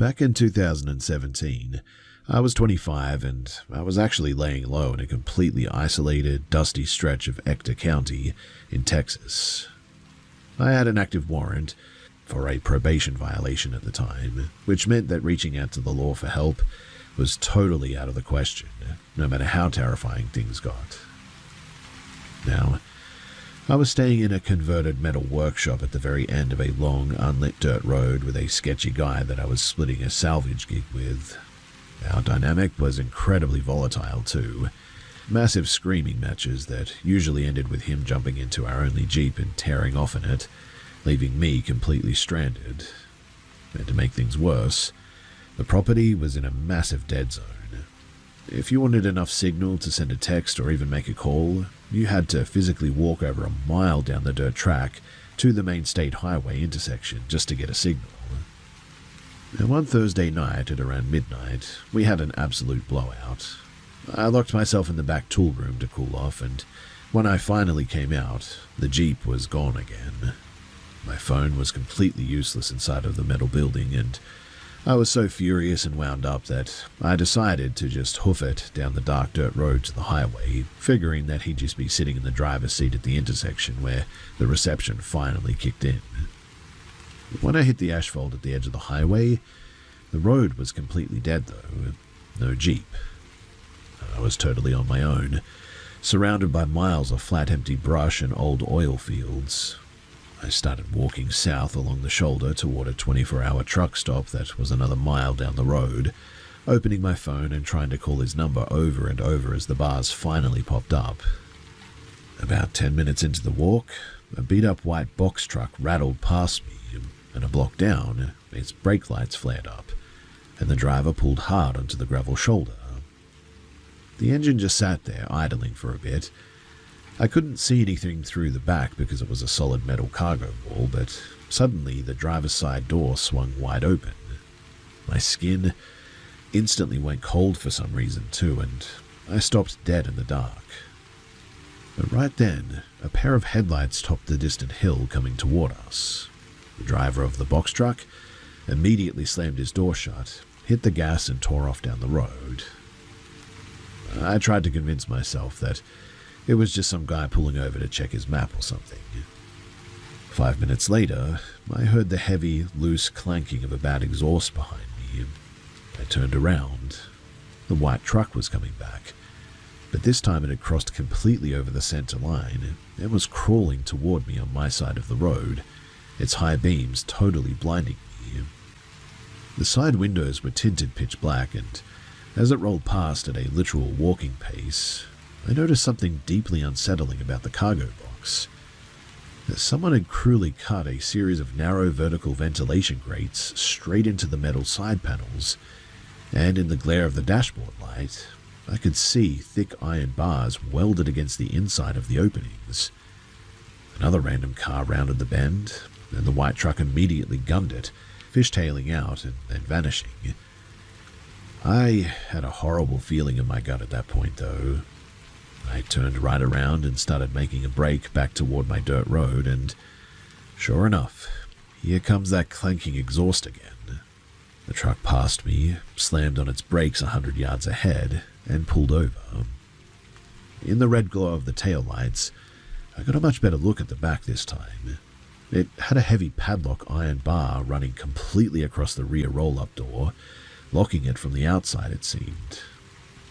Back in 2017, I was 25 and I was actually laying low in a completely isolated, dusty stretch of Ector County in Texas. I had an active warrant for a probation violation at the time, which meant that reaching out to the law for help was totally out of the question, no matter how terrifying things got. Now, I was staying in a converted metal workshop at the very end of a long, unlit dirt road with a sketchy guy that I was splitting a salvage gig with. Our dynamic was incredibly volatile too. Massive screaming matches that usually ended with him jumping into our only Jeep and tearing off in it, leaving me completely stranded. And to make things worse, the property was in a massive dead zone. If you wanted enough signal to send a text or even make a call, you had to physically walk over a mile down the dirt track to the main state highway intersection just to get a signal. And one Thursday night at around midnight, we had an absolute blowout. I locked myself in the back tool room to cool off, and when I finally came out, the Jeep was gone again. My phone was completely useless inside of the metal building, and I was so furious and wound up that I decided to just hoof it down the dark dirt road to the highway, figuring that he'd just be sitting in the driver's seat at the intersection where the reception finally kicked in. When I hit the asphalt at the edge of the highway, the road was completely dead though, no Jeep. I was totally on my own, surrounded by miles of flat empty brush and old oil fields. I started walking south along the shoulder toward a 24-hour truck stop that was another mile down the road, opening my phone and trying to call his number over and over as the bars finally popped up. About 10 minutes into the walk, a beat-up white box truck rattled past me, and a block down, its brake lights flared up, and the driver pulled hard onto the gravel shoulder. The engine just sat there, idling for a bit. I couldn't see anything through the back because it was a solid metal cargo wall, but suddenly the driver's side door swung wide open. My skin instantly went cold for some reason too, and I stopped dead in the dark. But right then, a pair of headlights topped the distant hill coming toward us. The driver of the box truck immediately slammed his door shut, hit the gas and tore off down the road. I tried to convince myself that it was just some guy pulling over to check his map or something. 5 minutes later, I heard the heavy, loose clanking of a bad exhaust behind me. I turned around. The white truck was coming back, but this time it had crossed completely over the center line and was crawling toward me on my side of the road, its high beams totally blinding me. The side windows were tinted pitch black, and as it rolled past at a literal walking pace, I noticed something deeply unsettling about the cargo box. Someone had cruelly cut a series of narrow vertical ventilation grates straight into the metal side panels, and in the glare of the dashboard light, I could see thick iron bars welded against the inside of the openings. Another random car rounded the bend, and the white truck immediately gunned it, fishtailing out and then vanishing. I had a horrible feeling in my gut at that point, though. I turned right around and started making a break back toward my dirt road, and sure enough, here comes that clanking exhaust again. The truck passed me, slammed on its brakes 100 yards ahead, and pulled over. In the red glow of the taillights, I got a much better look at the back this time. It had a heavy padlock iron bar running completely across the rear roll-up door, locking it from the outside, it seemed.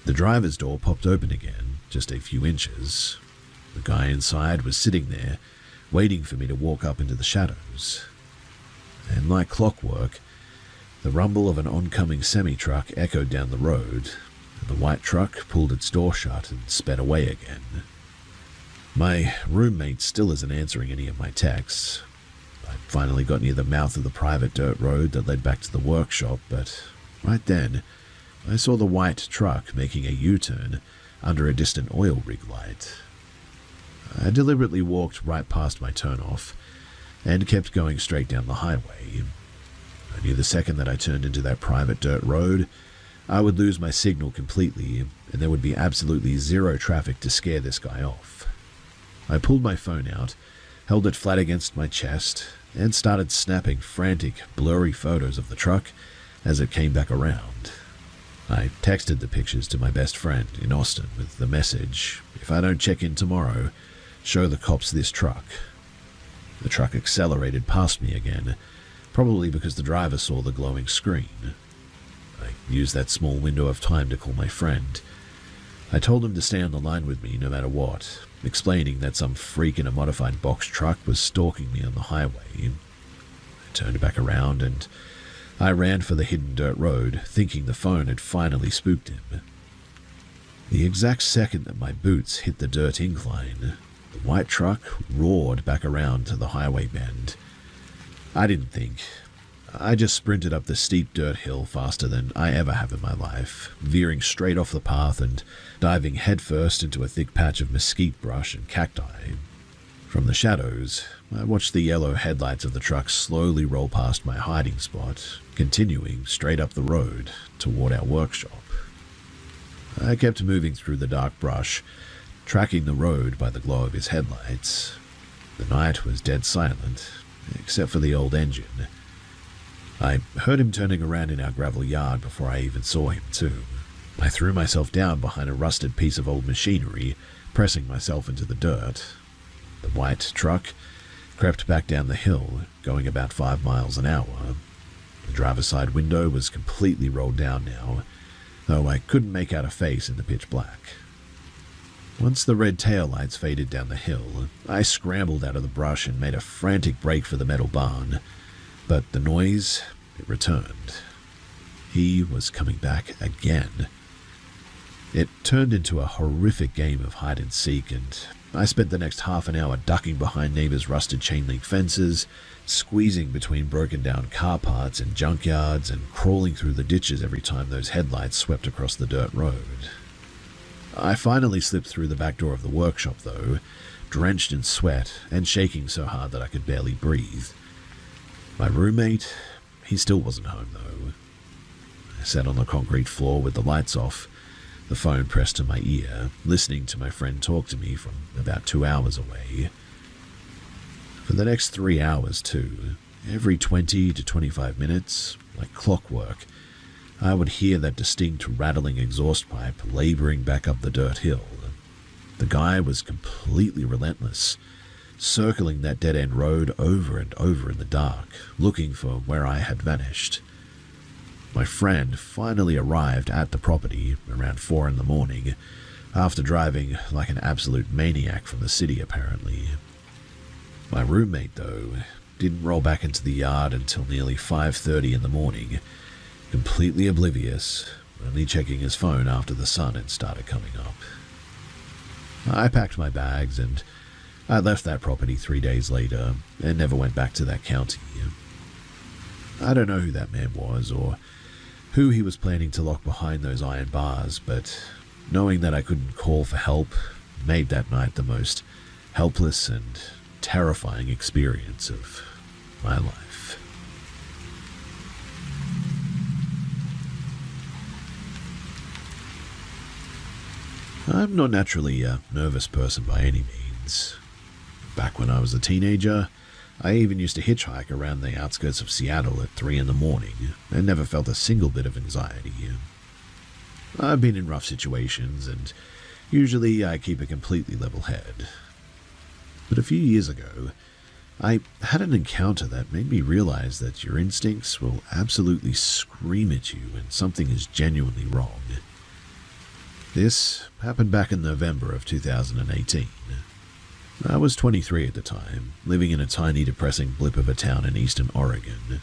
The driver's door popped open again, just a few inches. The guy inside was sitting there, waiting for me to walk up into the shadows. And like clockwork, the rumble of an oncoming semi-truck echoed down the road, and the white truck pulled its door shut and sped away again. My roommate still isn't answering any of my texts. I finally got near the mouth of the private dirt road that led back to the workshop, but right then, I saw the white truck making a U-turn under a distant oil rig light. I deliberately walked right past my turnoff and kept going straight down the highway. I knew the second that I turned into that private dirt road, I would lose my signal completely, and there would be absolutely zero traffic to scare this guy off. I pulled my phone out, held it flat against my chest, and started snapping frantic, blurry photos of the truck as it came back around. I texted the pictures to my best friend in Austin with the message, "If I don't check in tomorrow, show the cops this truck." The truck accelerated past me again, probably because the driver saw the glowing screen. I used that small window of time to call my friend. I told him to stay on the line with me no matter what, explaining that some freak in a modified box truck was stalking me on the highway. I turned back around and I ran for the hidden dirt road, thinking the phone had finally spooked him. The exact second that my boots hit the dirt incline, the white truck roared back around to the highway bend. I didn't think. I just sprinted up the steep dirt hill faster than I ever have in my life, veering straight off the path and diving headfirst into a thick patch of mesquite brush and cacti. From the shadows, I watched the yellow headlights of the truck slowly roll past my hiding spot, continuing straight up the road toward our workshop. I kept moving through the dark brush, tracking the road by the glow of his headlights. The night was dead silent, except for the old engine. I heard him turning around in our gravel yard before I even saw him too. I threw myself down behind a rusted piece of old machinery, pressing myself into the dirt. The white truck crept back down the hill, going about 5 miles an hour. The driver's side window was completely rolled down now, though I couldn't make out a face in the pitch black. Once the red taillights faded down the hill, I scrambled out of the brush and made a frantic break for the metal barn. But the noise, it returned. He was coming back again. It turned into a horrific game of hide and seek, and I spent the next half an hour ducking behind neighbors' rusted chain-link fences, squeezing between broken-down car parts and junkyards, and crawling through the ditches every time those headlights swept across the dirt road. I finally slipped through the back door of the workshop, though, drenched in sweat and shaking so hard that I could barely breathe. My roommate, he still wasn't home, though. I sat on the concrete floor with the lights off, the phone pressed to my ear, listening to my friend talk to me from about 2 hours away. For the next 3 hours, too, every 20 to 25 minutes, like clockwork, I would hear that distinct rattling exhaust pipe laboring back up the dirt hill. The guy was completely relentless, circling that dead-end road over and over in the dark, looking for where I had vanished. My friend finally arrived at the property around 4 in the morning, after driving like an absolute maniac from the city, apparently. My roommate, though, didn't roll back into the yard until nearly 5:30 in the morning, completely oblivious, only checking his phone after the sun had started coming up. I packed my bags and I left that property 3 days later and never went back to that county. I don't know who that man was or who he was planning to lock behind those iron bars, but knowing that I couldn't call for help made that night the most helpless and terrifying experience of my life. I'm not naturally a nervous person by any means. Back when I was a teenager, I even used to hitchhike around the outskirts of Seattle at 3 in the morning and never felt a single bit of anxiety. I've been in rough situations and usually I keep a completely level head. But a few years ago, I had an encounter that made me realize that your instincts will absolutely scream at you when something is genuinely wrong. This happened back in November of 2018. I was 23 at the time, living in a tiny depressing blip of a town in eastern Oregon.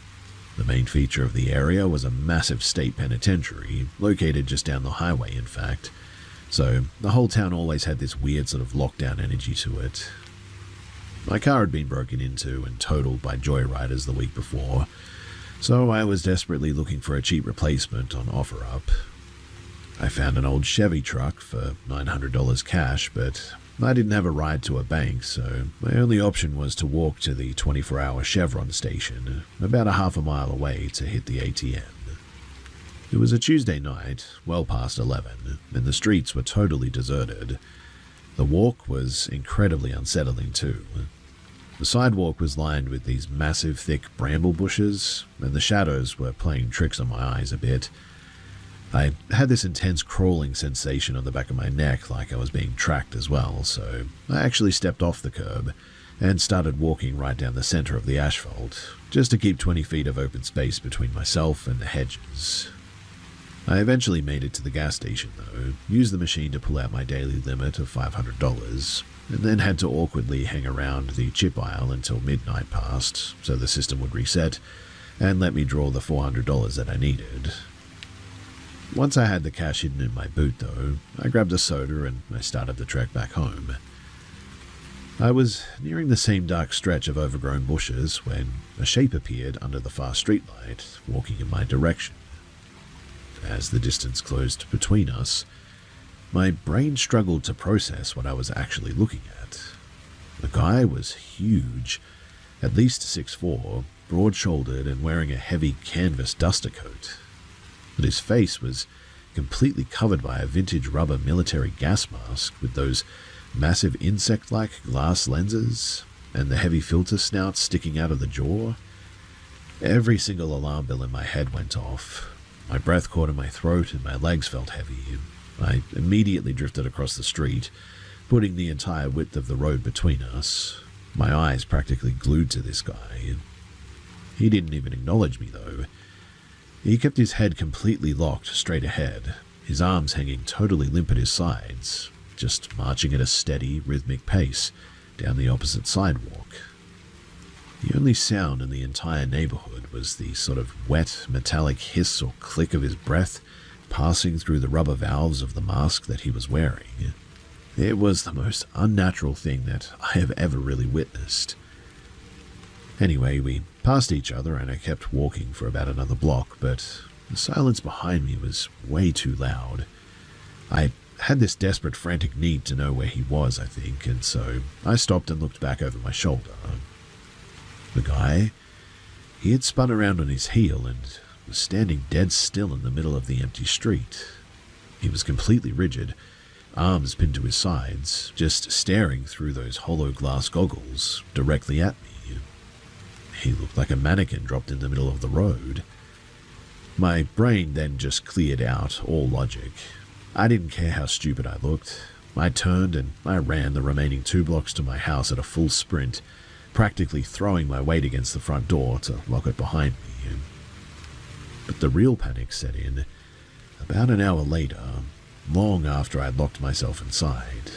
The main feature of the area was a massive state penitentiary, located just down the highway in fact, so the whole town always had this weird sort of lockdown energy to it. My car had been broken into and totaled by joyriders the week before, so I was desperately looking for a cheap replacement on OfferUp. I found an old Chevy truck for $900 cash, but I didn't have a ride to a bank, so my only option was to walk to the 24-hour Chevron station, about a half a mile away, to hit the ATM. It was a Tuesday night, well past 11, and the streets were totally deserted. The walk was incredibly unsettling too. The sidewalk was lined with these massive, thick bramble bushes, and the shadows were playing tricks on my eyes a bit. I had this intense crawling sensation on the back of my neck, like I was being tracked as well, so I actually stepped off the curb and started walking right down the center of the asphalt, just to keep 20 feet of open space between myself and the hedges. I eventually made it to the gas station, though, used the machine to pull out my daily limit of $500, and then had to awkwardly hang around the chip aisle until midnight passed, so the system would reset and let me draw the $400 that I needed. Once I had the cash hidden in my boot, though, I grabbed a soda and I started the trek back home. I was nearing the same dark stretch of overgrown bushes when a shape appeared under the far streetlight, walking in my direction. As the distance closed between us, my brain struggled to process what I was actually looking at. The guy was huge, at least 6'4", broad-shouldered and wearing a heavy canvas duster coat. But his face was completely covered by a vintage rubber military gas mask with those massive insect-like glass lenses and the heavy filter snout sticking out of the jaw. Every single alarm bell in my head went off. My breath caught in my throat and my legs felt heavy. I immediately drifted across the street, putting the entire width of the road between us, my eyes practically glued to this guy. He didn't even acknowledge me, though. He kept his head completely locked straight ahead, his arms hanging totally limp at his sides, just marching at a steady, rhythmic pace down the opposite sidewalk. The only sound in the entire neighborhood was the sort of wet, metallic hiss or click of his breath passing through the rubber valves of the mask that he was wearing. It was the most unnatural thing that I have ever really witnessed. Anyway, we passed each other and I kept walking for about another block, but the silence behind me was way too loud. I had this desperate, frantic need to know where he was, I think, and so I stopped and looked back over my shoulder. The guy, he had spun around on his heel and was standing dead still in the middle of the empty street. He was completely rigid, arms pinned to his sides, just staring through those hollow glass goggles directly at me. He looked like a mannequin dropped in the middle of the road. My brain then just cleared out all logic. I didn't care how stupid I looked. I turned and I ran the remaining 2 blocks to my house at a full sprint, practically throwing my weight against the front door to lock it behind me. But the real panic set in about an hour later, long after I'd locked myself inside.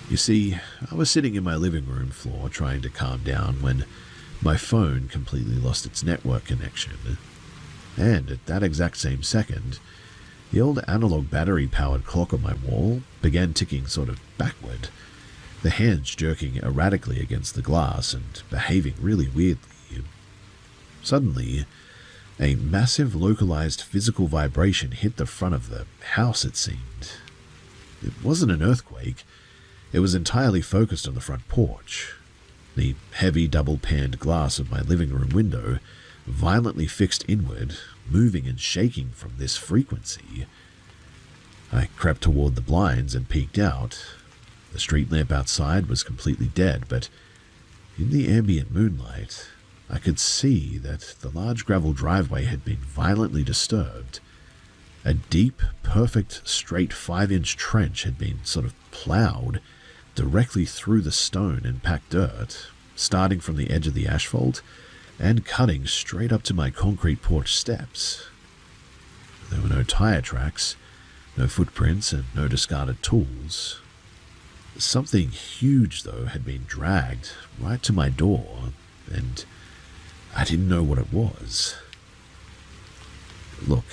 You see, I was sitting in my living room floor trying to calm down when my phone completely lost its network connection. And at that exact same second, the old analog battery-powered clock on my wall began ticking sort of backward, the hands jerking erratically against the glass and behaving really weirdly. Suddenly, a massive localized physical vibration hit the front of the house, it seemed. It wasn't an earthquake. It was entirely focused on the front porch. The heavy double-paned glass of my living room window violently fixed inward, moving and shaking from this frequency. I crept toward the blinds and peeked out. The street lamp outside was completely dead, but in the ambient moonlight, I could see that the large gravel driveway had been violently disturbed. A deep, perfect, straight 5-inch trench had been sort of plowed directly through the stone and packed dirt, starting from the edge of the asphalt and cutting straight up to my concrete porch steps. There were no tire tracks, no footprints, and no discarded tools. Something huge, though, had been dragged right to my door, and I didn't know what it was. Look,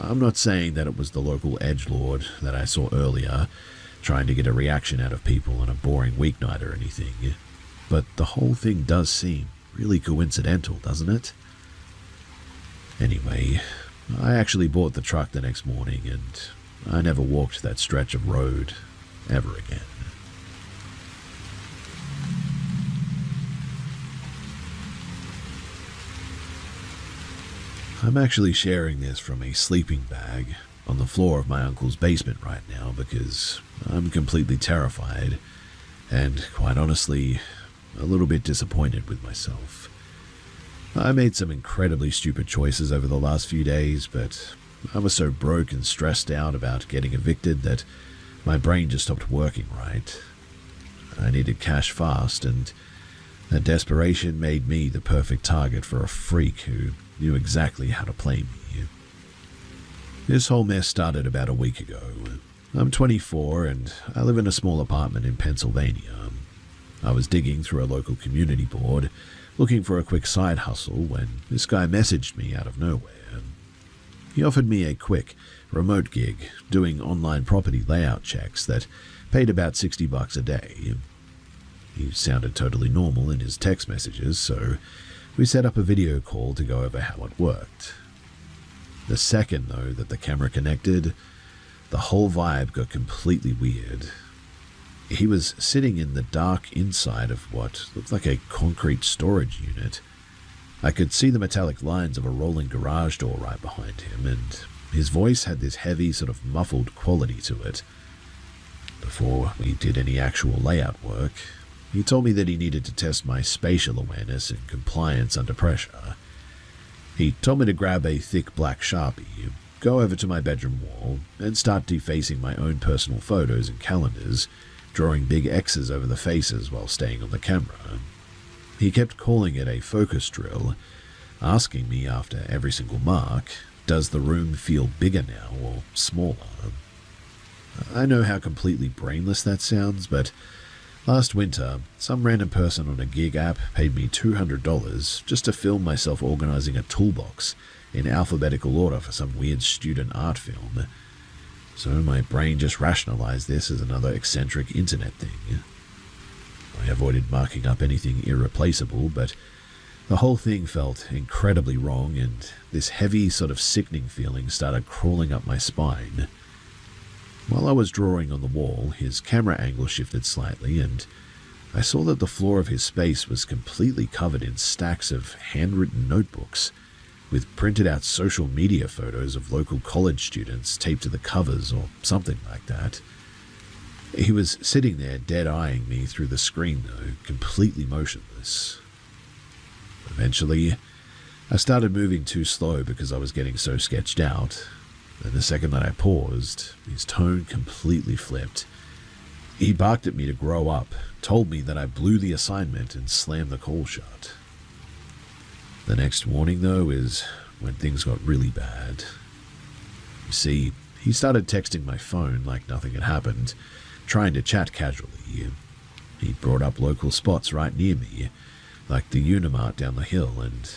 I'm not saying that it was the local edgelord that I saw earlier, trying to get a reaction out of people on a boring weeknight or anything, but the whole thing does seem really coincidental, doesn't it? Anyway, I actually bought the truck the next morning, and I never walked that stretch of road ever again. I'm actually sharing this from a sleeping bag on the floor of my uncle's basement right now because I'm completely terrified, and quite honestly, a little bit disappointed with myself. I made some incredibly stupid choices over the last few days, but I was so broke and stressed out about getting evicted that my brain just stopped working right. I needed cash fast, and that desperation made me the perfect target for a freak who knew exactly how to play me. This whole mess started about a week ago. I'm 24 and I live in a small apartment in Pennsylvania. I was digging through a local community board, looking for a quick side hustle when this guy messaged me out of nowhere. He offered me a quick, remote gig doing online property layout checks that paid about $60 a day. He sounded totally normal in his text messages, so we set up a video call to go over how it worked. The second, though, that the camera connected, the whole vibe got completely weird. He was sitting in the dark inside of what looked like a concrete storage unit. I could see the metallic lines of a rolling garage door right behind him, and his voice had this heavy, sort of muffled quality to it. Before we did any actual layout work, he told me that he needed to test my spatial awareness and compliance under pressure. He told me to grab a thick black Sharpie, go over to my bedroom wall, and start defacing my own personal photos and calendars, drawing big X's over the faces while staying on the camera. He kept calling it a focus drill, asking me after every single mark, does the room feel bigger now or smaller? I know how completely brainless that sounds, but last winter, some random person on a gig app paid me $200 just to film myself organizing a toolbox in alphabetical order for some weird student art film. So my brain just rationalized this as another eccentric internet thing. I avoided marking up anything irreplaceable, but the whole thing felt incredibly wrong, and this heavy, sort of sickening feeling started crawling up my spine. While I was drawing on the wall, his camera angle shifted slightly, and I saw that the floor of his space was completely covered in stacks of handwritten notebooks, with printed out social media photos of local college students taped to the covers or something like that. He was sitting there dead-eyeing me through the screen, though, completely motionless. Eventually, I started moving too slow because I was getting so sketched out, and the second that I paused, his tone completely flipped. He barked at me to grow up, told me that I blew the assignment, and slammed the call shut. The next morning, though, is when things got really bad. You see, he started texting my phone like nothing had happened, trying to chat casually. He brought up local spots right near me, like the Unimart down the hill, and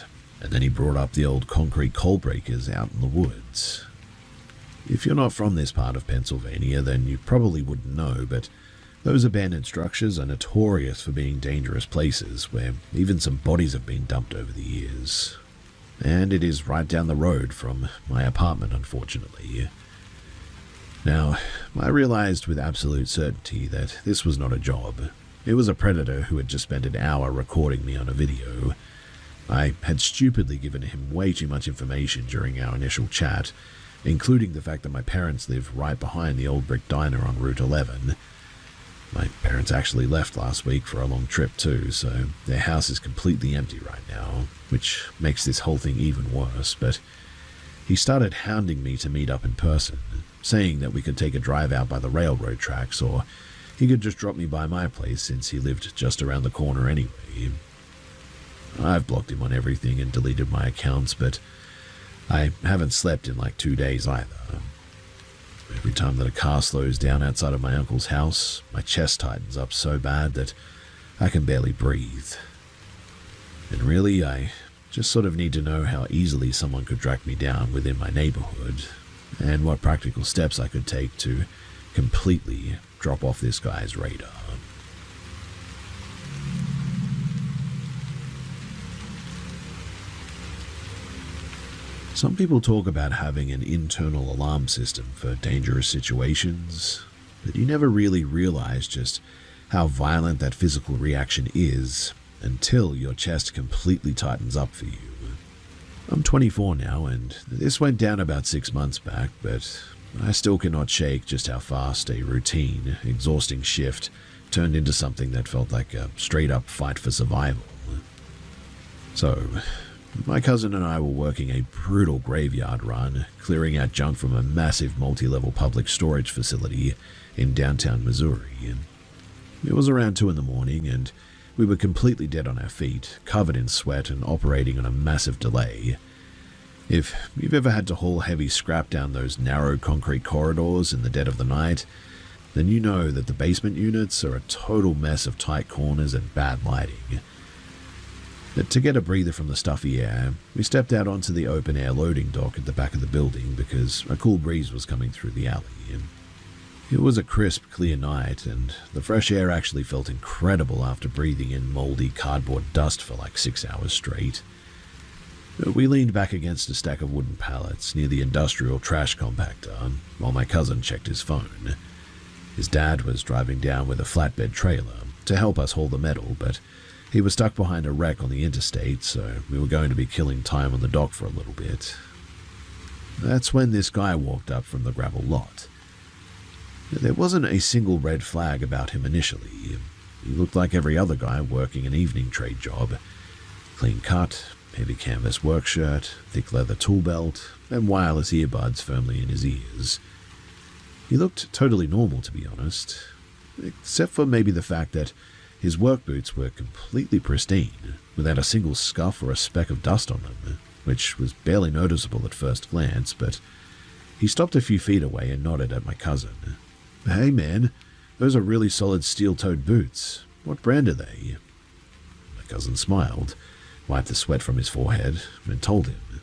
then he brought up the old concrete coal breakers out in the woods. If you're not from this part of Pennsylvania, then you probably wouldn't know, but those abandoned structures are notorious for being dangerous places where even some bodies have been dumped over the years. And it is right down the road from my apartment, unfortunately. Now, I realized with absolute certainty that this was not a job. It was a predator who had just spent an hour recording me on a video. I had stupidly given him way too much information during our initial chat, including the fact that my parents live right behind the old brick diner on Route 11. My parents actually left last week for a long trip too, so their house is completely empty right now, which makes this whole thing even worse, but he started hounding me to meet up in person, saying that we could take a drive out by the railroad tracks, or he could just drop me by my place since he lived just around the corner anyway. I've blocked him on everything and deleted my accounts, but I haven't slept in like 2 days either. Every time that a car slows down outside of my uncle's house, my chest tightens up so bad that I can barely breathe. And really, I just sort of need to know how easily someone could track me down within my neighborhood, and what practical steps I could take to completely drop off this guy's radar. Some people talk about having an internal alarm system for dangerous situations, but you never really realize just how violent that physical reaction is until your chest completely tightens up for you. I'm 24 now, and this went down about 6 months back, but I still cannot shake just how fast a routine, exhausting shift turned into something that felt like a straight-up fight for survival. So, my cousin and I were working a brutal graveyard run, clearing out junk from a massive multi-level public storage facility in downtown Missouri. It was around 2 in the morning, and we were completely dead on our feet, covered in sweat and operating on a massive delay. If you've ever had to haul heavy scrap down those narrow concrete corridors in the dead of the night, then you know that the basement units are a total mess of tight corners and bad lighting. But to get a breather from the stuffy air, we stepped out onto the open-air loading dock at the back of the building because a cool breeze was coming through the alley. It was a crisp, clear night, and the fresh air actually felt incredible after breathing in moldy cardboard dust for like 6 hours straight. We leaned back against a stack of wooden pallets near the industrial trash compactor while my cousin checked his phone. His dad was driving down with a flatbed trailer to help us haul the metal, but he was stuck behind a wreck on the interstate, so we were going to be killing time on the dock for a little bit. That's when this guy walked up from the gravel lot. There wasn't a single red flag about him initially. He looked like every other guy working an evening trade job. Clean cut, heavy canvas work shirt, thick leather tool belt, and wireless earbuds firmly in his ears. He looked totally normal, to be honest, except for maybe the fact that his work boots were completely pristine, without a single scuff or a speck of dust on them, which was barely noticeable at first glance, but he stopped a few feet away and nodded at my cousin. "Hey man, those are really solid steel-toed boots. What brand are they?" My cousin smiled, wiped the sweat from his forehead, and told him.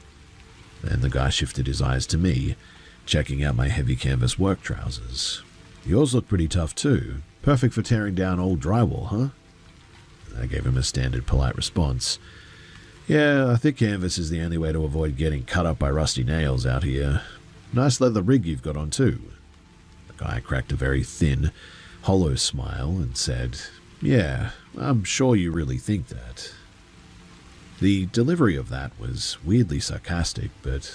Then the guy shifted his eyes to me, checking out my heavy canvas work trousers. "Yours look pretty tough too. Perfect for tearing down old drywall, huh?" I gave him a standard polite response. "Yeah, I think canvas is the only way to avoid getting cut up by rusty nails out here. Nice leather rig you've got on too." The guy cracked a very thin, hollow smile and said, "Yeah, I'm sure you really think that." The delivery of that was weirdly sarcastic, but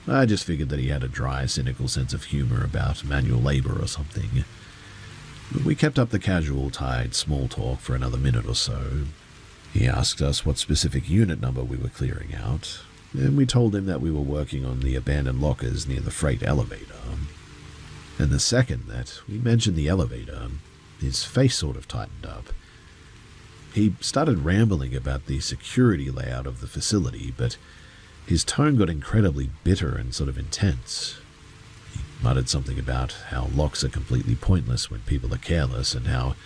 I just figured that he had a dry, cynical sense of humor about manual labor or something. We kept up the casual, tired small talk for another minute or so. He asked us what specific unit number we were clearing out, and we told him that we were working on the abandoned lockers near the freight elevator. And the second that we mentioned the elevator, his face sort of tightened up. He started rambling about the security layout of the facility, but his tone got incredibly bitter and sort of intense. He muttered something about how locks are completely pointless when people are careless, and how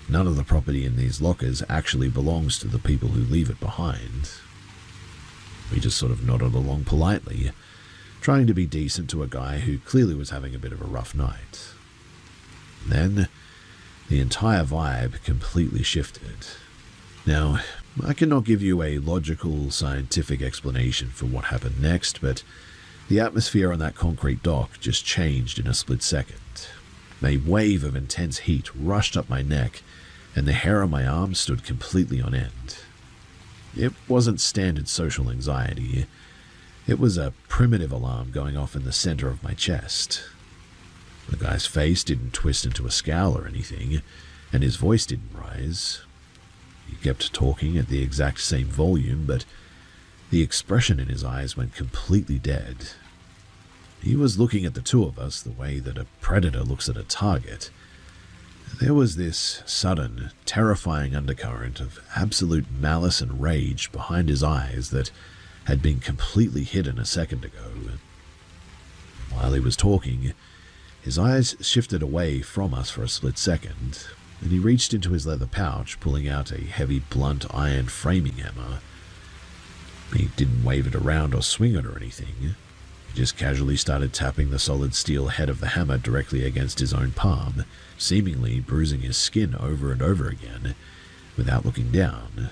none of the property in these lockers actually belongs to the people who leave it behind. We just sort of nodded along politely, trying to be decent to a guy who clearly was having a bit of a rough night. Then, the entire vibe completely shifted. Now, I cannot give you a logical, scientific explanation for what happened next, but the atmosphere on that concrete dock just changed in a split second. A wave of intense heat rushed up my neck, and the hair on my arm stood completely on end. It wasn't standard social anxiety. It was a primitive alarm going off in the center of my chest. The guy's face didn't twist into a scowl or anything, and his voice didn't rise. He kept talking at the exact same volume, but the expression in his eyes went completely dead. He was looking at the two of us the way that a predator looks at a target. There was this sudden, terrifying undercurrent of absolute malice and rage behind his eyes that had been completely hidden a second ago. While he was talking, his eyes shifted away from us for a split second, and he reached into his leather pouch, pulling out a heavy, blunt iron framing hammer. He didn't wave it around or swing it or anything. He just casually started tapping the solid steel head of the hammer directly against his own palm, seemingly bruising his skin over and over again, without looking down.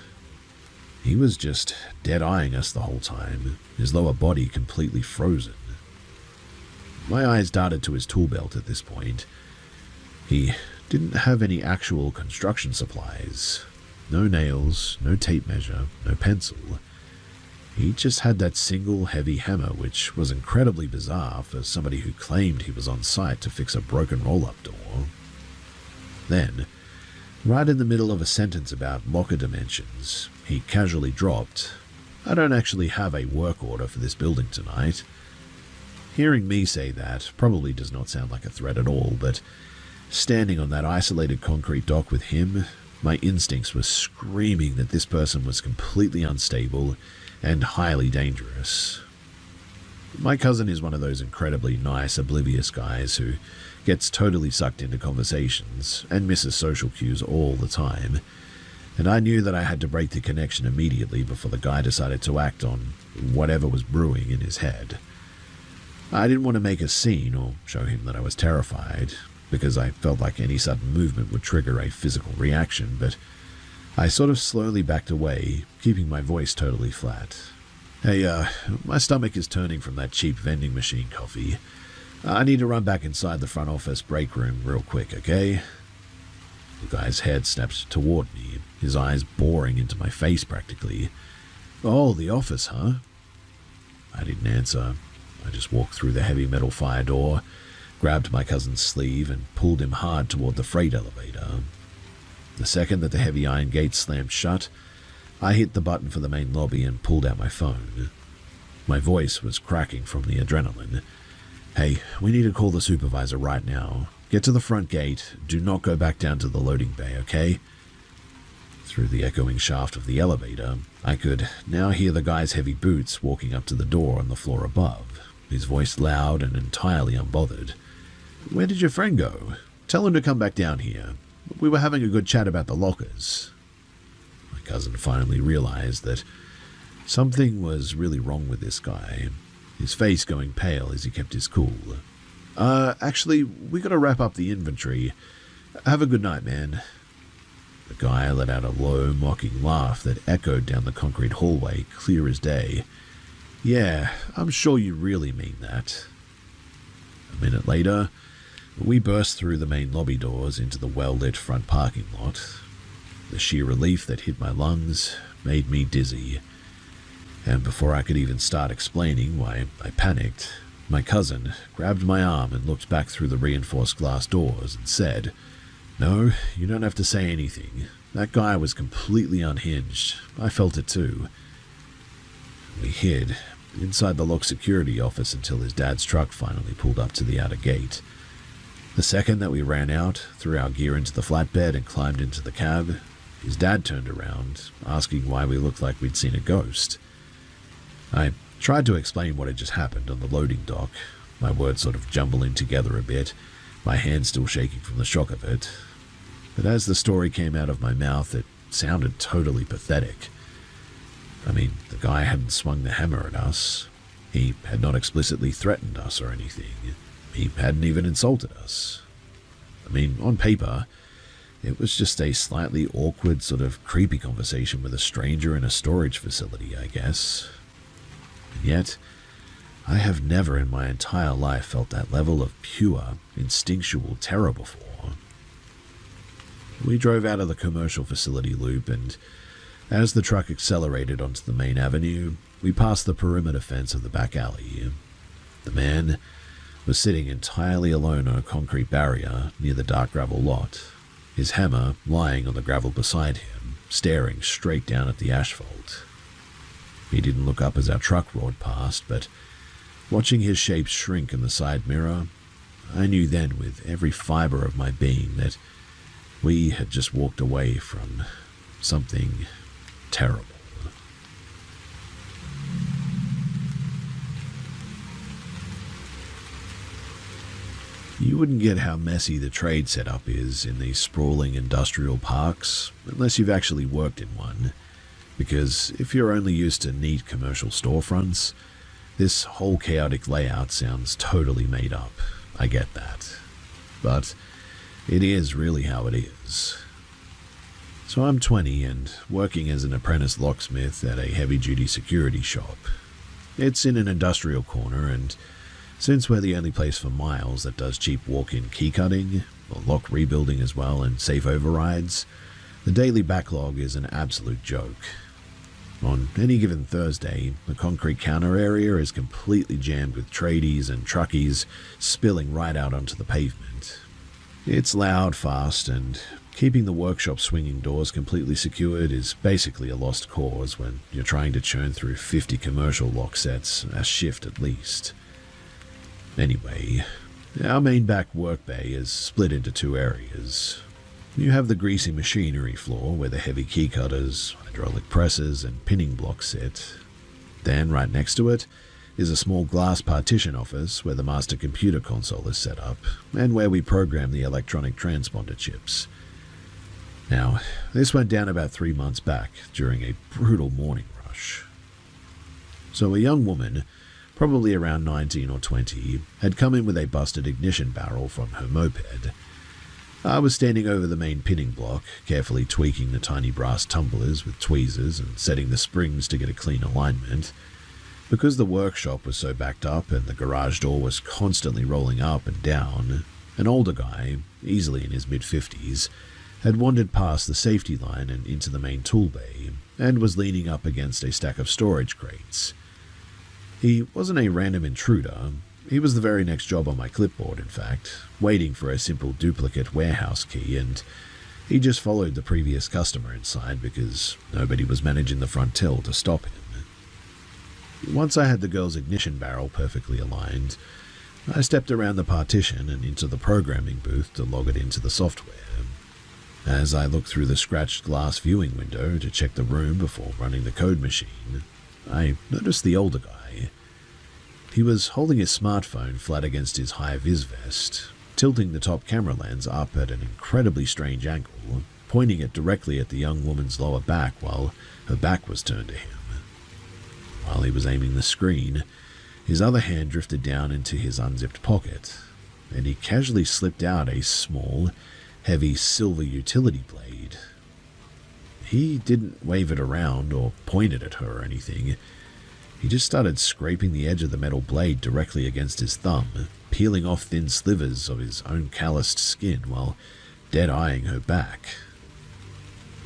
He was just dead-eyeing us the whole time, his lower body completely frozen. My eyes darted to his tool belt at this point. He didn't have any actual construction supplies. No nails, no tape measure, no pencil. He just had that single heavy hammer, which was incredibly bizarre for somebody who claimed he was on site to fix a broken roll-up door. Then, Right in the middle of a sentence about locker dimensions, he casually dropped, "I don't actually have a work order for this building tonight." Hearing me say that probably does not sound like a threat at all, but standing on that isolated concrete dock with him, my instincts were screaming that this person was completely unstable and highly dangerous. My cousin is one of those incredibly nice, oblivious guys who gets totally sucked into conversations and misses social cues all the time, and I knew that I had to break the connection immediately before the guy decided to act on whatever was brewing in his head. I didn't want to make a scene or show him that I was terrified, because I felt like any sudden movement would trigger a physical reaction, but I sort of slowly backed away, keeping my voice totally flat. "Hey, my stomach is turning from that cheap vending machine coffee. I need to run back inside the front office break room real quick, okay?" The guy's head snapped toward me, his eyes boring into my face practically. "Oh, the office, huh?" I didn't answer. I just walked through the heavy metal fire door, grabbed my cousin's sleeve, and pulled him hard toward the freight elevator. The second that the heavy iron gate slammed shut, I hit the button for the main lobby and pulled out my phone. My voice was cracking from the adrenaline. "Hey, we need to call the supervisor right now. Get to the front gate. Do not go back down to the loading bay, okay?" Through the echoing shaft of the elevator, I could now hear the guy's heavy boots walking up to the door on the floor above, his voice loud and entirely unbothered. "Where did your friend go? Tell him to come back down here. We were having a good chat about the lockers." My cousin finally realized that something was really wrong with this guy, his face going pale as he kept his cool. Actually, we gotta wrap up the inventory. Have a good night, man." The guy let out a low, mocking laugh that echoed down the concrete hallway, clear as day. "Yeah, I'm sure you really mean that." A minute later, we burst through the main lobby doors into the well-lit front parking lot. The sheer relief that hit my lungs made me dizzy. And before I could even start explaining why I panicked, my cousin grabbed my arm and looked back through the reinforced glass doors and said, "No, you don't have to say anything. That guy was completely unhinged. I felt it too." We hid inside the locked security office until his dad's truck finally pulled up to the outer gate. The second that we ran out, threw our gear into the flatbed and climbed into the cab, his dad turned around, asking why we looked like we'd seen a ghost. I tried to explain what had just happened on the loading dock, my words sort of jumbling together a bit, my hands still shaking from the shock of it. But as the story came out of my mouth, it sounded totally pathetic. I mean, the guy hadn't swung the hammer at us. He had not explicitly threatened us or anything. He hadn't even insulted us. I mean, on paper, it was just a slightly awkward, sort of creepy conversation with a stranger in a storage facility, I guess. And yet, I have never in my entire life felt that level of pure, instinctual terror before. We drove out of the commercial facility loop, and as the truck accelerated onto the main avenue, we passed the perimeter fence of the back alley. The man was sitting entirely alone on a concrete barrier near the dark gravel lot, his hammer lying on the gravel beside him, staring straight down at the asphalt. He didn't look up as our truck roared past, but watching his shape shrink in the side mirror, I knew then with every fiber of my being that we had just walked away from something terrible. You wouldn't get how messy the trade setup is in these sprawling industrial parks unless you've actually worked in one, because if you're only used to neat commercial storefronts, this whole chaotic layout sounds totally made up. I get that. But it is really how it is. So I'm 20 and working as an apprentice locksmith at a heavy-duty security shop. It's in an industrial corner, and since we're the only place for miles that does cheap walk-in key cutting, or lock rebuilding as well, and safe overrides, the daily backlog is an absolute joke. On any given Thursday, the concrete counter area is completely jammed with tradies and truckies spilling right out onto the pavement. It's loud, fast, and Keeping the workshop swinging doors completely secured is basically a lost cause when you're trying to churn through 50 commercial lock sets a shift at least. Anyway, our main back work bay is split into two areas. You have the greasy machinery floor where the heavy key cutters, hydraulic presses, and pinning blocks sit. Then, right next to it, is a small glass partition office where the master computer console is set up, and where we program the electronic transponder chips. Now, this went down about 3 months back during a brutal morning rush. So a young woman, probably around 19 or 20, had come in with a busted ignition barrel from her moped. I was standing over the main pinning block, carefully tweaking the tiny brass tumblers with tweezers and setting the springs to get a clean alignment. Because the workshop was so backed up and the garage door was constantly rolling up and down, an older guy, easily in his mid-50s, had wandered past the safety line and into the main tool bay, and was leaning up against a stack of storage crates. He wasn't a random intruder. He was the very next job on my clipboard, in fact, waiting for a simple duplicate warehouse key, and he just followed the previous customer inside because nobody was managing the front till to stop him. Once I had the girl's ignition barrel perfectly aligned, I stepped around the partition and into the programming booth to log it into the software. As I looked through the scratched glass viewing window to check the room before running the code machine, I noticed the older guy. He was holding his smartphone flat against his high-vis vest, tilting the top camera lens up at an incredibly strange angle, pointing it directly at the young woman's lower back while her back was turned to him. While he was aiming the screen, his other hand drifted down into his unzipped pocket, and he casually slipped out a small, heavy silver utility blade. He didn't wave it around or point it at her or anything. He just started scraping the edge of the metal blade directly against his thumb, peeling off thin slivers of his own calloused skin while dead-eyeing her back.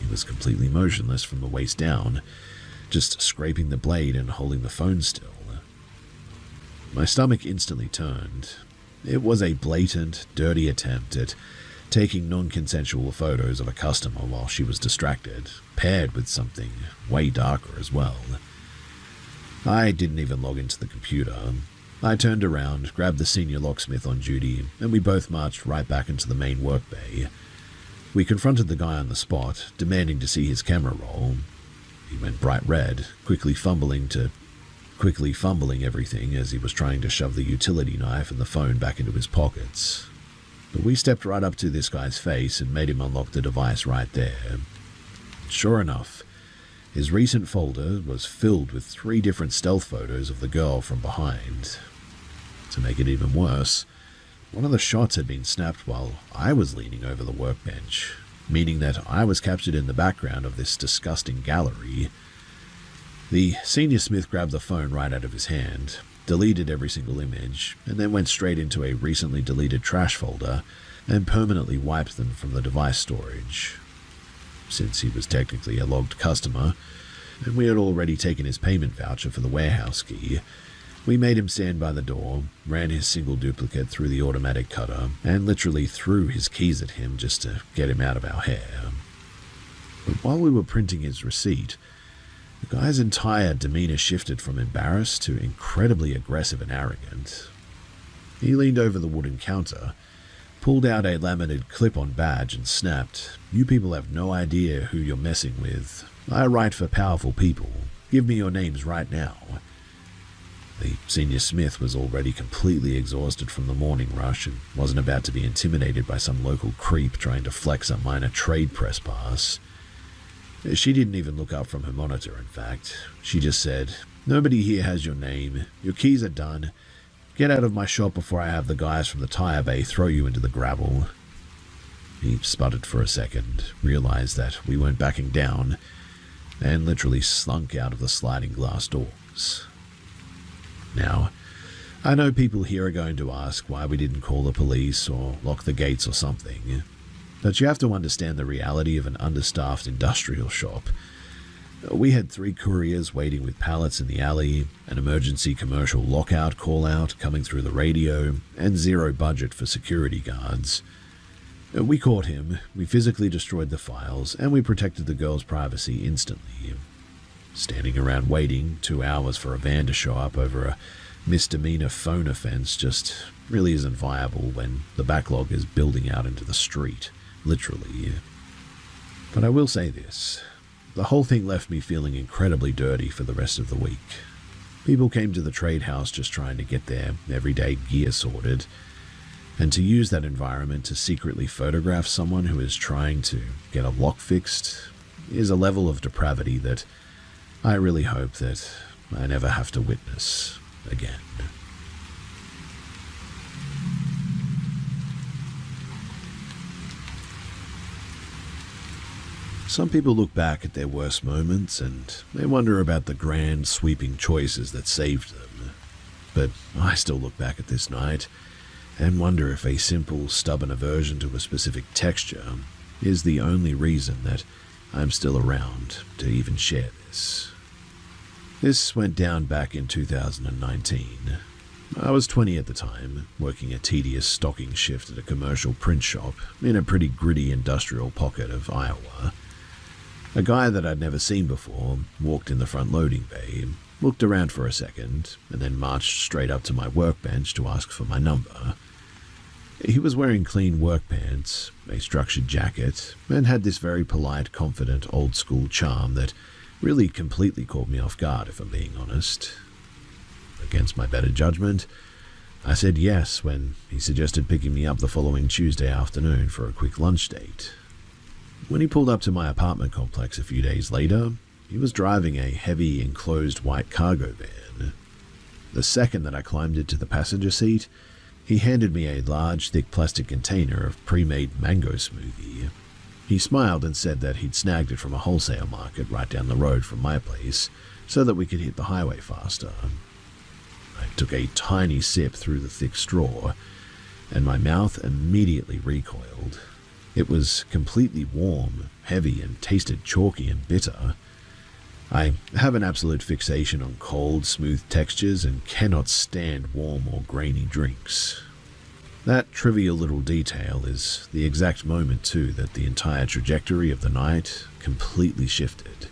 He was completely motionless from the waist down, just scraping the blade and holding the phone still. My stomach instantly turned. It was a blatant, dirty attempt at taking non-consensual photos of a customer while she was distracted, paired with something way darker as well. I didn't even log into the computer. I turned around, grabbed the senior locksmith on duty, and we both marched right back into the main work bay. We confronted the guy on the spot, demanding to see his camera roll. He went bright red, quickly fumbling everything as he was trying to shove the utility knife and the phone back into his pockets. But we stepped right up to this guy's face and made him unlock the device right there. Sure enough, his recent folder was filled with 3 different stealth photos of the girl from behind. To make it even worse, one of the shots had been snapped while I was leaning over the workbench, meaning that I was captured in the background of this disgusting gallery. The senior smith grabbed the phone right out of his hand, deleted every single image, and then went straight into a recently deleted trash folder and permanently wiped them from the device storage. Since he was technically a logged customer, and we had already taken his payment voucher for the warehouse key, we made him stand by the door, ran his single duplicate through the automatic cutter, and literally threw his keys at him just to get him out of our hair. But while we were printing his receipt, the guy's entire demeanor shifted from embarrassed to incredibly aggressive and arrogant. He leaned over the wooden counter, pulled out a laminated clip-on badge and snapped, "You people have no idea who you're messing with. I write for powerful people. Give me your names right now." The senior smith was already completely exhausted from the morning rush and wasn't about to be intimidated by some local creep trying to flex a minor trade press pass. She didn't even look up from her monitor, in fact. She just said, "Nobody here has your name. Your keys are done. Get out of my shop before I have the guys from the tire bay throw you into the gravel." He sputtered for a second, realized that we weren't backing down, and literally slunk out of the sliding glass doors. Now, I know people here are going to ask why we didn't call the police or lock the gates or something, but you have to understand the reality of an understaffed industrial shop. We had 3 couriers waiting with pallets in the alley, an emergency commercial lockout call-out coming through the radio, and 0 budget for security guards. We caught him, we physically destroyed the files, and we protected the girl's privacy instantly. Standing around waiting 2 hours for a van to show up over a misdemeanor phone offense just really isn't viable when the backlog is building out into the street, literally. But I will say this, the whole thing left me feeling incredibly dirty for the rest of the week. People came to the trade house just trying to get their everyday gear sorted, and to use that environment to secretly photograph someone who is trying to get a lock fixed is a level of depravity that I really hope that I never have to witness again. Some people look back at their worst moments and they wonder about the grand, sweeping choices that saved them. But I still look back at this night and wonder if a simple, stubborn aversion to a specific texture is the only reason that I'm still around to even share this. This went down back in 2019. I was 20 at the time, working a tedious stocking shift at a commercial print shop in a pretty gritty industrial pocket of Iowa. A guy that I'd never seen before walked in the front loading bay, looked around for a second, and then marched straight up to my workbench to ask for my number. He was wearing clean work pants, a structured jacket, and had this very polite, confident, old-school charm that really completely caught me off guard, if I'm being honest. Against my better judgment, I said yes when he suggested picking me up the following Tuesday afternoon for a quick lunch date. When he pulled up to my apartment complex a few days later, he was driving a heavy, enclosed white cargo van. The second that I climbed into the passenger seat, he handed me a large, thick plastic container of pre-made mango smoothie. He smiled and said that he'd snagged it from a wholesale market right down the road from my place so that we could hit the highway faster. I took a tiny sip through the thick straw, and my mouth immediately recoiled. It was completely warm, heavy, and tasted chalky and bitter. I have an absolute fixation on cold, smooth textures and cannot stand warm or grainy drinks. That trivial little detail is the exact moment, too, that the entire trajectory of the night completely shifted.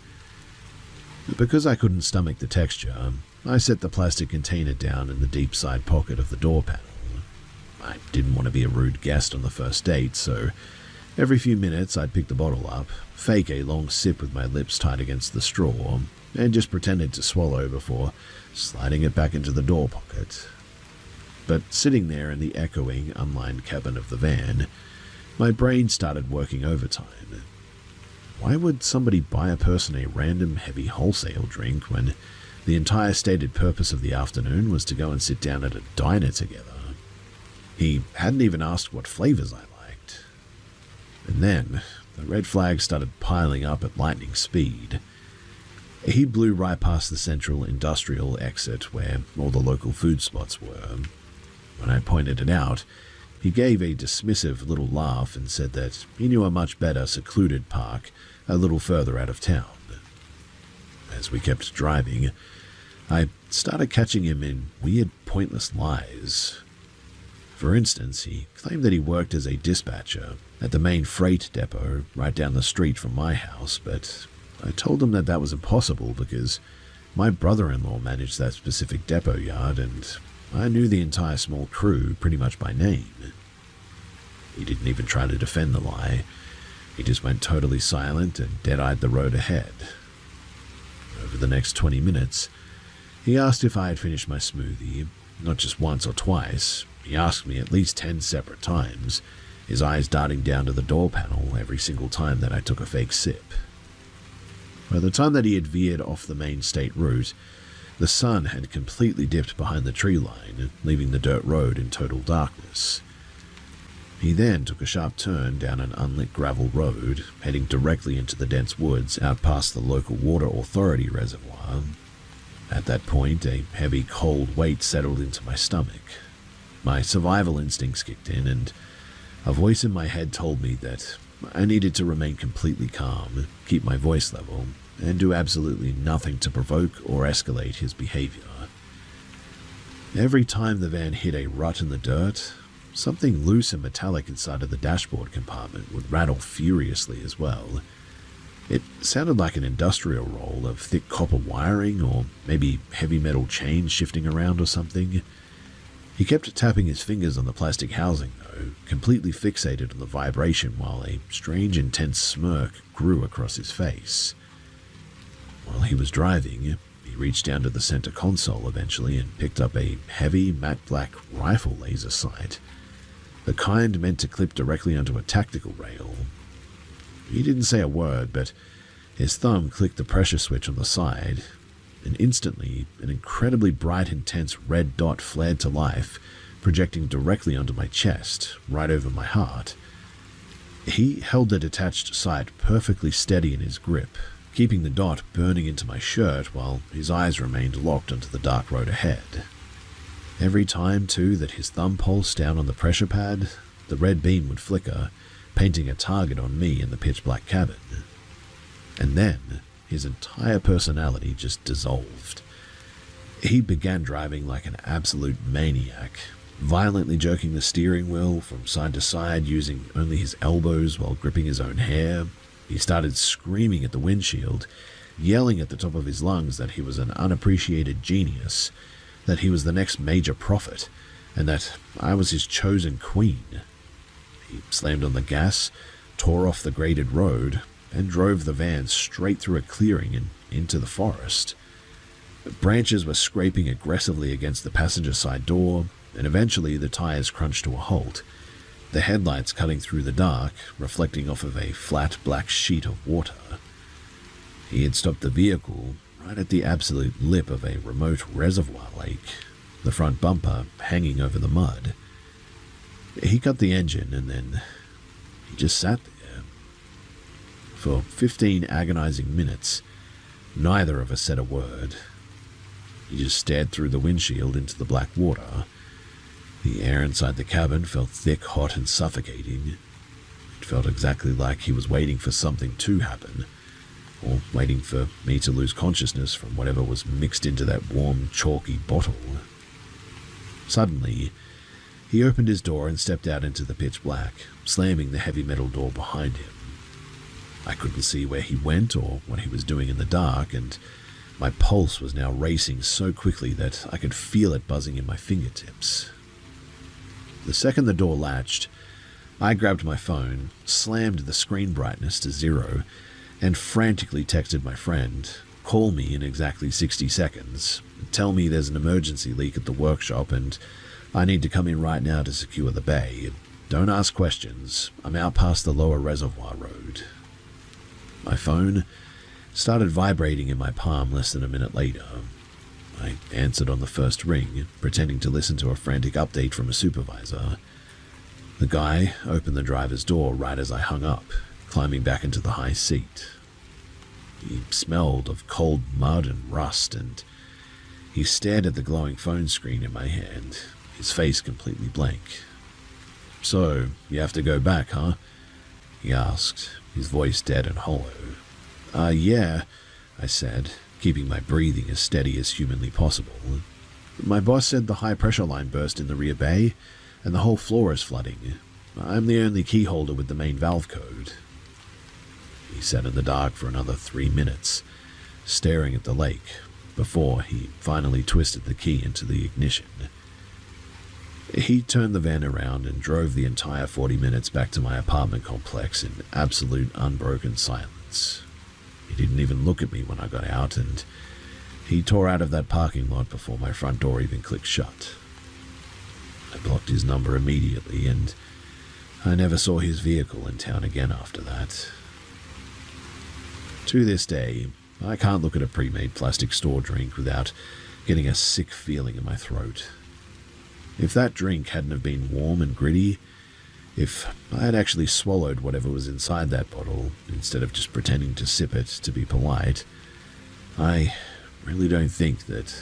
Because I couldn't stomach the texture, I set the plastic container down in the deep side pocket of the door panel. I didn't want to be a rude guest on the first date, so every few minutes I'd pick the bottle up, fake a long sip with my lips tight against the straw, and just pretended to swallow before sliding it back into the door pocket. But sitting there in the echoing, unlined cabin of the van, my brain started working overtime. Why would somebody buy a person a random heavy wholesale drink when the entire stated purpose of the afternoon was to go and sit down at a diner together? He hadn't even asked what flavors I liked. And then the red flags started piling up at lightning speed. He blew right past the central industrial exit where all the local food spots were. When I pointed it out, he gave a dismissive little laugh and said that he knew a much better secluded park a little further out of town. As we kept driving, I started catching him in weird, pointless lies. For instance, he claimed that he worked as a dispatcher at the main freight depot right down the street from my house, but I told him that that was impossible because my brother-in-law managed that specific depot yard and I knew the entire small crew pretty much by name. He didn't even try to defend the lie. He just went totally silent and dead-eyed the road ahead. Over the next 20 minutes, he asked if I had finished my smoothie, not just once or twice. He asked me at least 10 separate times, his eyes darting down to the door panel every single time that I took a fake sip. By the time that he had veered off the main state route, the sun had completely dipped behind the tree line, leaving the dirt road in total darkness. He then took a sharp turn down an unlit gravel road, heading directly into the dense woods out past the local water authority reservoir. At that point, a heavy, cold weight settled into my stomach. My survival instincts kicked in, and a voice in my head told me that I needed to remain completely calm, keep my voice level, and do absolutely nothing to provoke or escalate his behavior. Every time the van hit a rut in the dirt, something loose and metallic inside of the dashboard compartment would rattle furiously as well. It sounded like an industrial roll of thick copper wiring, or maybe heavy metal chains shifting around or something. He kept tapping his fingers on the plastic housing, though, completely fixated on the vibration while a strange, intense smirk grew across his face. While he was driving, he reached down to the center console eventually and picked up a heavy, matte black rifle laser sight, the kind meant to clip directly onto a tactical rail. He didn't say a word, but his thumb clicked the pressure switch on the side, and instantly an incredibly bright, intense red dot flared to life, projecting directly onto my chest, right over my heart. He held the detached sight perfectly steady in his grip, keeping the dot burning into my shirt while his eyes remained locked onto the dark road ahead. Every time, too, that his thumb pulsed down on the pressure pad, the red beam would flicker, painting a target on me in the pitch-black cabin. And then, his entire personality just dissolved. He began driving like an absolute maniac, violently jerking the steering wheel from side to side using only his elbows while gripping his own hair. He started screaming at the windshield, yelling at the top of his lungs that he was an unappreciated genius, that he was the next major prophet, and that I was his chosen queen. He slammed on the gas, tore off the graded road, and drove the van straight through a clearing and into the forest. Branches were scraping aggressively against the passenger side door, and eventually the tires crunched to a halt, the headlights cutting through the dark, reflecting off of a flat black sheet of water. He had stopped the vehicle right at the absolute lip of a remote reservoir lake, the front bumper hanging over the mud. He cut the engine and then he just sat there. For 15 agonizing minutes, neither of us said a word. He just stared through the windshield into the black water. The air inside the cabin felt thick, hot, and suffocating. It felt exactly like he was waiting for something to happen, or waiting for me to lose consciousness from whatever was mixed into that warm, chalky bottle. Suddenly, he opened his door and stepped out into the pitch black, slamming the heavy metal door behind him. I couldn't see where he went or what he was doing in the dark, and my pulse was now racing so quickly that I could feel it buzzing in my fingertips. The second the door latched, I grabbed my phone, slammed the screen brightness to 0, and frantically texted my friend, "Call me in exactly 60 seconds. Tell me there's an emergency leak at the workshop and I need to come in right now to secure the bay. Don't ask questions. I'm out past the lower reservoir road." My phone started vibrating in my palm less than a minute later. I answered on the first ring, pretending to listen to a frantic update from a supervisor. The guy opened the driver's door right as I hung up, climbing back into the high seat. He smelled of cold mud and rust, and he stared at the glowing phone screen in my hand, his face completely blank. "So, you have to go back, huh?" he asked, his voice dead and hollow. Yeah," I said, keeping my breathing as steady as humanly possible. "My boss said the high-pressure line burst in the rear bay, and the whole floor is flooding. I'm the only key holder with the main valve code." He sat in the dark for another 3 minutes, staring at the lake, before he finally twisted the key into the ignition. He turned the van around and drove the entire 40 minutes back to my apartment complex in absolute unbroken silence. He didn't even look at me when I got out, and he tore out of that parking lot before my front door even clicked shut. I blocked his number immediately, and I never saw his vehicle in town again after that. To this day, I can't look at a pre-made plastic store drink without getting a sick feeling in my throat. If that drink hadn't have been warm and gritty, if I had actually swallowed whatever was inside that bottle, instead of just pretending to sip it to be polite, I really don't think that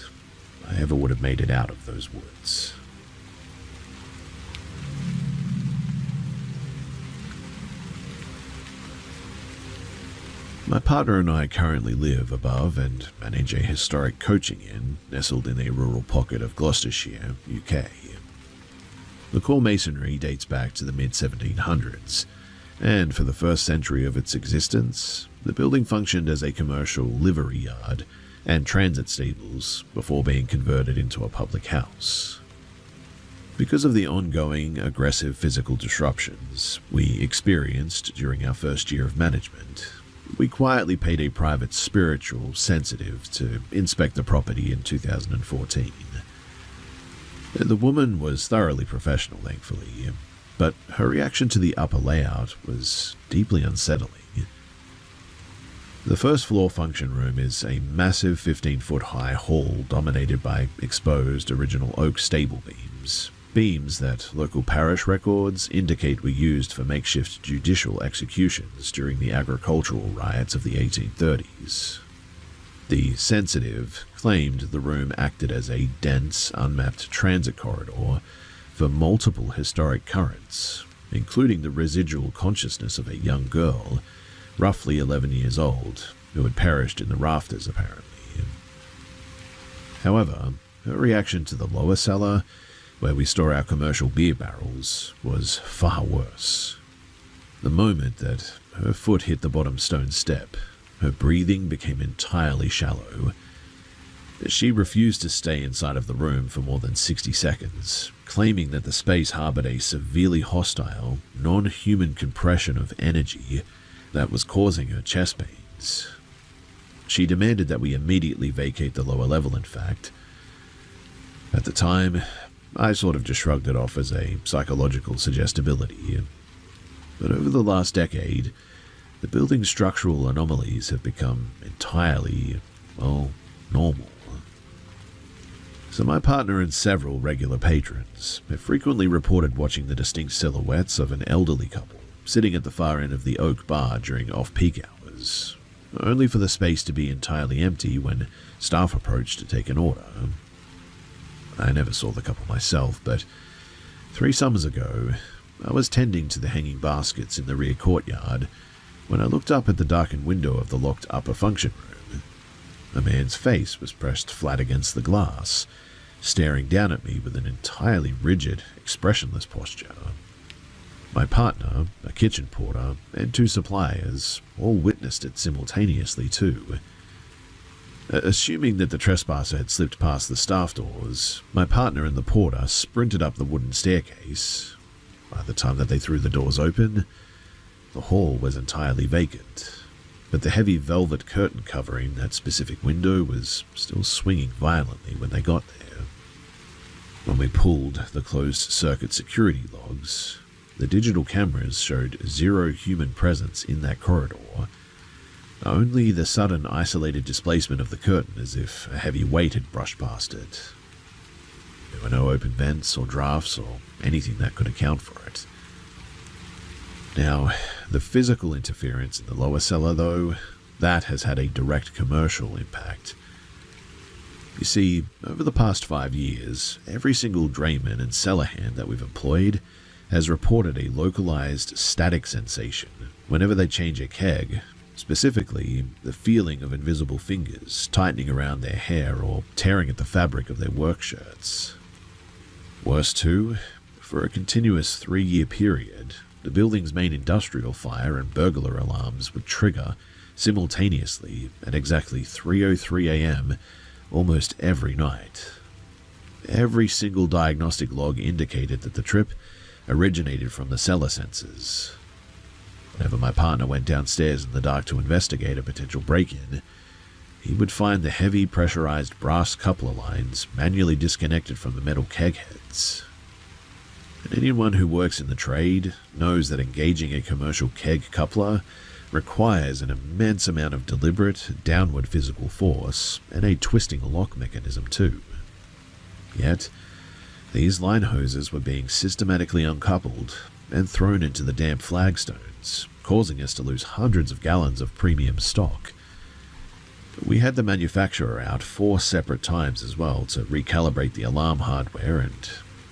I ever would have made it out of those woods. My partner and I currently live above and manage a historic coaching inn nestled in a rural pocket of Gloucestershire, UK. The core masonry dates back to the mid-1700s, and for the first century of its existence, the building functioned as a commercial livery yard and transit stables before being converted into a public house. Because of the ongoing aggressive physical disruptions we experienced during our first year of management, we quietly paid a private spiritual sensitive to inspect the property in 2014. The woman was thoroughly professional, thankfully, but her reaction to the upper layout was deeply unsettling. The first floor function room is a massive 15-foot high hall dominated by exposed original oak stable beams that local parish records indicate were used for makeshift judicial executions during the agricultural riots of the 1830s. The sensitive claimed the room acted as a dense, unmapped transit corridor for multiple historic currents, including the residual consciousness of a young girl, roughly 11 years old, who had perished in the rafters, apparently. However, her reaction to the lower cellar, where we store our commercial beer barrels, was far worse. The moment that her foot hit the bottom stone step, her breathing became entirely shallow. She refused to stay inside of the room for more than 60 seconds, claiming that the space harbored a severely hostile, non-human compression of energy that was causing her chest pains. She demanded that we immediately vacate the lower level, in fact. At the time, I sort of just shrugged it off as a psychological suggestibility. But over the last decade, the building's structural anomalies have become entirely, normal. So my partner and several regular patrons have frequently reported watching the distinct silhouettes of an elderly couple sitting at the far end of the oak bar during off-peak hours, only for the space to be entirely empty when staff approached to take an order. I never saw the couple myself, but 3 summers ago, I was tending to the hanging baskets in the rear courtyard when I looked up at the darkened window of the locked upper function room. A man's face was pressed flat against the glass, staring down at me with an entirely rigid, expressionless posture. My partner, a kitchen porter, and 2 suppliers all witnessed it simultaneously too. Assuming that the trespasser had slipped past the staff doors, my partner and the porter sprinted up the wooden staircase. By the time that they threw the doors open, the hall was entirely vacant, but the heavy velvet curtain covering that specific window was still swinging violently when they got there. When we pulled the closed-circuit security logs, the digital cameras showed 0 human presence in that corridor, only the sudden isolated displacement of the curtain as if a heavy weight had brushed past it. There were no open vents or drafts or anything that could account for it. Now, the physical interference in the lower cellar, though, that has had a direct commercial impact. You see, over the past 5 years, every single drayman and cellar hand that we've employed has reported a localized static sensation whenever they change a keg, specifically the feeling of invisible fingers tightening around their hair or tearing at the fabric of their work shirts. Worse too, for a continuous 3-year period, the building's main industrial fire and burglar alarms would trigger simultaneously at exactly 3:03 a.m. almost every night. Every single diagnostic log indicated that the trip originated from the cellar sensors. Whenever my partner went downstairs in the dark to investigate a potential break-in, he would find the heavy pressurized brass coupler lines manually disconnected from the metal keg heads. And anyone who works in the trade knows that engaging a commercial keg coupler requires an immense amount of deliberate, downward physical force and a twisting lock mechanism too. Yet, these line hoses were being systematically uncoupled and thrown into the damp flagstones, causing us to lose hundreds of gallons of premium stock. We had the manufacturer out 4 separate times as well to recalibrate the alarm hardware, and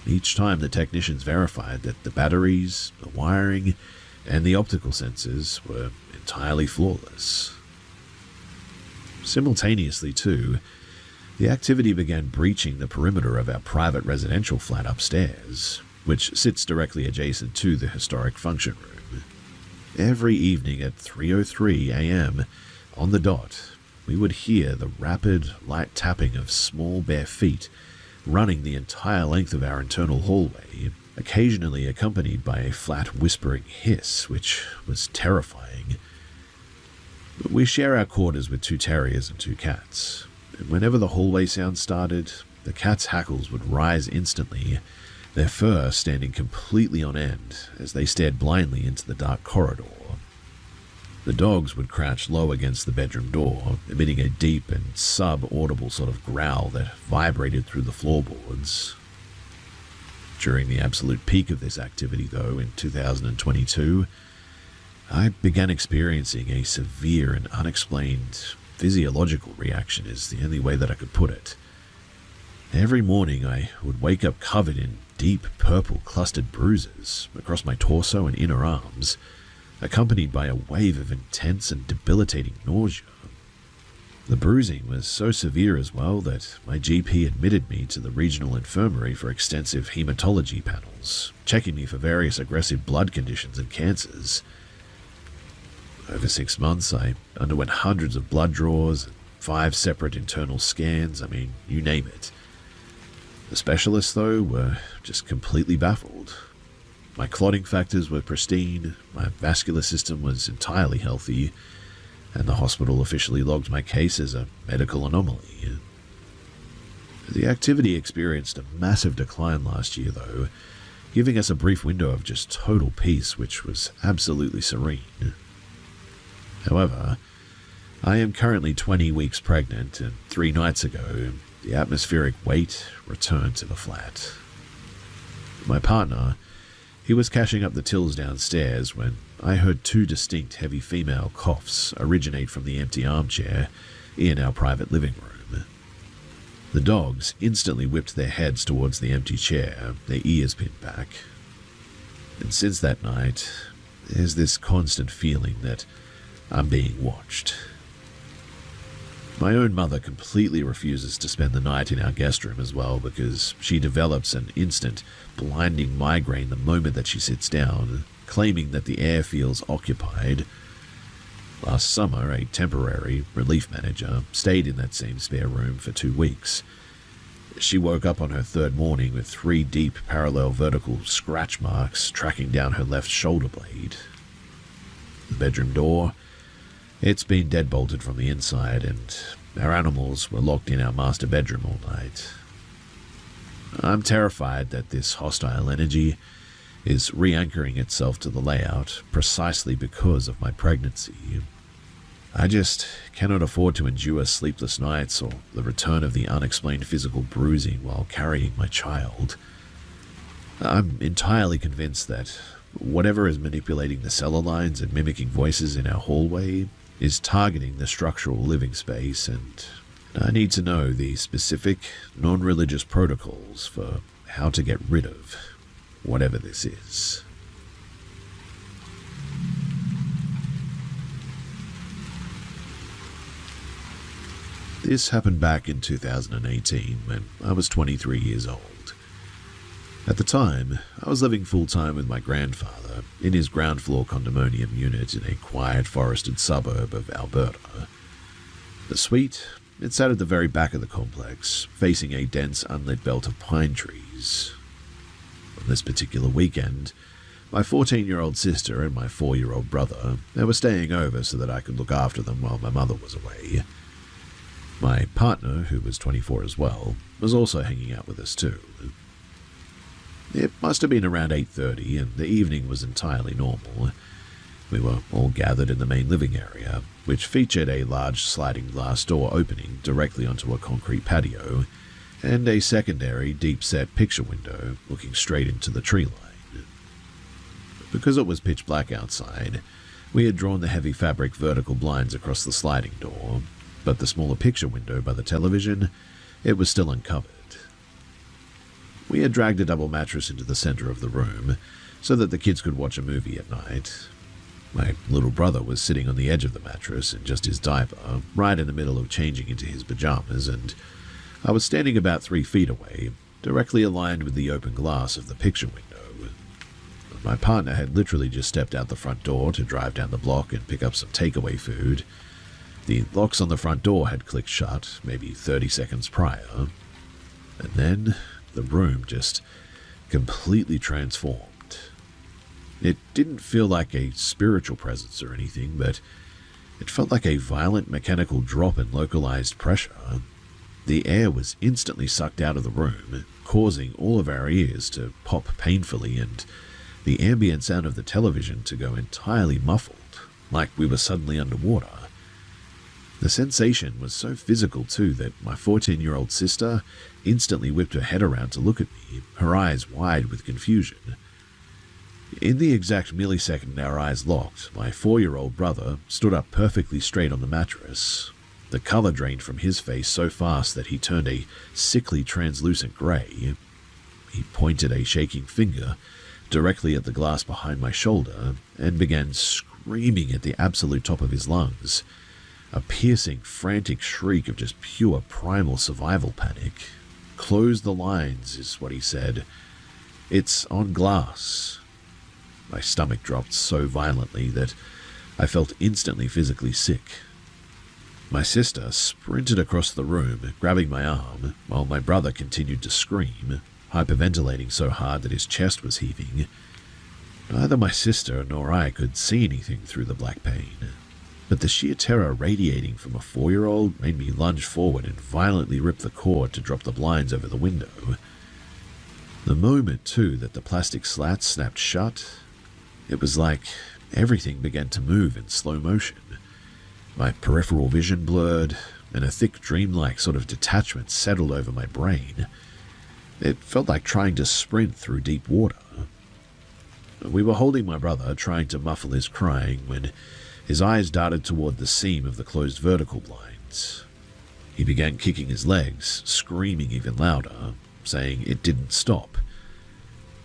each time the technicians verified that the batteries, the wiring, and the optical sensors were entirely flawless. Simultaneously too, the activity began breaching the perimeter of our private residential flat upstairs, which sits directly adjacent to the historic function room. Every evening at 3:03 a.m., on the dot, we would hear the rapid, light tapping of small bare feet running the entire length of our internal hallway, occasionally accompanied by a flat whispering hiss, which was terrifying. We share our quarters with 2 terriers and 2 cats, and whenever the hallway sound started, the cats' hackles would rise instantly, their fur standing completely on end as they stared blindly into the dark corridor. The dogs would crouch low against the bedroom door, emitting a deep and sub-audible sort of growl that vibrated through the floorboards. During the absolute peak of this activity, though, in 2022, I began experiencing a severe and unexplained physiological reaction, is the only way that I could put it. Every morning I would wake up covered in deep purple clustered bruises across my torso and inner arms, accompanied by a wave of intense and debilitating nausea. The bruising was so severe as well that my GP admitted me to the regional infirmary for extensive hematology panels, checking me for various aggressive blood conditions and cancers. Over 6 months, I underwent hundreds of blood draws, 5 separate internal scans, you name it. The specialists, though, were just completely baffled. My clotting factors were pristine, my vascular system was entirely healthy, and the hospital officially logged my case as a medical anomaly. The activity experienced a massive decline last year, though, giving us a brief window of just total peace, which was absolutely serene. However, I am currently 20 weeks pregnant, and 3 nights ago, the atmospheric weight returned to the flat. My partner, he was cashing up the tills downstairs when I heard 2 distinct heavy female coughs originate from the empty armchair in our private living room. The dogs instantly whipped their heads towards the empty chair, their ears pinned back. And since that night, there's this constant feeling that I'm being watched. My own mother completely refuses to spend the night in our guest room as well because she develops an instant, blinding migraine the moment that she sits down, claiming that the air feels occupied. Last summer, a temporary relief manager stayed in that same spare room for 2 weeks. She woke up on her 3rd morning with 3 deep parallel vertical scratch marks tracking down her left shoulder blade. The bedroom door, it's been deadbolted from the inside, and our animals were locked in our master bedroom all night. I'm terrified that this hostile energy is re-anchoring itself to the layout precisely because of my pregnancy. I just cannot afford to endure sleepless nights or the return of the unexplained physical bruising while carrying my child. I'm entirely convinced that whatever is manipulating the cellar lines and mimicking voices in our hallway is targeting the structural living space, and I need to know the specific, non-religious protocols for how to get rid of whatever this is. This happened back in 2018 when I was 23 years old. At the time, I was living full-time with my grandfather in his ground floor condominium unit in a quiet forested suburb of Alberta. The suite, it sat at the very back of the complex, facing a dense unlit belt of pine trees. On this particular weekend, my 14-year-old sister and my 4-year-old brother, they were staying over so that I could look after them while my mother was away. My partner, who was 24 as well, was also hanging out with us too. It must have been around 8:30, and the evening was entirely normal. We were all gathered in the main living area, which featured a large sliding glass door opening directly onto a concrete patio, and a secondary deep-set picture window looking straight into the tree line. Because it was pitch black outside, we had drawn the heavy fabric vertical blinds across the sliding door, but the smaller picture window by the television, it was still uncovered. We had dragged a double mattress into the center of the room so that the kids could watch a movie at night. My little brother was sitting on the edge of the mattress in just his diaper, right in the middle of changing into his pajamas, and I was standing about 3 feet away, directly aligned with the open glass of the picture window. My partner had literally just stepped out the front door to drive down the block and pick up some takeaway food. The locks on the front door had clicked shut maybe 30 seconds prior. And then the room just completely transformed. It didn't feel like a spiritual presence or anything, but it felt like a violent mechanical drop in localized pressure. The air was instantly sucked out of the room, causing all of our ears to pop painfully and the ambient sound of the television to go entirely muffled, like we were suddenly underwater. The sensation was so physical too that my 14-year-old sister instantly whipped her head around to look at me, her eyes wide with confusion. In the exact millisecond our eyes locked, my 4-year-old brother stood up perfectly straight on the mattress. The color drained from his face so fast that he turned a sickly translucent gray. He pointed a shaking finger directly at the glass behind my shoulder and began screaming at the absolute top of his lungs. A piercing, frantic shriek of just pure primal survival panic. "Close the lines," is what he said. "It's on glass." My stomach dropped so violently that I felt instantly physically sick. My sister sprinted across the room, grabbing my arm, while my brother continued to scream, hyperventilating so hard that his chest was heaving. Neither my sister nor I could see anything through the black pain, but the sheer terror radiating from a 4-year-old made me lunge forward and violently rip the cord to drop the blinds over the window. The moment, too, that the plastic slats snapped shut, it was like everything began to move in slow motion. My peripheral vision blurred, and a thick dreamlike sort of detachment settled over my brain. It felt like trying to sprint through deep water. We were holding my brother, trying to muffle his crying, when his eyes darted toward the seam of the closed vertical blinds. He began kicking his legs, screaming even louder, saying it didn't stop.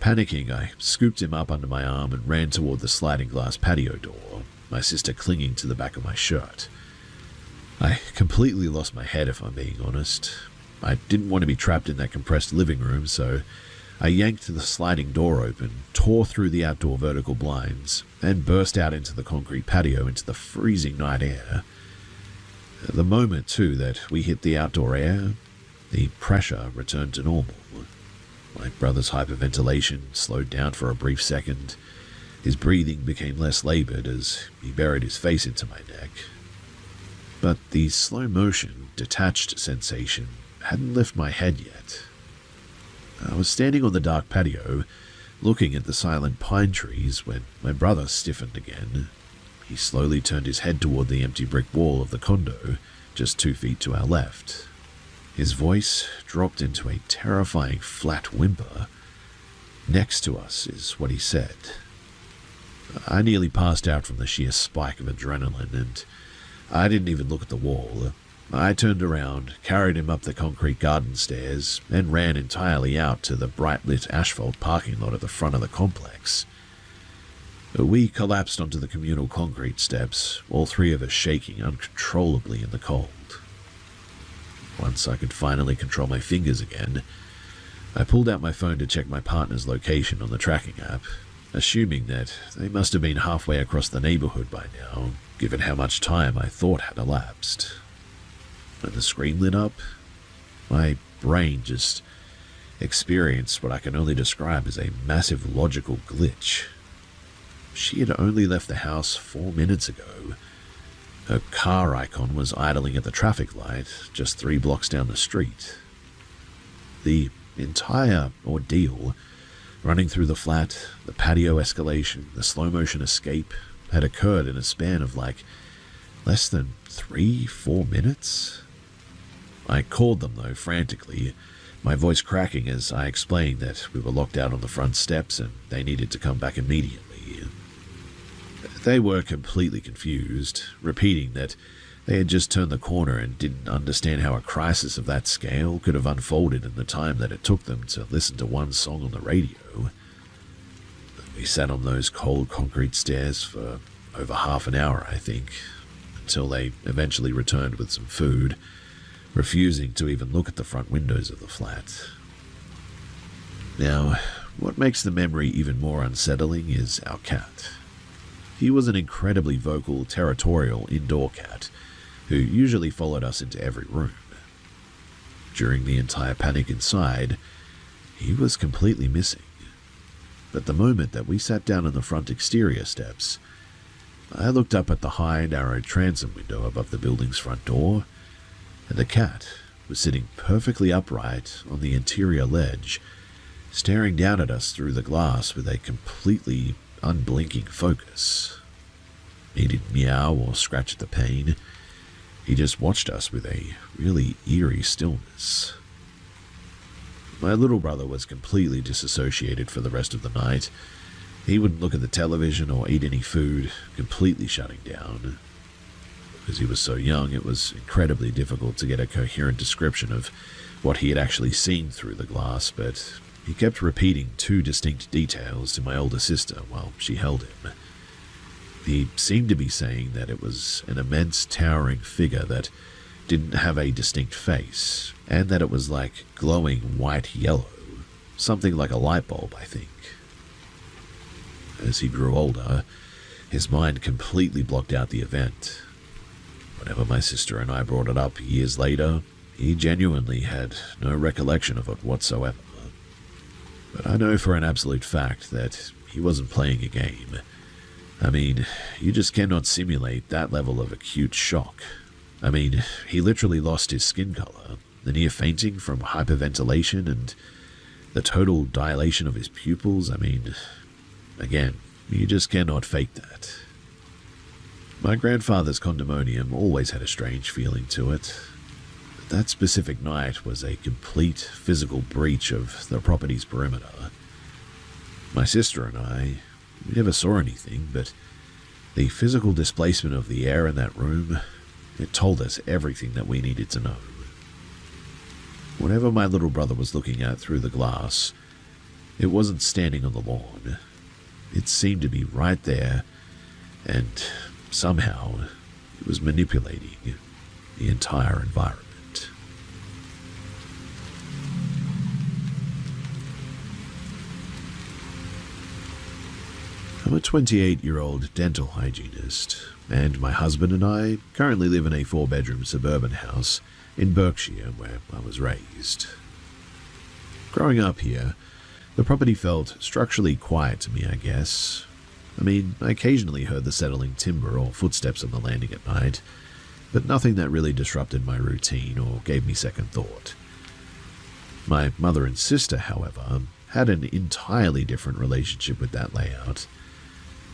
Panicking, I scooped him up under my arm and ran toward the sliding glass patio door, my sister clinging to the back of my shirt. I completely lost my head, if I'm being honest. I didn't want to be trapped in that compressed living room, so I yanked the sliding door open, tore through the outdoor vertical blinds, and burst out into the concrete patio into the freezing night air. The moment, too, that we hit the outdoor air, the pressure returned to normal. My brother's hyperventilation slowed down for a brief second. His breathing became less labored as he buried his face into my neck. But the slow-motion, detached sensation hadn't left my head yet. I was standing on the dark patio, looking at the silent pine trees when my brother stiffened again. He slowly turned his head toward the empty brick wall of the condo, just 2 feet to our left. His voice dropped into a terrifying flat whimper. "Next to us," is what he said. I nearly passed out from the sheer spike of adrenaline, and I didn't even look at the wall. I turned around, carried him up the concrete garden stairs, and ran entirely out to the bright-lit asphalt parking lot at the front of the complex. We collapsed onto the communal concrete steps, all three of us shaking uncontrollably in the cold. Once I could finally control my fingers again, I pulled out my phone to check my partner's location on the tracking app, assuming that they must have been halfway across the neighborhood by now, given how much time I thought had elapsed. When the screen lit up, my brain just experienced what I can only describe as a massive logical glitch. She had only left the house 4 minutes ago. Her car icon was idling at the traffic light just 3 blocks down the street. The entire ordeal, running through the flat, the patio escalation, the slow-motion escape, had occurred in a span of less than 3-4 minutes. I called them, though, frantically, my voice cracking as I explained that we were locked out on the front steps and they needed to come back immediately. They were completely confused, repeating that they had just turned the corner and didn't understand how a crisis of that scale could have unfolded in the time that it took them to listen to one song on the radio. We sat on those cold concrete stairs for over half an hour, I think, until they eventually returned with some food, refusing to even look at the front windows of the flat. Now, what makes the memory even more unsettling is our cat. He was an incredibly vocal, territorial indoor cat who usually followed us into every room. During the entire panic inside, he was completely missing. But the moment that we sat down on the front exterior steps, I looked up at the high, narrow transom window above the building's front door, and the cat was sitting perfectly upright on the interior ledge, staring down at us through the glass with a completely unblinking focus. He didn't meow or scratch at the pane. He just watched us with a really eerie stillness. My little brother was completely disassociated for the rest of the night. He wouldn't look at the television or eat any food, completely shutting down. Because he was so young, it was incredibly difficult to get a coherent description of what he had actually seen through the glass, but he kept repeating two distinct details to my older sister while she held him. He seemed to be saying that it was an immense towering figure that didn't have a distinct face, and that it was like glowing white-yellow, something like a light bulb, I think. As he grew older, his mind completely blocked out the event. Whenever my sister and I brought it up years later, he genuinely had no recollection of it whatsoever. But I know for an absolute fact that he wasn't playing a game. I mean, you just cannot simulate that level of acute shock. I mean, he literally lost his skin color, the near fainting from hyperventilation, and the total dilation of his pupils. I mean, again, you just cannot fake that. My grandfather's condominium always had a strange feeling to it. But that specific night was a complete physical breach of the property's perimeter. My sister and I, we never saw anything, but the physical displacement of the air in that room, it told us everything that we needed to know. Whatever my little brother was looking at through the glass, it wasn't standing on the lawn. It seemed to be right there, and somehow it was manipulating the entire environment. I'm a 28-year-old dental hygienist, and my husband and I currently live in a 4-bedroom suburban house in Berkshire, where I was raised. Growing up here, the property felt structurally quiet to me, I guess. I mean, I occasionally heard the settling timber or footsteps on the landing at night, but nothing that really disrupted my routine or gave me second thought. My mother and sister, however, had an entirely different relationship with that layout.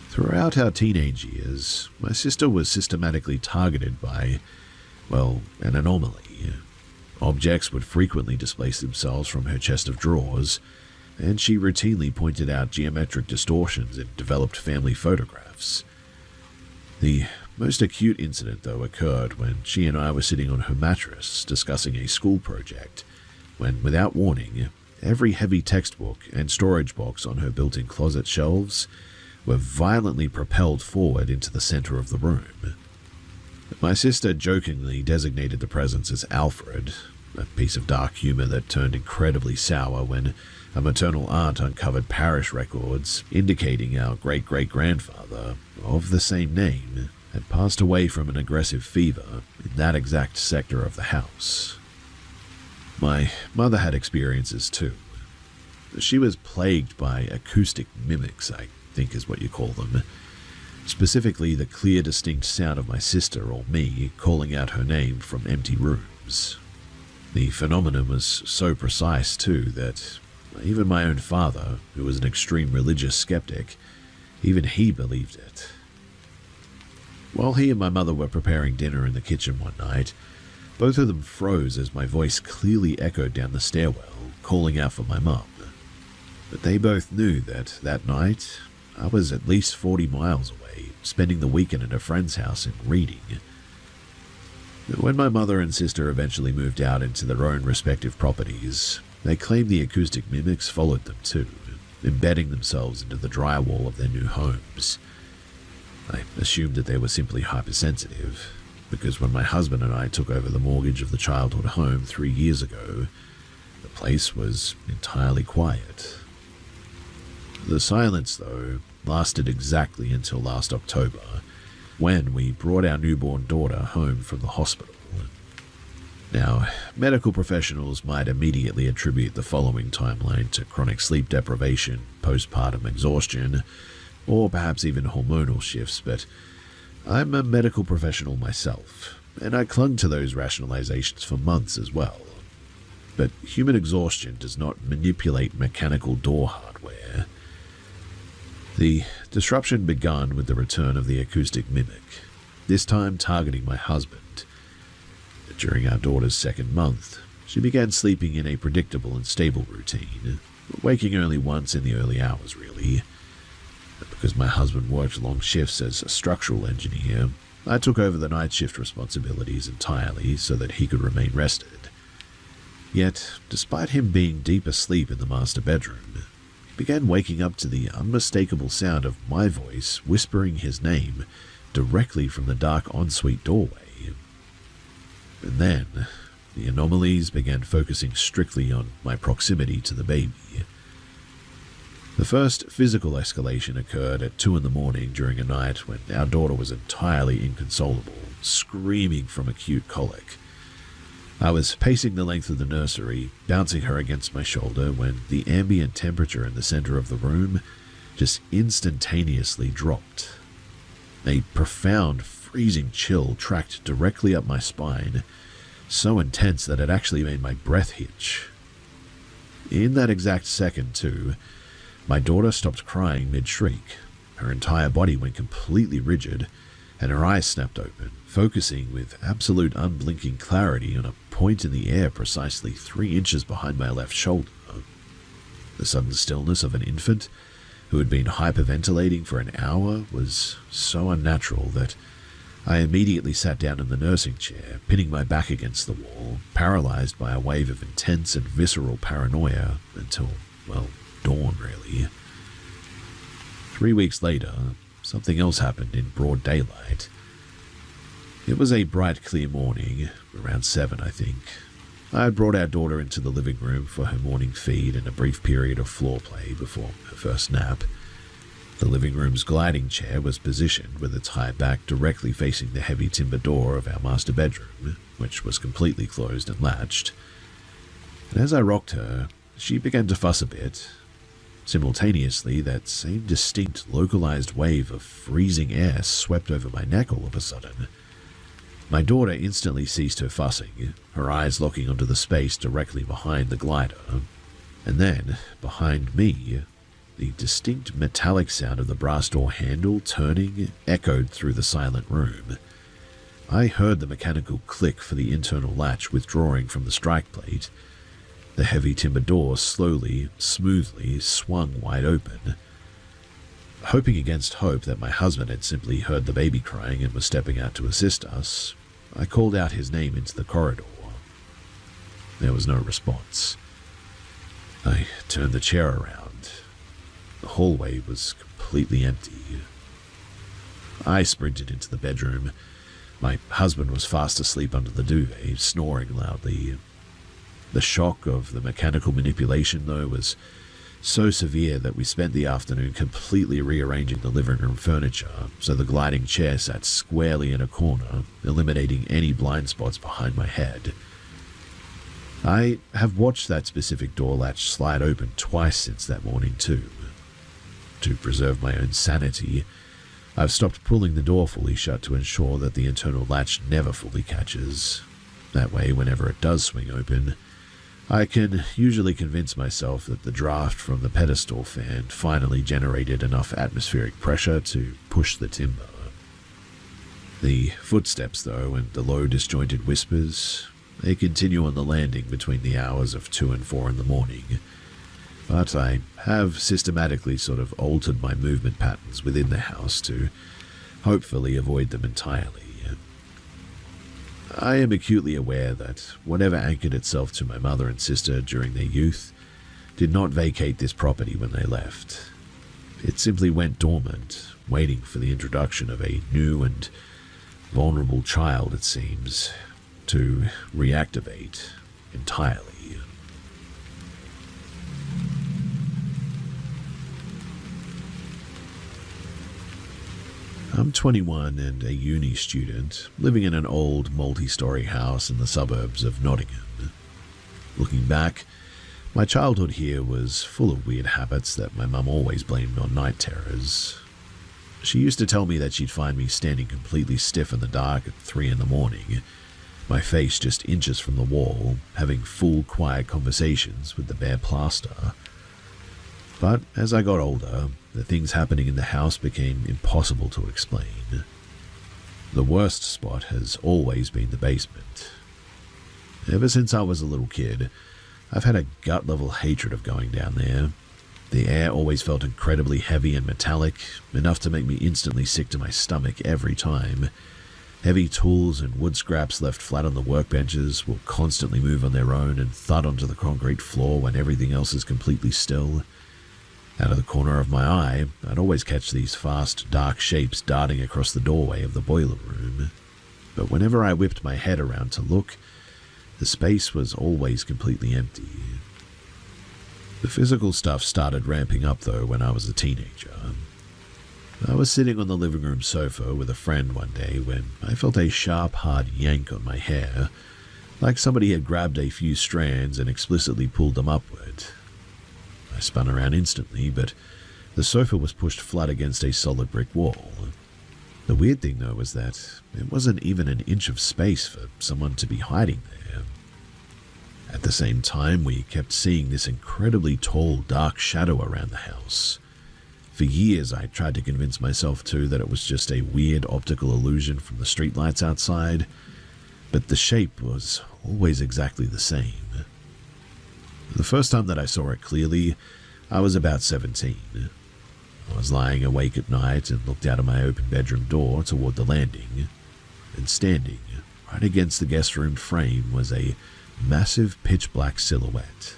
Throughout our teenage years, my sister was systematically targeted by, well, an anomaly. Objects would frequently displace themselves from her chest of drawers, and she routinely pointed out geometric distortions in developed family photographs. The most acute incident, though, occurred when she and I were sitting on her mattress discussing a school project, when, without warning, every heavy textbook and storage box on her built-in closet shelves were violently propelled forward into the center of the room. My sister jokingly designated the presence as Alfred, a piece of dark humor that turned incredibly sour when a maternal aunt uncovered parish records indicating our great-great-grandfather, of the same name, had passed away from an aggressive fever in that exact sector of the house. My mother had experiences too. She was plagued by acoustic mimics, I think is what you call them. Specifically, the clear, distinct sound of my sister or me calling out her name from empty rooms. The phenomenon was so precise, too, that even my own father, who was an extreme religious skeptic, even he believed it. While he and my mother were preparing dinner in the kitchen one night, both of them froze as my voice clearly echoed down the stairwell, calling out for my mum. But they both knew that night, I was at least 40 miles away, spending the weekend at a friend's house and reading. When my mother and sister eventually moved out into their own respective properties, they claimed the acoustic mimics followed them too, embedding themselves into the drywall of their new homes. I assumed that they were simply hypersensitive, because when my husband and I took over the mortgage of the childhood home 3 years ago, the place was entirely quiet. The silence, though, lasted exactly until last October, when we brought our newborn daughter home from the hospital. Now, medical professionals might immediately attribute the following timeline to chronic sleep deprivation, postpartum exhaustion, or perhaps even hormonal shifts, but I'm a medical professional myself, and I clung to those rationalizations for months as well. But human exhaustion does not manipulate mechanical door hardware. The disruption began with the return of the acoustic mimic, this time targeting my husband. During our daughter's second month, she began sleeping in a predictable and stable routine, waking only once in the early hours, really. Because my husband worked long shifts as a structural engineer, I took over the night shift responsibilities entirely so that he could remain rested. Yet, despite him being deep asleep in the master bedroom, he began waking up to the unmistakable sound of my voice whispering his name directly from the dark ensuite doorway. And then, the anomalies began focusing strictly on my proximity to the baby. The first physical escalation occurred at 2 a.m. during a night when our daughter was entirely inconsolable, screaming from acute colic. I was pacing the length of the nursery, bouncing her against my shoulder, when the ambient temperature in the center of the room just instantaneously dropped. A profound, freezing chill tracked directly up my spine, so intense that it actually made my breath hitch. In that exact second, too, my daughter stopped crying mid-shriek. Her entire body went completely rigid, and her eyes snapped open, focusing with absolute unblinking clarity on a point in the air precisely 3 inches behind my left shoulder. The sudden stillness of an infant who had been hyperventilating for an hour was so unnatural that I immediately sat down in the nursing chair, pinning my back against the wall, paralyzed by a wave of intense and visceral paranoia until, well, dawn, really. 3 weeks later, something else happened in broad daylight. It was a bright, clear morning, around 7, I think. I had brought our daughter into the living room for her morning feed and a brief period of floor play before her first nap. The living room's gliding chair was positioned with its high back directly facing the heavy timber door of our master bedroom, which was completely closed and latched. And as I rocked her, she began to fuss a bit. Simultaneously, that same distinct, localized wave of freezing air swept over my neck all of a sudden. My daughter instantly ceased her fussing, her eyes locking onto the space directly behind the glider. And then, behind me, the distinct metallic sound of the brass door handle turning echoed through the silent room. I heard the mechanical click for the internal latch withdrawing from the strike plate. The heavy timber door slowly, smoothly swung wide open. Hoping against hope that my husband had simply heard the baby crying and was stepping out to assist us, I called out his name into the corridor. There was no response. I turned the chair around. The hallway was completely empty. I sprinted into the bedroom. My husband was fast asleep under the duvet, snoring loudly. The shock of the mechanical manipulation, though, was so severe that we spent the afternoon completely rearranging the living room furniture so the gliding chair sat squarely in a corner, eliminating any blind spots behind my head. I have watched that specific door latch slide open twice since that morning, too. To preserve my own sanity, I've stopped pulling the door fully shut to ensure that the internal latch never fully catches. That way, whenever it does swing open, I can usually convince myself that the draft from the pedestal fan finally generated enough atmospheric pressure to push the timber. The footsteps, though, and the low disjointed whispers, they continue on the landing between the hours of 2 and 4 in the morning. But I have systematically sort of altered my movement patterns within the house to hopefully avoid them entirely. I am acutely aware that whatever anchored itself to my mother and sister during their youth did not vacate this property when they left. It simply went dormant, waiting for the introduction of a new and vulnerable child, it seems, to reactivate entirely. I'm 21 and a uni student, living in an old multi-story house in the suburbs of Nottingham. Looking back, my childhood here was full of weird habits that my mum always blamed on night terrors. She used to tell me that she'd find me standing completely stiff in the dark at 3 in the morning, my face just inches from the wall, having full, quiet conversations with the bare plaster. But as I got older, the things happening in the house became impossible to explain. The worst spot has always been the basement. Ever since I was a little kid, I've had a gut-level hatred of going down there. The air always felt incredibly heavy and metallic, enough to make me instantly sick to my stomach every time. Heavy tools and wood scraps left flat on the workbenches will constantly move on their own and thud onto the concrete floor when everything else is completely still. Out of the corner of my eye, I'd always catch these fast, dark shapes darting across the doorway of the boiler room. But whenever I whipped my head around to look, the space was always completely empty. The physical stuff started ramping up though when I was a teenager. I was sitting on the living room sofa with a friend one day when I felt a sharp, hard yank on my hair, like somebody had grabbed a few strands and explicitly pulled them upward. I spun around instantly, but the sofa was pushed flat against a solid brick wall. The weird thing though was that it wasn't even an inch of space for someone to be hiding there. At the same time, we kept seeing this incredibly tall, dark shadow around the house. For years, I tried to convince myself too that it was just a weird optical illusion from the streetlights outside, but the shape was always exactly the same. The first time that I saw it clearly, I was about 17. I was lying awake at night and looked out of my open bedroom door toward the landing, and standing right against the guest room frame was a massive pitch-black silhouette.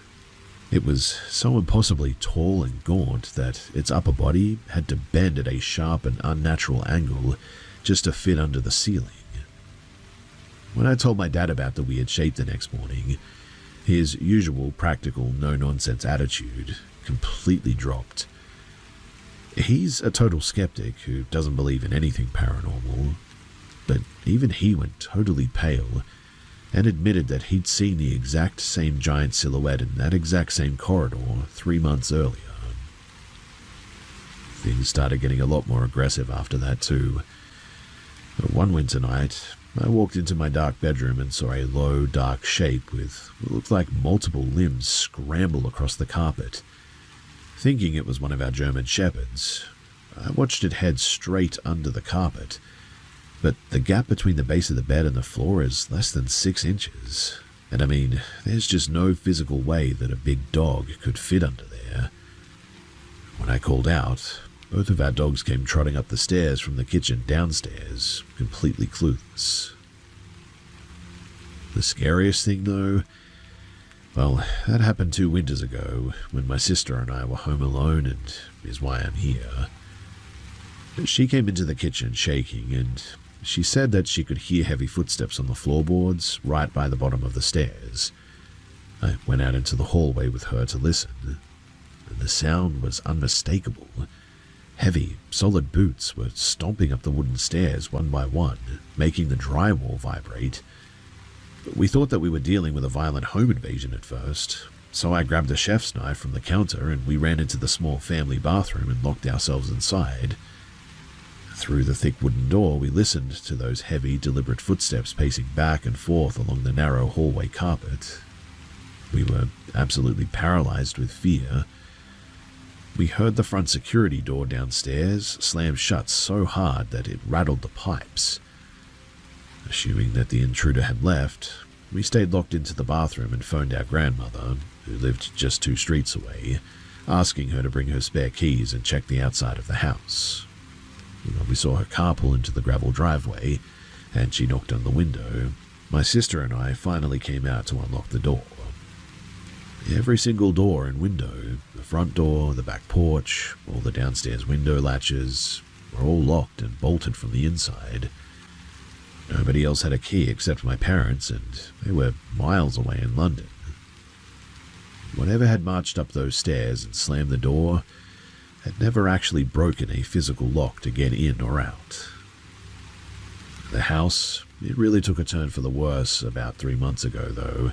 It was so impossibly tall and gaunt that its upper body had to bend at a sharp and unnatural angle just to fit under the ceiling. When I told my dad about the weird shape the next morning, his usual practical, no-nonsense attitude completely dropped. He's a total skeptic who doesn't believe in anything paranormal, but even he went totally pale and admitted that he'd seen the exact same giant silhouette in that exact same corridor 3 months earlier. Things started getting a lot more aggressive after that too. One winter night, I walked into my dark bedroom and saw a low, dark shape with what looked like multiple limbs scramble across the carpet. Thinking it was one of our German shepherds, I watched it head straight under the carpet, but the gap between the base of the bed and the floor is less than 6 inches. And I mean, there's just no physical way that a big dog could fit under there. When I called out, both of our dogs came trotting up the stairs from the kitchen downstairs, completely clueless. The scariest thing, though, well, that happened 2 winters ago when my sister and I were home alone, and is why I'm here. She came into the kitchen shaking, and she said that she could hear heavy footsteps on the floorboards right by the bottom of the stairs. I went out into the hallway with her to listen, and the sound was unmistakable. Heavy, solid boots were stomping up the wooden stairs one by one, making the drywall vibrate. We thought that we were dealing with a violent home invasion at first, so I grabbed a chef's knife from the counter and we ran into the small family bathroom and locked ourselves inside. Through the thick wooden door, we listened to those heavy, deliberate footsteps pacing back and forth along the narrow hallway carpet. We were absolutely paralyzed with fear. We heard the front security door downstairs slam shut so hard that it rattled the pipes. Assuming that the intruder had left, we stayed locked into the bathroom and phoned our grandmother, who lived just 2 streets away, asking her to bring her spare keys and check the outside of the house. We saw her car pull into the gravel driveway, and she knocked on the window. My sister and I finally came out to unlock the door. Every single door and window, the front door, the back porch, all the downstairs window latches, were all locked and bolted from the inside. Nobody else had a key except my parents, and they were miles away in London. Whatever had marched up those stairs and slammed the door had never actually broken a physical lock to get in or out. The house, it really took a turn for the worse about 3 months ago, though.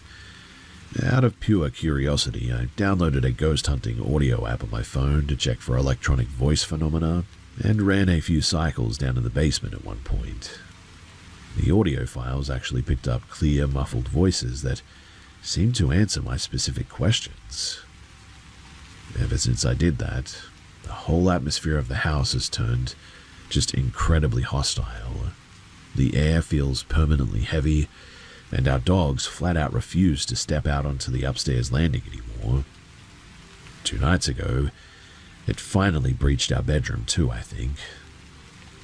Out of pure curiosity, I downloaded a ghost hunting audio app on my phone to check for electronic voice phenomena, and ran a few cycles down in the basement at one point. The audio files actually picked up clear, muffled voices that seemed to answer my specific questions. Ever since I did that, the whole atmosphere of the house has turned just incredibly hostile. The air feels permanently heavy, and our dogs flat out refuse to step out onto the upstairs landing anymore. 2 nights ago, it finally breached our bedroom too, I think.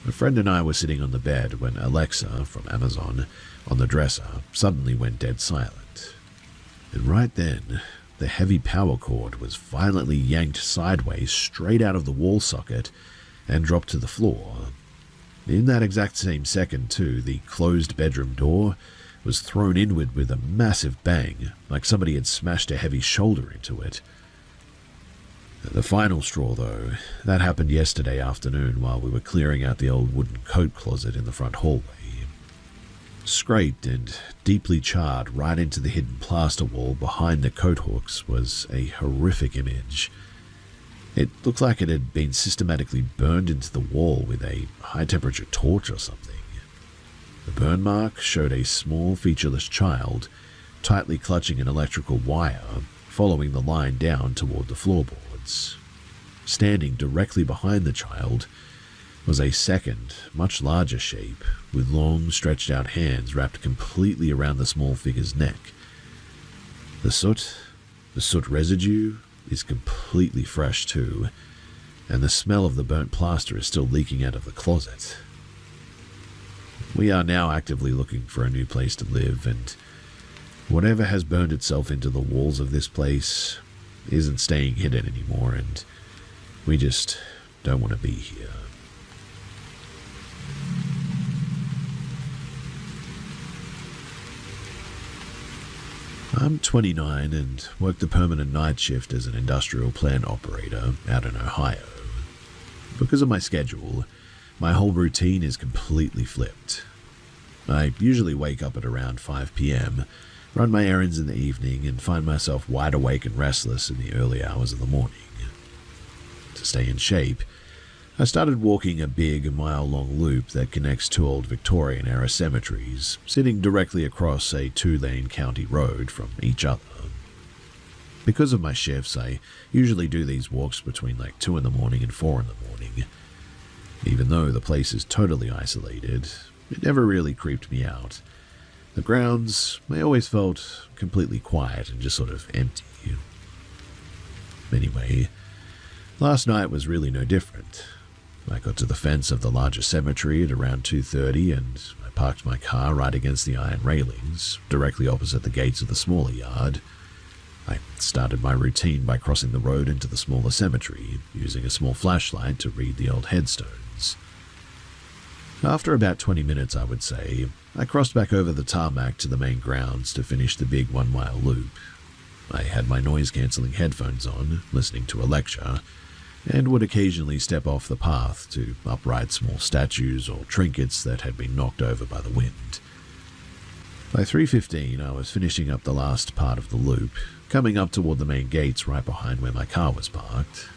A friend and I were sitting on the bed when Alexa, from Amazon, on the dresser, suddenly went dead silent. And right then, the heavy power cord was violently yanked sideways straight out of the wall socket and dropped to the floor. In that exact same second, too, the closed bedroom door was thrown inward with a massive bang, like somebody had smashed a heavy shoulder into it. The final straw, though, that happened yesterday afternoon while we were clearing out the old wooden coat closet in the front hallway. Scraped and deeply charred right into the hidden plaster wall behind the coat hooks was a horrific image. It looked like it had been systematically burned into the wall with a high-temperature torch or something. The burn mark showed a small, featureless child tightly clutching an electrical wire, following the line down toward the floorboards. Standing directly behind the child was a second, much larger shape, with long, stretched-out hands wrapped completely around the small figure's neck. The soot residue is completely fresh too, and the smell of the burnt plaster is still leaking out of the closet. We are now actively looking for a new place to live, and whatever has burned itself into the walls of this place isn't staying hidden anymore, and we just don't want to be here. I'm 29 and work the permanent night shift as an industrial plant operator out in Ohio. Because of my schedule, my whole routine is completely flipped. I usually wake up at around 5 p.m., run my errands in the evening, and find myself wide awake and restless in the early hours of the morning. To stay in shape, I started walking a big, mile-long loop that connects 2 old Victorian-era cemeteries, sitting directly across a 2-lane county road from each other. Because of my shifts, I usually do these walks between 2 in the morning and 4 in the morning. Even though the place is totally isolated, it never really creeped me out. The grounds, they always felt completely quiet and just sort of empty. Anyway, last night was really no different. I got to the fence of the larger cemetery at around 2:30, and I parked my car right against the iron railings, directly opposite the gates of the smaller yard. I started my routine by crossing the road into the smaller cemetery, using a small flashlight to read the old headstones. After about 20 minutes, I would say, I crossed back over the tarmac to the main grounds to finish the big 1-mile loop. I had my noise-cancelling headphones on, listening to a lecture, and would occasionally step off the path to upright small statues or trinkets that had been knocked over by the wind. By 3:15, I was finishing up the last part of the loop, coming up toward the main gates right behind where my car was parked.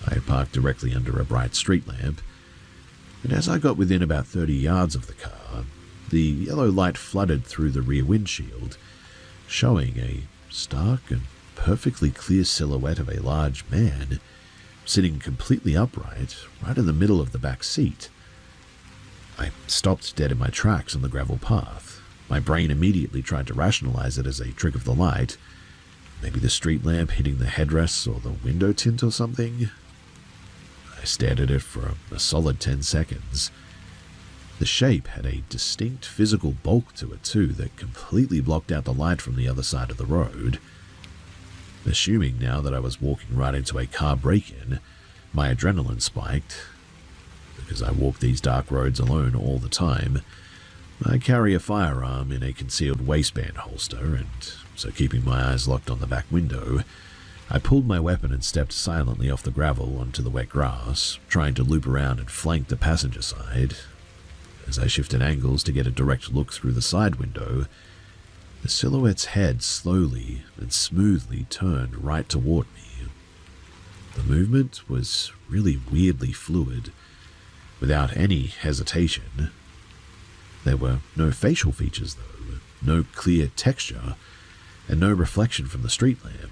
I had parked directly under a bright street lamp, and as I got within about 30 yards of the car, the yellow light flooded through the rear windshield, showing a stark and perfectly clear silhouette of a large man sitting completely upright right in the middle of the back seat. I stopped dead in my tracks on the gravel path. My brain immediately tried to rationalize it as a trick of the light, maybe the street lamp hitting the headrests or the window tint or something. I stared at it for a solid 10 seconds. The shape had a distinct physical bulk to it too that completely blocked out the light from the other side of the road. Assuming now that I was walking right into a car break-in, my adrenaline spiked. Because I walk these dark roads alone all the time, I carry a firearm in a concealed waistband holster, and so keeping my eyes locked on the back window, I pulled my weapon and stepped silently off the gravel onto the wet grass, trying to loop around and flank the passenger side. As I shifted angles to get a direct look through the side window, the silhouette's head slowly and smoothly turned right toward me. The movement was really weirdly fluid, without any hesitation. There were no facial features, though, no clear texture, and no reflection from the street lamp.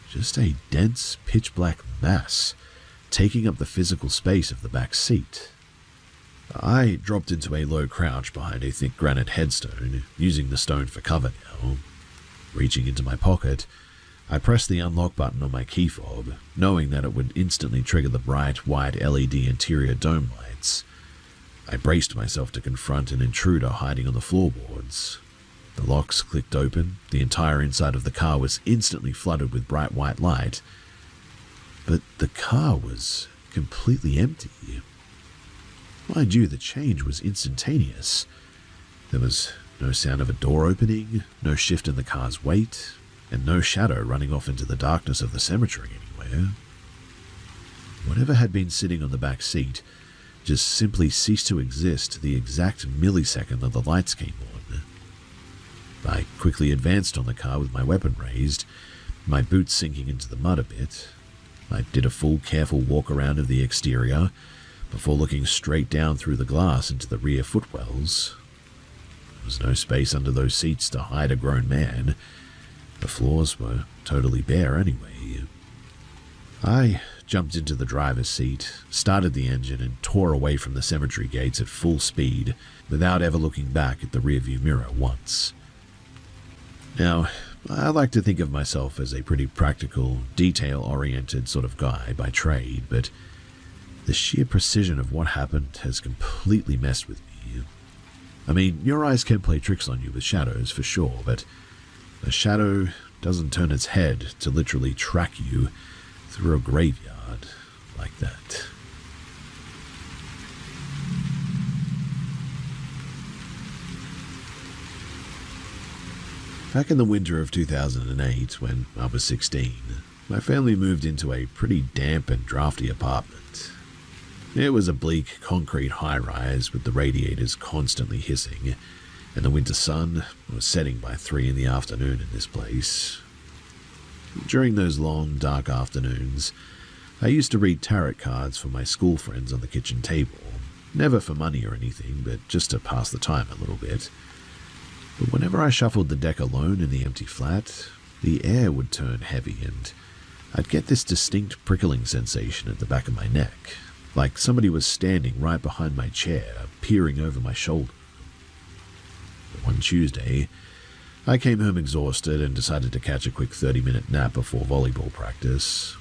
Just a dense, pitch-black mass taking up the physical space of the back seat. I dropped into a low crouch behind a thick granite headstone, using the stone for cover now. Reaching into my pocket, I pressed the unlock button on my key fob, knowing that it would instantly trigger the bright, white LED interior dome lights. I braced myself to confront an intruder hiding on the floorboards. The locks clicked open, the entire inside of the car was instantly flooded with bright white light, but the car was completely empty. Mind you, the change was instantaneous. There was no sound of a door opening, no shift in the car's weight, and no shadow running off into the darkness of the cemetery anywhere. Whatever had been sitting on the back seat just simply ceased to exist the exact millisecond that the lights came on. I quickly advanced on the car with my weapon raised, my boots sinking into the mud a bit. I did a full careful walk around of the exterior before looking straight down through the glass into the rear footwells. There was no space under those seats to hide a grown man. The floors were totally bare anyway. I jumped into the driver's seat, started the engine, and tore away from the cemetery gates at full speed without ever looking back at the rearview mirror once. Now, I like to think of myself as a pretty practical, detail-oriented sort of guy by trade, but the sheer precision of what happened has completely messed with me. I mean, your eyes can play tricks on you with shadows for sure, but a shadow doesn't turn its head to literally track you through a graveyard like that. Back in the winter of 2008, when I was 16, my family moved into a pretty damp and drafty apartment. It was a bleak, concrete high-rise with the radiators constantly hissing, and the winter sun was setting by 3 in the afternoon in this place. During those long, dark afternoons, I used to read tarot cards for my school friends on the kitchen table, never for money or anything, but just to pass the time a little bit. But whenever I shuffled the deck alone in the empty flat, the air would turn heavy and I'd get this distinct prickling sensation at the back of my neck, like somebody was standing right behind my chair, peering over my shoulder. One Tuesday, I came home exhausted and decided to catch a quick 30-minute nap before volleyball practice.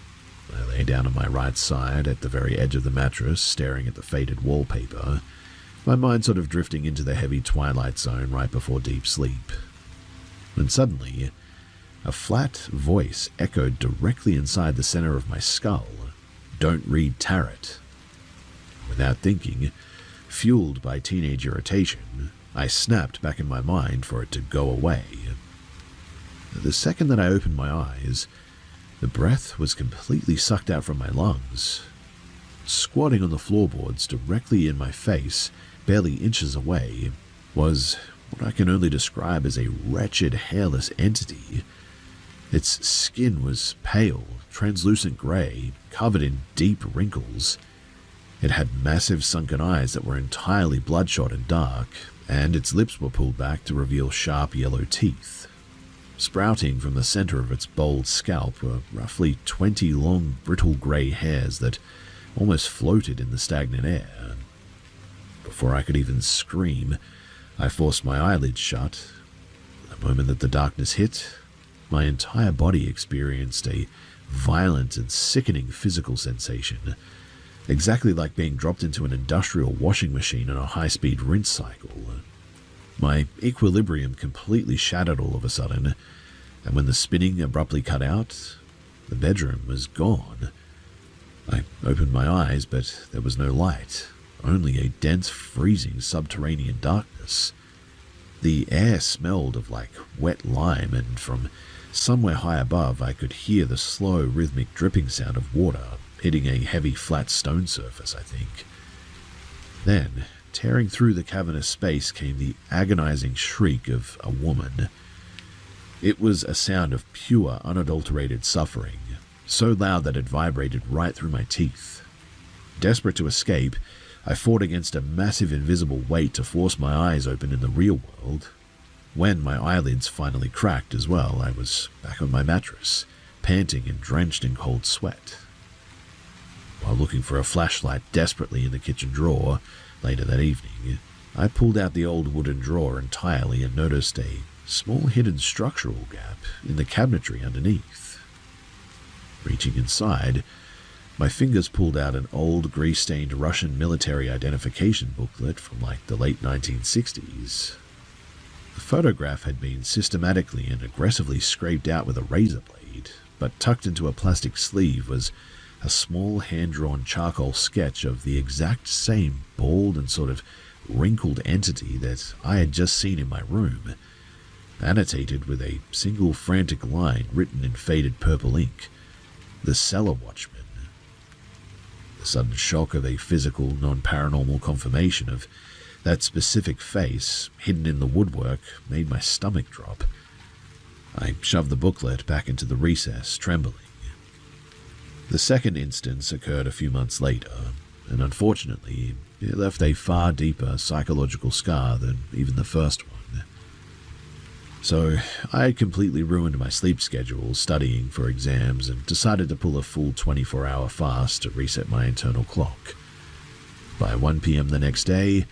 I lay down on my right side at the very edge of the mattress, staring at the faded wallpaper, my mind sort of drifting into the heavy twilight zone right before deep sleep. When suddenly, a flat voice echoed directly inside the center of my skull, "Don't read tarot." Without thinking, fueled by teenage irritation, I snapped back in my mind for it to go away. The second that I opened my eyes, the breath was completely sucked out from my lungs. Squatting on the floorboards directly in my face, barely inches away, was what I can only describe as a wretched, hairless entity. Its skin was pale, translucent grey, covered in deep wrinkles. It had massive sunken eyes that were entirely bloodshot and dark, and its lips were pulled back to reveal sharp yellow teeth. Sprouting from the center of its bald scalp were roughly 20 long, brittle grey hairs that almost floated in the stagnant air. Before I could even scream, I forced my eyelids shut. The moment that the darkness hit, my entire body experienced a violent and sickening physical sensation, exactly like being dropped into an industrial washing machine on a high-speed rinse cycle. My equilibrium completely shattered all of a sudden, and when the spinning abruptly cut out, the bedroom was gone. I opened my eyes, but there was no light, only a dense, freezing subterranean darkness. The air smelled of like wet lime, and from somewhere high above I could hear the slow, rhythmic dripping sound of water hitting a heavy, flat stone surface, I think. Then, tearing through the cavernous space came the agonizing shriek of a woman. It was a sound of pure, unadulterated suffering, so loud that it vibrated right through my teeth. Desperate to escape, I fought against a massive invisible weight to force my eyes open in the real world. When my eyelids finally cracked as well, I was back on my mattress, panting and drenched in cold sweat. While looking for a flashlight desperately in the kitchen drawer later that evening, I pulled out the old wooden drawer entirely and noticed a small hidden structural gap in the cabinetry underneath. Reaching inside, my fingers pulled out an old grease-stained Russian military identification booklet from like the late 1960s. The photograph had been systematically and aggressively scraped out with a razor blade, but tucked into a plastic sleeve was a small hand-drawn charcoal sketch of the exact same bald and sort of wrinkled entity that I had just seen in my room, annotated with a single frantic line written in faded purple ink: "The Cellar Watchman." The sudden shock of a physical, non-paranormal confirmation of that specific face, hidden in the woodwork, made my stomach drop. I shoved the booklet back into the recess, trembling. The second instance occurred a few months later, and unfortunately, it left a far deeper psychological scar than even the first one. So, I had completely ruined my sleep schedule studying for exams and decided to pull a full 24-hour fast to reset my internal clock. By 1 p.m. the next day,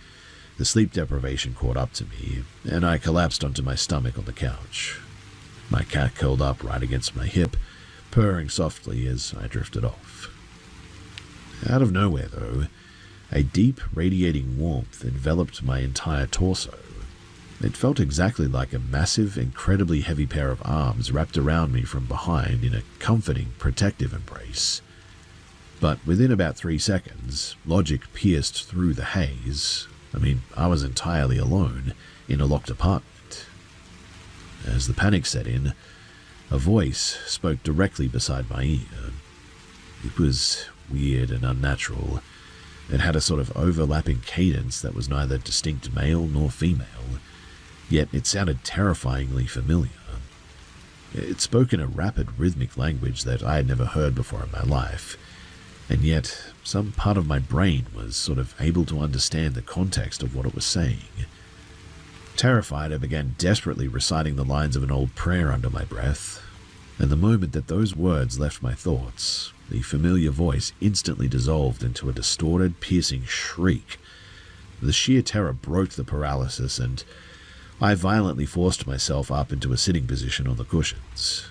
the sleep deprivation caught up to me, and I collapsed onto my stomach on the couch. My cat curled up right against my hip, purring softly as I drifted off. Out of nowhere, though, a deep, radiating warmth enveloped my entire torso. It felt exactly like a massive, incredibly heavy pair of arms wrapped around me from behind in a comforting, protective embrace. But within about 3 seconds, logic pierced through the haze. I was entirely alone in a locked apartment. As the panic set in, a voice spoke directly beside my ear. It was weird and unnatural. It had a sort of overlapping cadence that was neither distinct male nor female, yet it sounded terrifyingly familiar. It spoke in a rapid, rhythmic language that I had never heard before in my life, and yet some part of my brain was sort of able to understand the context of what it was saying. Terrified, I began desperately reciting the lines of an old prayer under my breath, and the moment that those words left my thoughts, the familiar voice instantly dissolved into a distorted, piercing shriek. The sheer terror broke the paralysis, and I violently forced myself up into a sitting position on the cushions.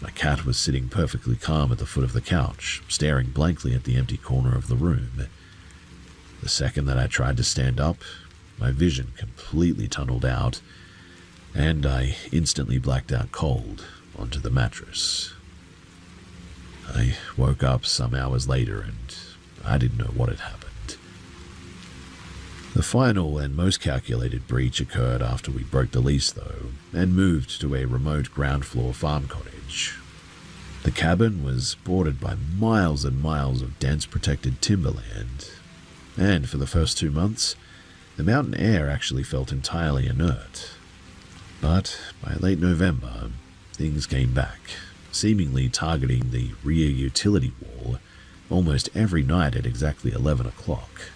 My cat was sitting perfectly calm at the foot of the couch, staring blankly at the empty corner of the room. The second that I tried to stand up, my vision completely tunneled out, and I instantly blacked out cold onto the mattress. I woke up some hours later, and I didn't know what had happened. The final and most calculated breach occurred after we broke the lease, though, and moved to a remote ground-floor farm cottage. The cabin was bordered by miles and miles of dense protected timberland, and for the first 2 months, the mountain air actually felt entirely inert. But by late November, things came back, seemingly targeting the rear utility wall almost every night at exactly 11 o'clock.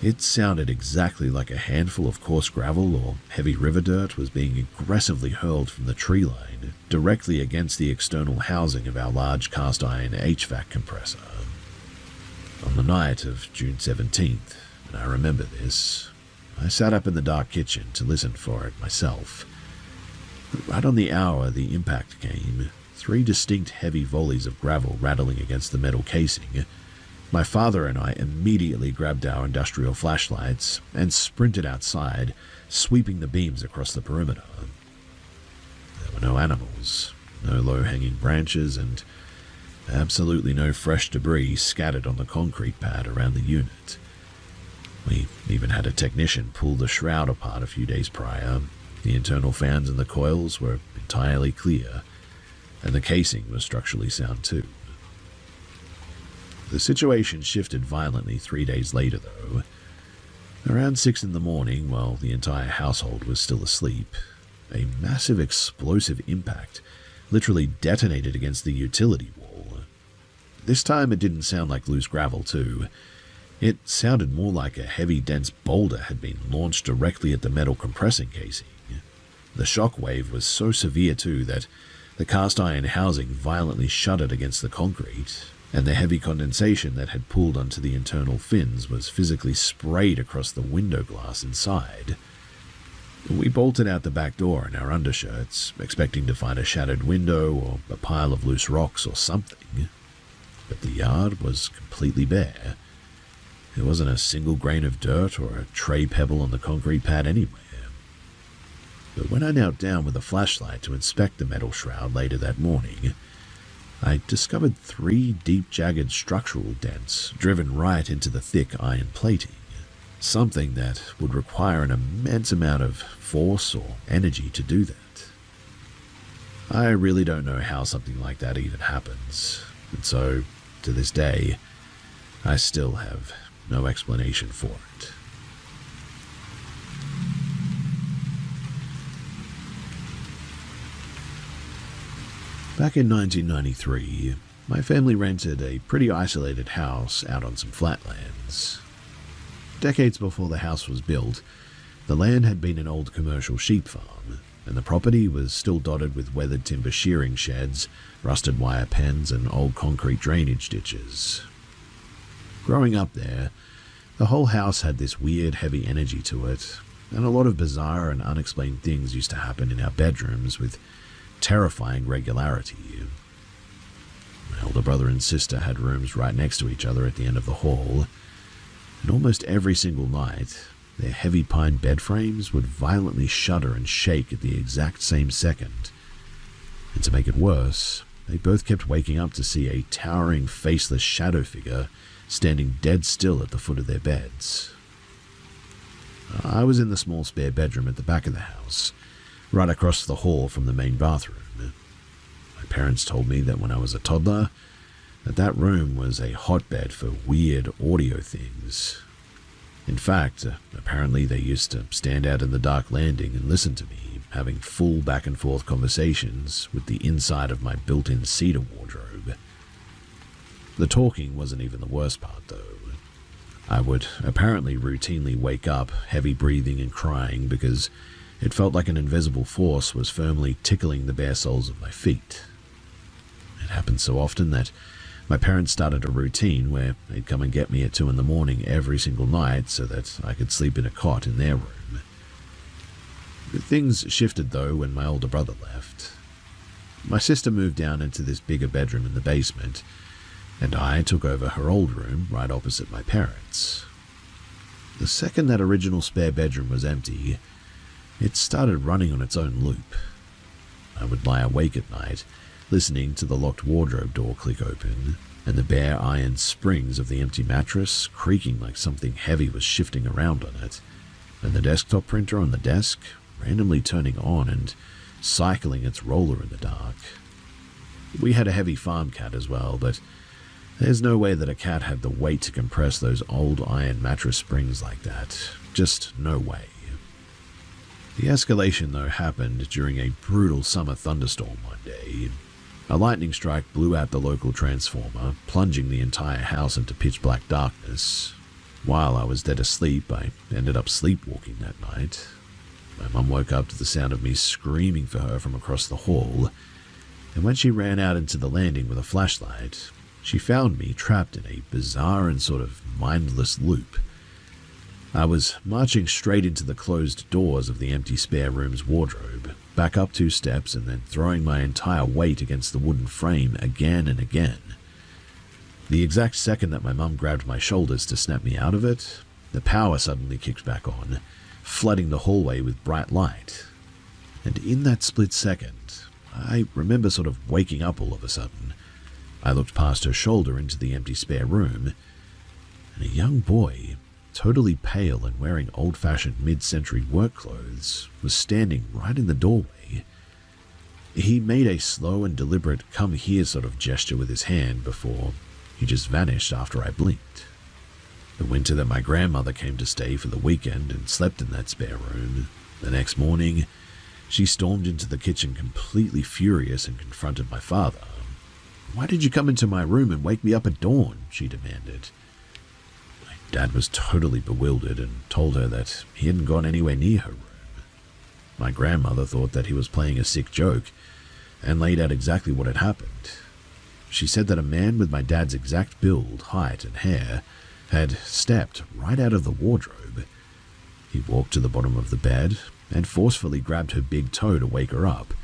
It sounded exactly like a handful of coarse gravel or heavy river dirt was being aggressively hurled from the tree line directly against the external housing of our large cast-iron HVAC compressor. On the night of June 17th, and I remember this, I sat up in the dark kitchen to listen for it myself. Right on the hour the impact came, 3 distinct heavy volleys of gravel rattling against the metal casing. My father and I immediately grabbed our industrial flashlights and sprinted outside, sweeping the beams across the perimeter. There were no animals, no low-hanging branches, and absolutely no fresh debris scattered on the concrete pad around the unit. We even had a technician pull the shroud apart a few days prior. The internal fans and the coils were entirely clear, and the casing was structurally sound too. The situation shifted violently 3 days later, though. Around 6 in the morning, while the entire household was still asleep, a massive explosive impact literally detonated against the utility wall. This time it didn't sound like loose gravel too. It sounded more like a heavy, dense boulder had been launched directly at the metal compressing casing. The shock wave was so severe too that the cast iron housing violently shuddered against the concrete, and the heavy condensation that had pooled onto the internal fins was physically sprayed across the window glass inside. We bolted out the back door in our undershirts, expecting to find a shattered window or a pile of loose rocks or something. But the yard was completely bare. There wasn't a single grain of dirt or a tray pebble on the concrete pad anywhere. But when I knelt down with a flashlight to inspect the metal shroud later that morning, I discovered 3 deep, jagged structural dents driven right into the thick iron plating, something that would require an immense amount of force or energy to do that. I really don't know how something like that even happens, and so, to this day, I still have no explanation for it. Back in 1993, my family rented a pretty isolated house out on some flatlands. Decades before the house was built, the land had been an old commercial sheep farm, and the property was still dotted with weathered timber shearing sheds, rusted wire pens, and old concrete drainage ditches. Growing up there, the whole house had this weird, heavy energy to it, and a lot of bizarre and unexplained things used to happen in our bedrooms with terrifying regularity. My older brother and sister had rooms right next to each other at the end of the hall, and almost every single night, their heavy pine bed frames would violently shudder and shake at the exact same second. And to make it worse, they both kept waking up to see a towering, faceless shadow figure standing dead still at the foot of their beds. I was in the small spare bedroom at the back of the house, right across the hall from the main bathroom. My parents told me that when I was a toddler, that room was a hotbed for weird audio things. In fact, apparently they used to stand out in the dark landing and listen to me, having full back and forth conversations with the inside of my built-in cedar wardrobe. The talking wasn't even the worst part, though. I would apparently routinely wake up, heavy breathing and crying, because it felt like an invisible force was firmly tickling the bare soles of my feet. It happened so often that my parents started a routine where they'd come and get me at 2 in the morning every single night so that I could sleep in a cot in their room. Things shifted, though, when my older brother left. My sister moved down into this bigger bedroom in the basement, and I took over her old room right opposite my parents'. The second that original spare bedroom was empty, it started running on its own loop. I would lie awake at night, listening to the locked wardrobe door click open, and the bare iron springs of the empty mattress creaking like something heavy was shifting around on it, and the desktop printer on the desk randomly turning on and cycling its roller in the dark. We had a heavy farm cat as well, but there's no way that a cat had the weight to compress those old iron mattress springs like that. Just no way. The escalation, though, happened during a brutal summer thunderstorm one day. A lightning strike blew out the local transformer, plunging the entire house into pitch-black darkness. While I was dead asleep, I ended up sleepwalking that night. My mum woke up to the sound of me screaming for her from across the hall, and when she ran out into the landing with a flashlight, she found me trapped in a bizarre and sort of mindless loop. I was marching straight into the closed doors of the empty spare room's wardrobe, back up 2 steps and then throwing my entire weight against the wooden frame again and again. The exact second that my mum grabbed my shoulders to snap me out of it, the power suddenly kicked back on, flooding the hallway with bright light. And in that split second, I remember sort of waking up all of a sudden. I looked past her shoulder into the empty spare room, and a young boy, totally pale and wearing old-fashioned mid-century work clothes, was standing right in the doorway. He made a slow and deliberate come here sort of gesture with his hand before he just vanished after I blinked. The winter that my grandmother came to stay for the weekend and slept in that spare room, the next morning, she stormed into the kitchen completely furious and confronted my father. "Why did you come into my room and wake me up at dawn?" she demanded. My dad was totally bewildered and told her that he hadn't gone anywhere near her room. My grandmother thought that he was playing a sick joke and laid out exactly what had happened. She said that a man with my dad's exact build, height, and hair had stepped right out of the wardrobe. He walked to the bottom of the bed and forcefully grabbed her big toe to wake her up.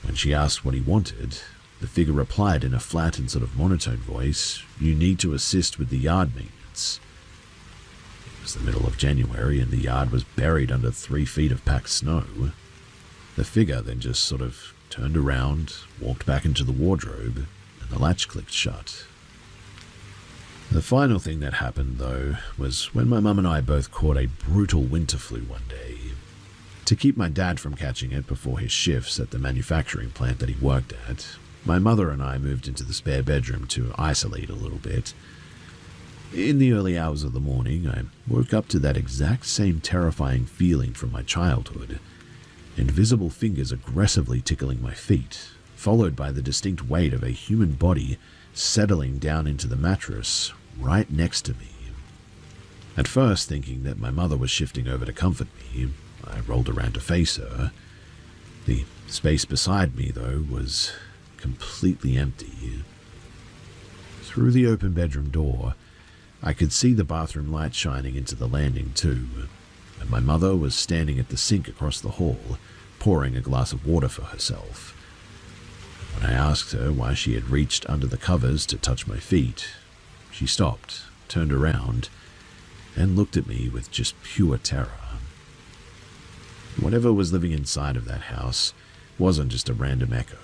When she asked what he wanted, the figure replied in a flat and sort of monotone voice, "You need to assist with the yard maintenance." It was the middle of January and the yard was buried under 3 feet of packed snow. The figure then just sort of turned around, walked back into the wardrobe, and the latch clicked shut. The final thing that happened, though, was when my mum and I both caught a brutal winter flu one day. To keep my dad from catching it before his shifts at the manufacturing plant that he worked at, my mother and I moved into the spare bedroom to isolate a little bit. In the early hours of the morning, I woke up to that exact same terrifying feeling from my childhood, invisible fingers aggressively tickling my feet, followed by the distinct weight of a human body settling down into the mattress right next to me. At first, thinking that my mother was shifting over to comfort me, I rolled around to face her. The space beside me, though, was completely empty. Through the open bedroom door, I could see the bathroom light shining into the landing too, and my mother was standing at the sink across the hall, pouring a glass of water for herself. When I asked her why she had reached under the covers to touch my feet, she stopped, turned around, and looked at me with just pure terror. Whatever was living inside of that house wasn't just a random echo.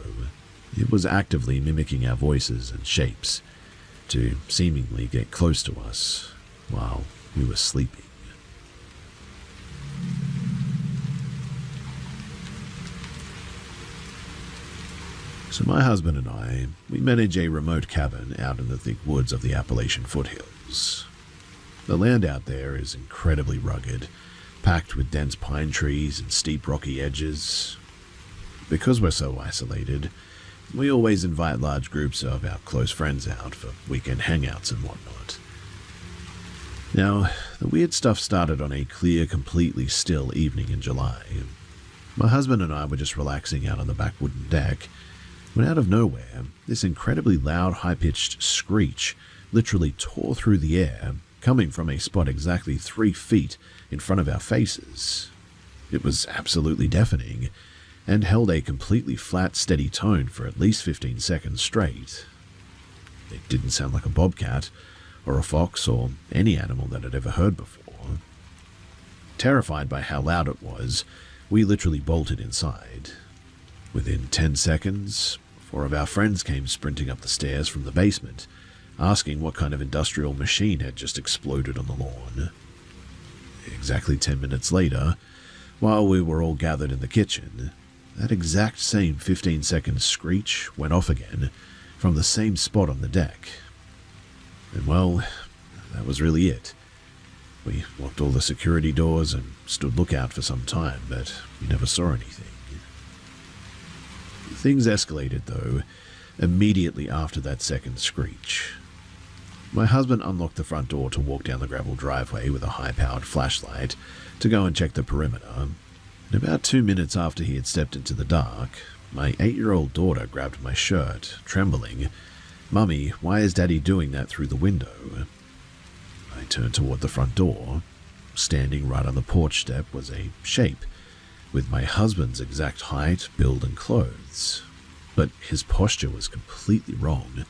It was actively mimicking our voices and shapes to seemingly get close to us while we were sleeping. So my husband and I, we manage a remote cabin out in the thick woods of the Appalachian foothills. The land out there is incredibly rugged, packed with dense pine trees and steep rocky edges. Because we're so isolated, we always invite large groups of our close friends out for weekend hangouts and whatnot. Now, the weird stuff started on a clear, completely still evening in July. My husband and I were just relaxing out on the back wooden deck, when out of nowhere, this incredibly loud, high-pitched screech literally tore through the air, coming from a spot exactly 3 feet in front of our faces. It was absolutely deafening, and held a completely flat, steady tone for at least 15 seconds straight. It didn't sound like a bobcat, or a fox, or any animal that I'd ever heard before. Terrified by how loud it was, we literally bolted inside. Within 10 seconds, 4 of our friends came sprinting up the stairs from the basement, asking what kind of industrial machine had just exploded on the lawn. Exactly 10 minutes later, while we were all gathered in the kitchen, that exact same 15-second screech went off again from the same spot on the deck. And well, that was really it. We locked all the security doors and stood lookout for some time, but we never saw anything. Things escalated, though, immediately after that second screech. My husband unlocked the front door to walk down the gravel driveway with a high-powered flashlight to go and check the perimeter. And about 2 minutes after he had stepped into the dark, my 8-year-old daughter grabbed my shirt, trembling. "Mummy, why is Daddy doing that through the window?" I turned toward the front door. Standing right on the porch step was a shape, with my husband's exact height, build, and clothes. But his posture was completely wrong.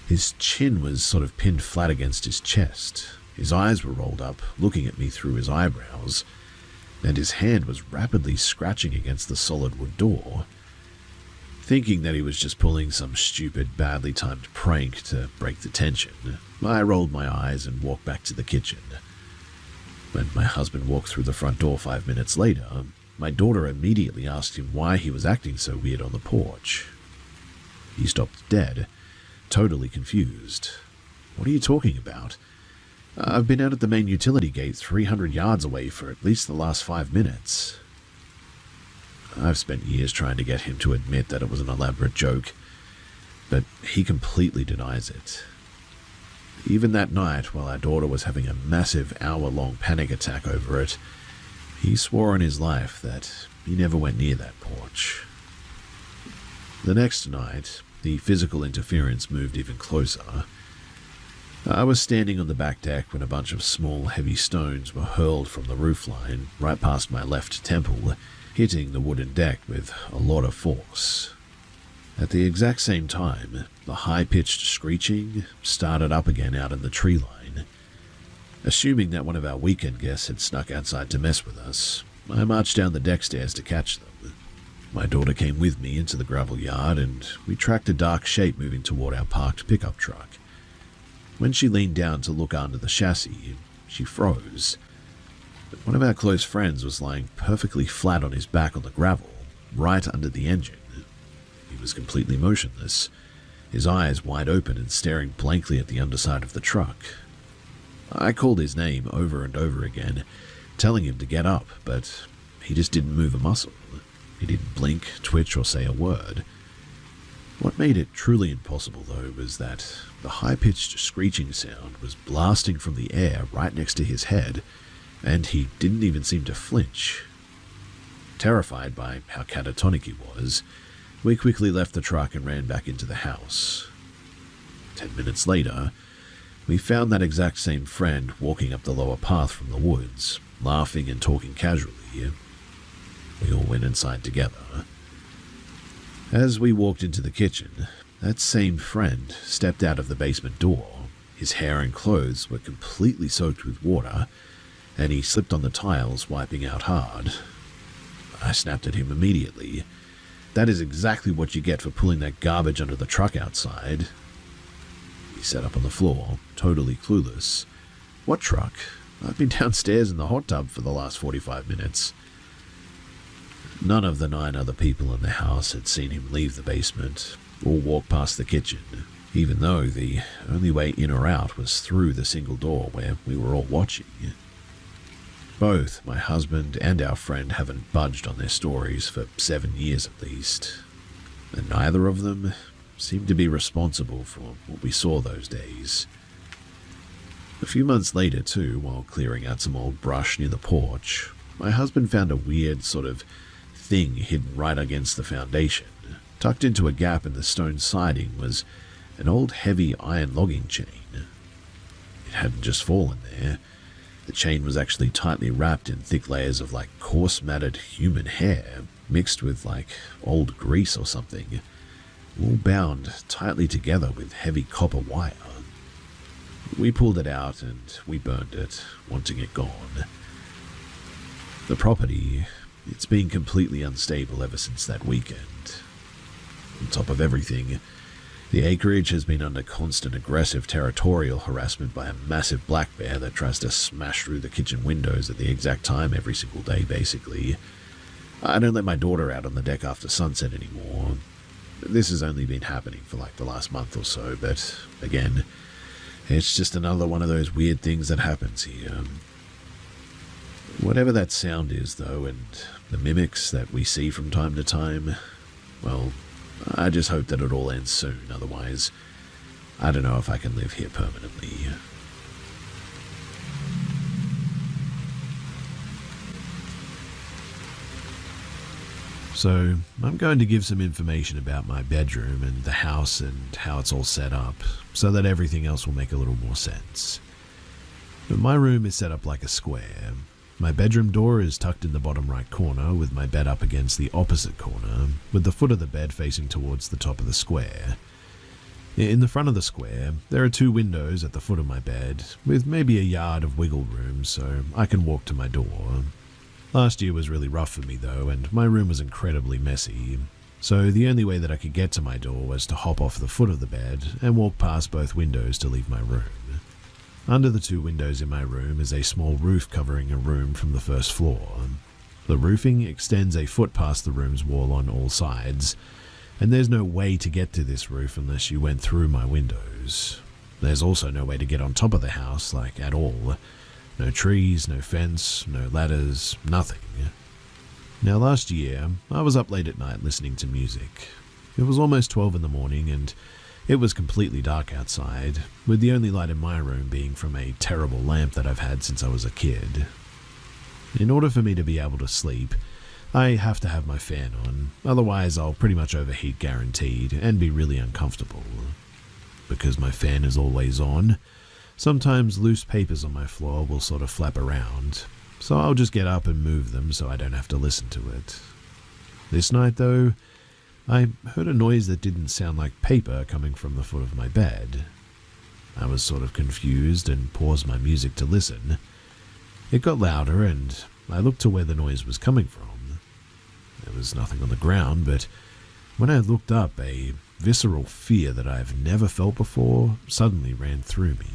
His chin was sort of pinned flat against his chest. His eyes were rolled up, looking at me through his eyebrows, and his hand was rapidly scratching against the solid wood door. Thinking that he was just pulling some stupid, badly timed prank to break the tension, I rolled my eyes and walked back to the kitchen. When my husband walked through the front door 5 minutes later, my daughter immediately asked him why he was acting so weird on the porch. He stopped dead, totally confused. "What are you talking about?" I've been out at the main utility gate 300 yards away for at least the last 5 minutes. I've spent years trying to get him to admit that it was an elaborate joke, but he completely denies it. Even that night, while our daughter was having a massive hour-long panic attack over it, he swore on his life that he never went near that porch. The next night, the physical interference moved even closer. I was standing on the back deck when a bunch of small, heavy stones were hurled from the roofline right past my left temple, hitting the wooden deck with a lot of force. At the exact same time, the high-pitched screeching started up again out in the tree line. Assuming that one of our weekend guests had snuck outside to mess with us, I marched down the deck stairs to catch them. My daughter came with me into the gravel yard, and we tracked a dark shape moving toward our parked pickup truck. When she leaned down to look under the chassis, she froze. But one of our close friends was lying perfectly flat on his back on the gravel, right under the engine. He was completely motionless, his eyes wide open and staring blankly at the underside of the truck. I called his name over and over again, telling him to get up, but he just didn't move a muscle. He didn't blink, twitch, or say a word. What made it truly impossible, though, was that the high-pitched screeching sound was blasting from the air right next to his head, and he didn't even seem to flinch. Terrified by how catatonic he was, we quickly left the truck and ran back into the house. 10 minutes later, we found that exact same friend walking up the lower path from the woods, laughing and talking casually. We all went inside together. As we walked into the kitchen, that same friend stepped out of the basement door. His hair and clothes were completely soaked with water, and he slipped on the tiles, wiping out hard. I snapped at him immediately. "That is exactly what you get for pulling that garbage under the truck outside." He sat up on the floor, totally clueless. "What truck? I've been downstairs in the hot tub for the last 45 minutes. None of the 9 other people in the house had seen him leave the basement or walk past the kitchen, even though the only way in or out was through the single door where we were all watching. Both my husband and our friend haven't budged on their stories for 7 years at least, and neither of them seemed to be responsible for what we saw those days. A few months later, too, while clearing out some old brush near the porch, my husband found a weird sort of thing hidden right against the foundation. Tucked into a gap in the stone siding was an old heavy iron logging chain. It hadn't just fallen there. The chain was actually tightly wrapped in thick layers of coarse matted human hair, mixed with old grease or something, all bound tightly together with heavy copper wire. We pulled it out and we burned it, wanting it gone. The property, it's been completely unstable ever since that weekend. On top of everything, the acreage has been under constant aggressive territorial harassment by a massive black bear that tries to smash through the kitchen windows at the exact time every single day, basically. I don't let my daughter out on the deck after sunset anymore. This has only been happening for the last month or so, but again, it's just another one of those weird things that happens here. Whatever that sound is, though, and the mimics that we see from time to time, well, I just hope that it all ends soon. Otherwise, I don't know if I can live here permanently. So, I'm going to give some information about my bedroom and the house and how it's all set up, so that everything else will make a little more sense. But my room is set up like a square. My bedroom door is tucked in the bottom right corner, with my bed up against the opposite corner, with the foot of the bed facing towards the top of the square. In the front of the square, there are 2 windows at the foot of my bed, with maybe a yard of wiggle room so I can walk to my door. Last year was really rough for me though, and my room was incredibly messy, so the only way that I could get to my door was to hop off the foot of the bed and walk past both windows to leave my room. Under the 2 windows in my room is a small roof covering a room from the first floor. The roofing extends a foot past the room's wall on all sides, and there's no way to get to this roof unless you went through my windows. There's also no way to get on top of the house, like at all. No trees, no fence, no ladders, nothing. Now last year, I was up late at night listening to music. It was almost 12 in the morning and it was completely dark outside, with the only light in my room being from a terrible lamp that I've had since I was a kid. In order for me to be able to sleep, I have to have my fan on, otherwise I'll pretty much overheat guaranteed and be really uncomfortable. Because my fan is always on, sometimes loose papers on my floor will sort of flap around, so I'll just get up and move them so I don't have to listen to it. This night though, I heard a noise that didn't sound like paper coming from the foot of my bed. I was sort of confused and paused my music to listen. It got louder and I looked to where the noise was coming from. There was nothing on the ground, but when I looked up, a visceral fear that I've never felt before suddenly ran through me.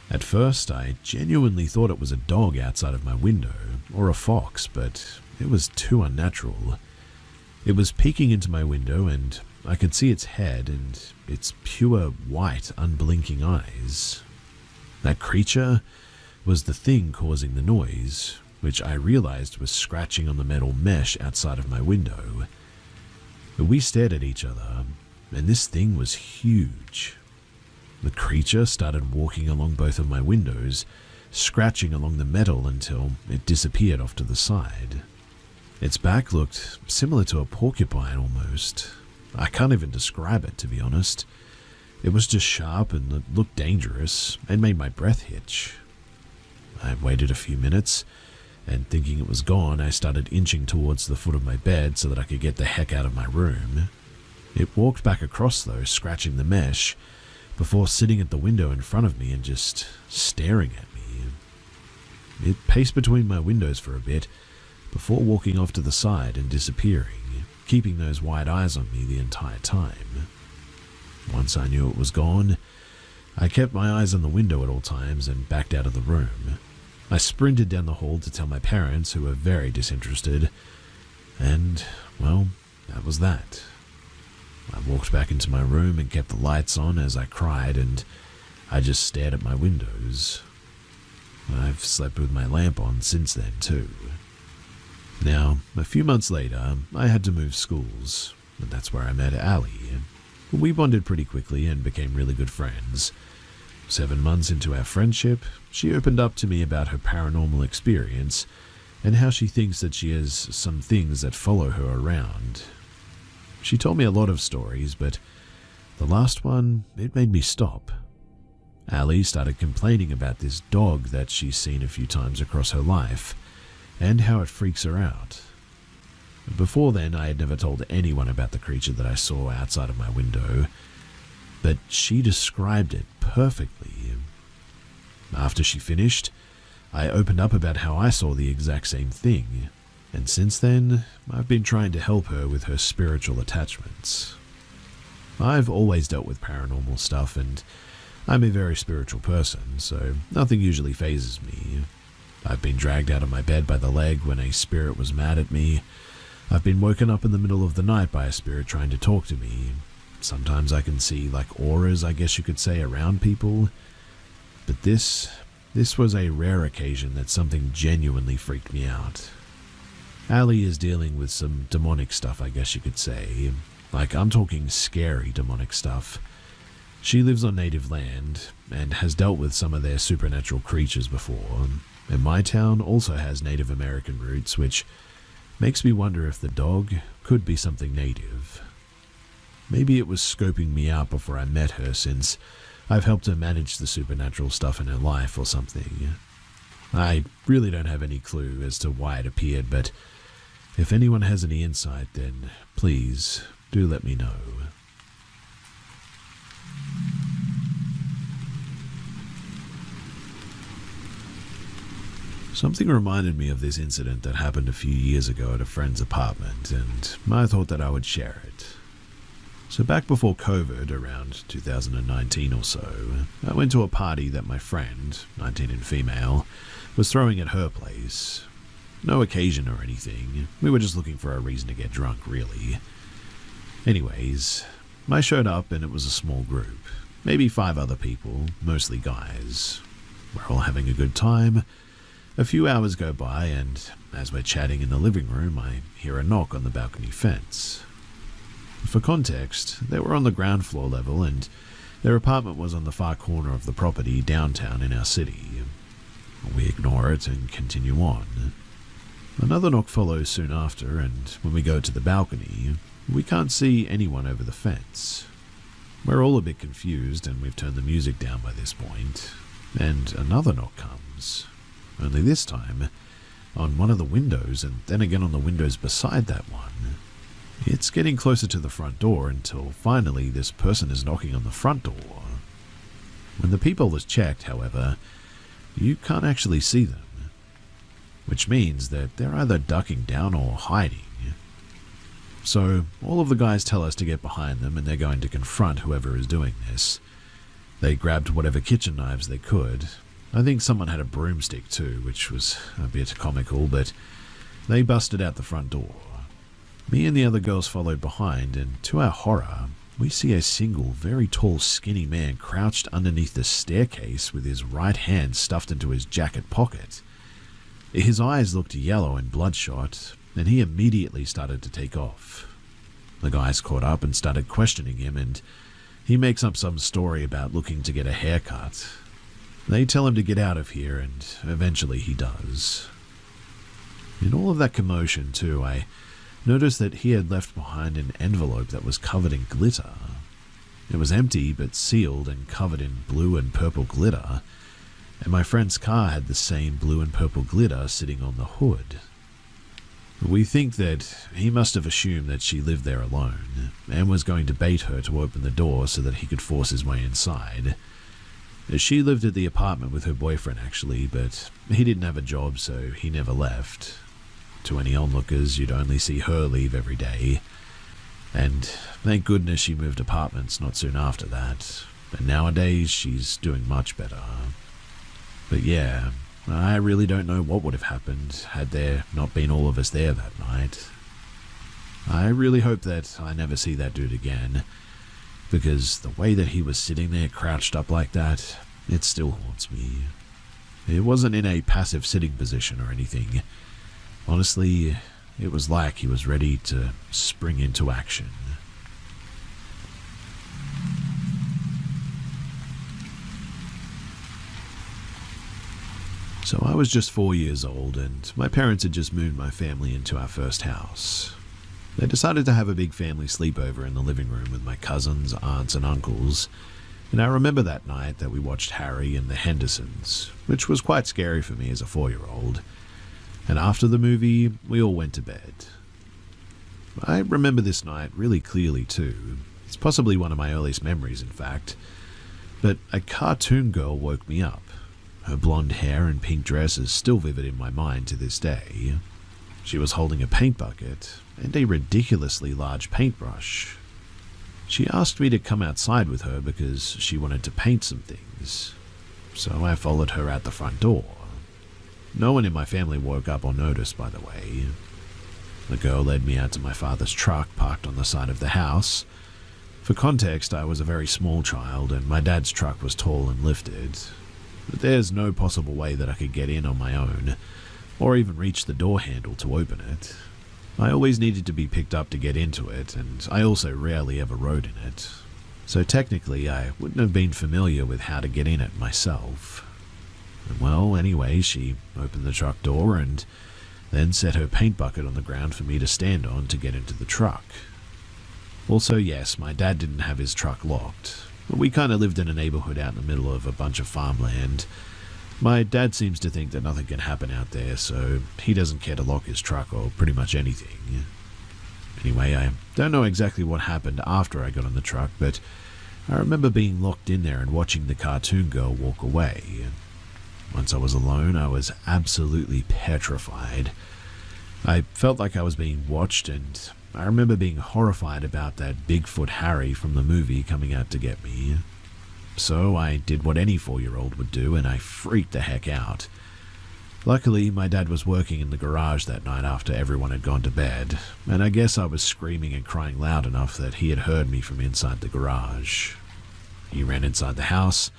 At first, I genuinely thought it was a dog outside of my window, or a fox, but it was too unnatural. It was peeking into my window and I could see its head and its pure white, unblinking eyes. That creature was the thing causing the noise, which I realized was scratching on the metal mesh outside of my window. We stared at each other, and this thing was huge. The creature started walking along both of my windows, scratching along the metal until it disappeared off to the side. Its back looked similar to a porcupine almost. I can't even describe it, to be honest. It was just sharp and it looked dangerous and made my breath hitch. I waited a few minutes, and thinking it was gone, I started inching towards the foot of my bed so that I could get the heck out of my room. It walked back across though, scratching the mesh, before sitting at the window in front of me and just staring at me. It paced between my windows for a bit, before walking off to the side and disappearing, keeping those wide eyes on me the entire time. Once I knew it was gone, I kept my eyes on the window at all times and backed out of the room. I sprinted down the hall to tell my parents, who were very disinterested, and, well, that was that. I walked back into my room and kept the lights on as I cried, and I just stared at my windows. I've slept with my lamp on since then, too. Now, a few months later, I had to move schools, and that's where I met Ali. We bonded pretty quickly and became really good friends. 7 months into our friendship, she opened up to me about her paranormal experience and how she thinks that she has some things that follow her around. She told me a lot of stories, but the last one, it made me stop. Ali started complaining about this dog that she's seen a few times across her life, and how it freaks her out. Before then, I had never told anyone about the creature that I saw outside of my window, but she described it perfectly. After she finished, I opened up about how I saw the exact same thing, and since then, I've been trying to help her with her spiritual attachments. I've always dealt with paranormal stuff, and I'm a very spiritual person, so nothing usually phases me. I've been dragged out of my bed by the leg when a spirit was mad at me. I've been woken up in the middle of the night by a spirit trying to talk to me. Sometimes I can see like auras, I guess you could say, around people. But this was a rare occasion that something genuinely freaked me out. Ali is dealing with some demonic stuff, I guess you could say. Like, I'm talking scary demonic stuff. She lives on native land and has dealt with some of their supernatural creatures before. And my town also has Native American roots, which makes me wonder if the dog could be something native. Maybe it was scoping me out before I met her, since I've helped her manage the supernatural stuff in her life or something. I really don't have any clue as to why it appeared, but if anyone has any insight, then please do let me know. Something reminded me of this incident that happened a few years ago at a friend's apartment, and I thought that I would share it. So back before COVID, around 2019 or so, I went to a party that my friend, 19 and female, was throwing at her place. No occasion or anything, we were just looking for a reason to get drunk, really. Anyways, I showed up and it was a small group. maybe 5 other people, mostly guys. We're all having a good time. A few hours go by, and as we're chatting in the living room, I hear a knock on the balcony fence. For context, they were on the ground floor level, and their apartment was on the far corner of the property downtown in our city. We ignore it and continue on. Another knock follows soon after, and when we go to the balcony, we can't see anyone over the fence. We're all a bit confused, and we've turned the music down by this point, and another knock comes. Only this time, on one of the windows, and then again on the windows beside that one. It's getting closer to the front door until finally this person is knocking on the front door. When the peephole is checked, however, you can't actually see them, which means that they're either ducking down or hiding. So all of the guys tell us to get behind them, and they're going to confront whoever is doing this. They grabbed whatever kitchen knives they could. I think someone had a broomstick too, which was a bit comical, but they busted out the front door. Me and the other girls followed behind, and to our horror, we see a single, very tall, skinny man crouched underneath the staircase with his right hand stuffed into his jacket pocket. His eyes looked yellow and bloodshot, and he immediately started to take off. The guys caught up and started questioning him, and he makes up some story about looking to get a haircut. They tell him to get out of here, and eventually he does. In all of that commotion, too, I noticed that he had left behind an envelope that was covered in glitter. It was empty but sealed and covered in blue and purple glitter, and my friend's car had the same blue and purple glitter sitting on the hood. We think that he must have assumed that she lived there alone, and was going to bait her to open the door so that he could force his way inside. She lived at the apartment with her boyfriend actually, but he didn't have a job, so he never left. To any onlookers, you'd only see her leave every day. And thank goodness she moved apartments not soon after that, and nowadays she's doing much better. But yeah, I really don't know what would have happened had there not been all of us there that night. I really hope that I never see that dude again, because the way that he was sitting there crouched up like that, it still haunts me. It wasn't in a passive sitting position or anything. Honestly, it was like he was ready to spring into action. So I was just 4 years old, and my parents had just moved my family into our first house. They decided to have a big family sleepover in the living room with my cousins, aunts, and uncles, and I remember that night that we watched Harry and the Hendersons, which was quite scary for me as a 4-year-old. And after the movie, we all went to bed. I remember this night really clearly too. It's possibly one of my earliest memories, in fact. But a cartoon girl woke me up. Her blonde hair and pink dress is still vivid in my mind to this day. She was holding a paint bucket and a ridiculously large paintbrush. She asked me to come outside with her because she wanted to paint some things. So I followed her out the front door. No one in my family woke up or noticed, by the way. The girl led me out to my father's truck parked on the side of the house. For context, I was a very small child, and my dad's truck was tall and lifted. But there's no possible way that I could get in on my own, or even reach the door handle to open it. I always needed to be picked up to get into it, and I also rarely ever rode in it. So technically, I wouldn't have been familiar with how to get in it myself. Well, anyway, she opened the truck door and then set her paint bucket on the ground for me to stand on to get into the truck. Also, yes, my dad didn't have his truck locked. We kind of lived in a neighborhood out in the middle of a bunch of farmland. My dad seems to think that nothing can happen out there, so he doesn't care to lock his truck or pretty much anything. Anyway, I don't know exactly what happened after I got on the truck, but I remember being locked in there and watching the cartoon girl walk away. Once I was alone, I was absolutely petrified. I felt like I was being watched, and I remember being horrified about that Bigfoot Harry from the movie coming out to get me. So I did what any 4-year-old would do, and I freaked the heck out. Luckily, my dad was working in the garage that night after everyone had gone to bed, and I guess I was screaming and crying loud enough that he had heard me from inside the garage. He ran inside the house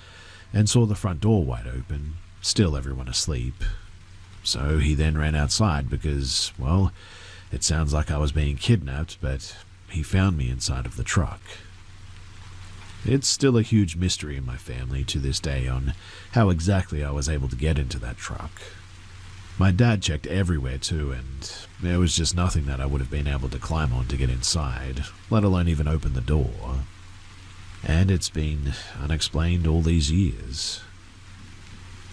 and saw the front door wide open, still everyone asleep. So he then ran outside because, well, it sounds like I was being kidnapped, but he found me inside of the truck. It's still a huge mystery in my family to this day on how exactly I was able to get into that truck. My dad checked everywhere too, and there was just nothing that I would have been able to climb on to get inside, let alone even open the door. And it's been unexplained all these years.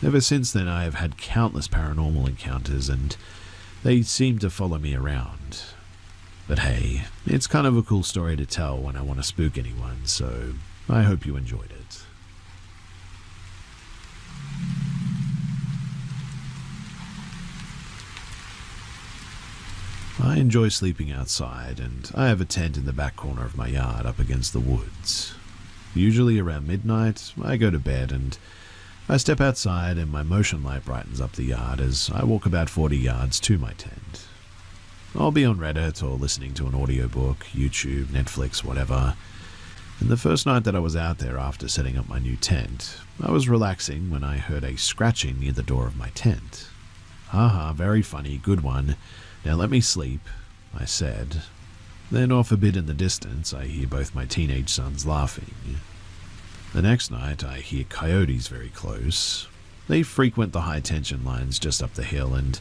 Ever since then, I have had countless paranormal encounters, and they seem to follow me around. But hey, it's kind of a cool story to tell when I want to spook anyone, so I hope you enjoyed it. I enjoy sleeping outside, and I have a tent in the back corner of my yard up against the woods. Usually around midnight, I go to bed and I step outside and my motion light brightens up the yard as I walk about 40 yards to my tent. I'll be on Reddit or listening to an audiobook, YouTube, Netflix, whatever. And the first night that I was out there after setting up my new tent, I was relaxing when I heard a scratching near the door of my tent. Haha, very funny, good one. Now let me sleep, I said. Then off a bit in the distance, I hear both my teenage sons laughing. The next night, I hear coyotes very close. They frequent the high-tension lines just up the hill, and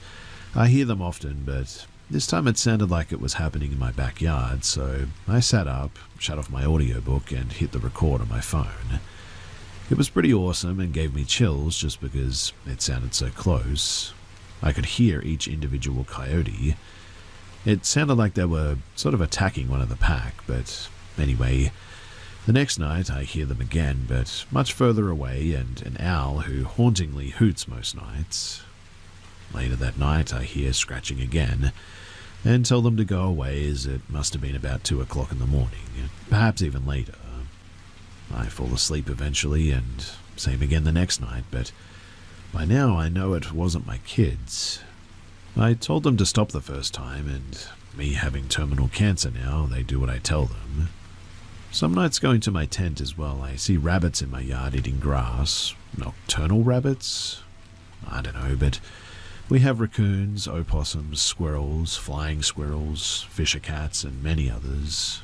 I hear them often, but this time it sounded like it was happening in my backyard, so I sat up, shut off my audiobook, and hit the record on my phone. It was pretty awesome and gave me chills just because it sounded so close. I could hear each individual coyote. It sounded like they were sort of attacking one of the pack, but anyway, the next night I hear them again, but much further away, and an owl who hauntingly hoots most nights. Later that night I hear scratching again, and tell them to go away as it must have been about 2 o'clock in the morning, perhaps even later. I fall asleep eventually, and same again the next night, but by now I know it wasn't my kids. I told them to stop the first time, and me having terminal cancer now, they do what I tell them. Some nights going to my tent as well, I see rabbits in my yard eating grass. Nocturnal rabbits? I don't know, but we have raccoons, opossums, squirrels, flying squirrels, fisher cats, and many others.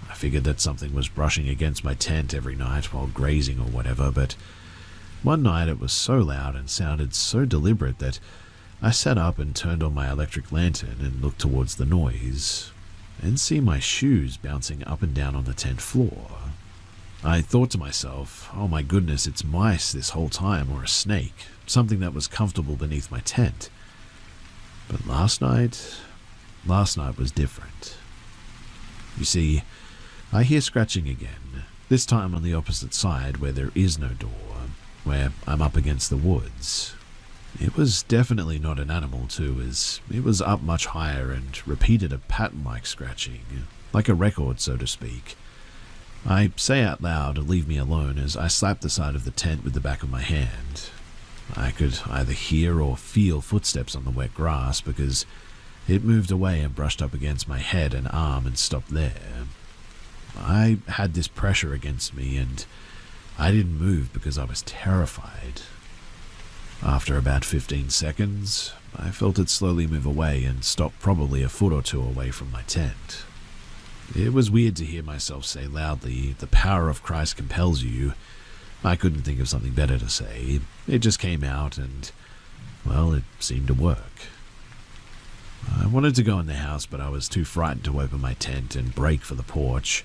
I figured that something was brushing against my tent every night while grazing or whatever, but one night it was so loud and sounded so deliberate that I sat up and turned on my electric lantern and looked towards the noise, and see my shoes bouncing up and down on the tent floor. I thought to myself, oh my goodness, it's mice this whole time, or a snake, something that was comfortable beneath my tent. But last night was different. You see, I hear scratching again, this time on the opposite side where there is no door, where I'm up against the woods. It was definitely not an animal too, as it was up much higher and repeated a pattern-like scratching, like a record so to speak. I say out loud, leave me alone, as I slap the side of the tent with the back of my hand. I could either hear or feel footsteps on the wet grass because it moved away and brushed up against my head and arm and stopped there. I had this pressure against me and I didn't move because I was terrified. After about 15 seconds, I felt it slowly move away and stop probably a foot or two away from my tent. It was weird to hear myself say loudly, "The power of Christ compels you." I couldn't think of something better to say. It just came out and, well, it seemed to work. I wanted to go in the house, but I was too frightened to open my tent and break for the porch.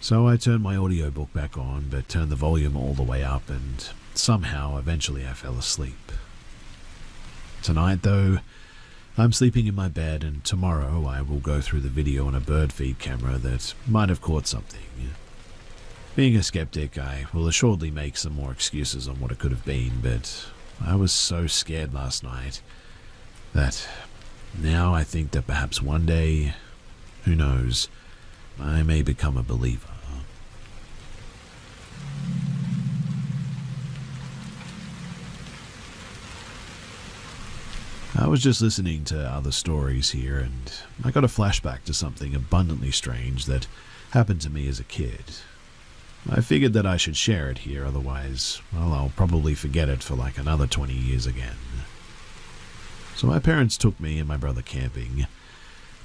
So I turned my audiobook back on, but turned the volume all the way up, and somehow, eventually I fell asleep. Tonight, though, I'm sleeping in my bed, and tomorrow I will go through the video on a bird feed camera that might have caught something. Being a skeptic, I will assuredly make some more excuses on what it could have been, but I was so scared last night that now I think that perhaps one day, who knows, I may become a believer. I was just listening to other stories here, and I got a flashback to something abundantly strange that happened to me as a kid. I figured that I should share it here, otherwise, well, I'll probably forget it for like another 20 years again. So my parents took me and my brother camping.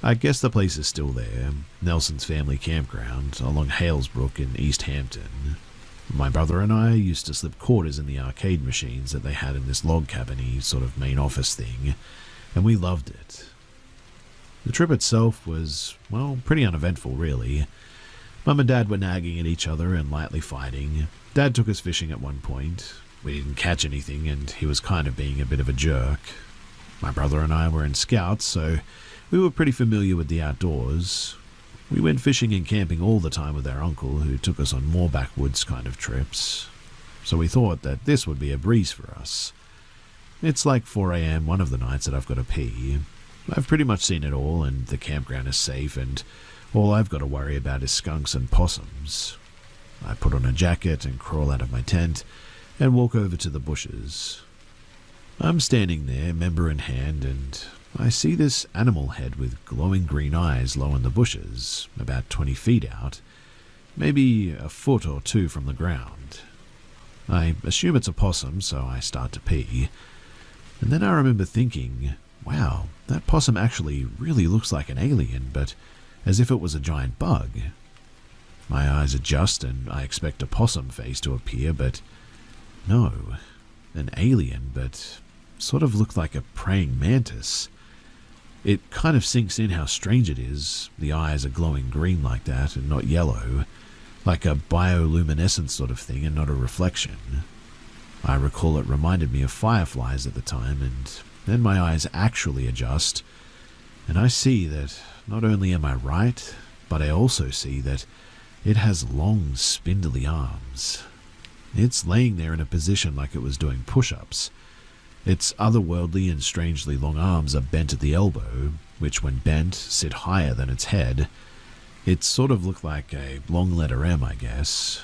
I guess the place is still there, Nelson's family campground, along Halesbrook in East Hampton. My brother and I used to slip quarters in the arcade machines that they had in this log cabin-y sort of main office thing, and we loved it. The trip itself was, well, pretty uneventful really. Mum and Dad were nagging at each other and lightly fighting. Dad took us fishing at one point. We didn't catch anything and he was kind of being a bit of a jerk. My brother and I were in Scouts, so we were pretty familiar with the outdoors. We went fishing and camping all the time with our uncle, who took us on more backwoods kind of trips. So we thought that this would be a breeze for us. It's like 4 a.m. one of the nights that I've got to pee. I've pretty much seen it all, and the campground is safe, and all I've got to worry about is skunks and possums. I put on a jacket and crawl out of my tent and walk over to the bushes. I'm standing there, member in hand, and I see this animal head with glowing green eyes low in the bushes, about 20 feet out, maybe a foot or two from the ground. I assume it's a possum, so I start to pee. And then I remember thinking, wow, that possum actually really looks like an alien, but as if it was a giant bug. My eyes adjust and I expect a possum face to appear, but no, an alien, but sort of looked like a praying mantis. It kind of sinks in how strange it is. The eyes are glowing green like that and not yellow, like a bioluminescent sort of thing and not a reflection. I recall it reminded me of fireflies at the time, and then my eyes actually adjust, and I see that not only am I right, but I also see that it has long, spindly arms. It's laying there in a position like it was doing push-ups. Its otherworldly and strangely long arms are bent at the elbow, which when bent sit higher than its head. It sort of looked like a long letter M, I guess.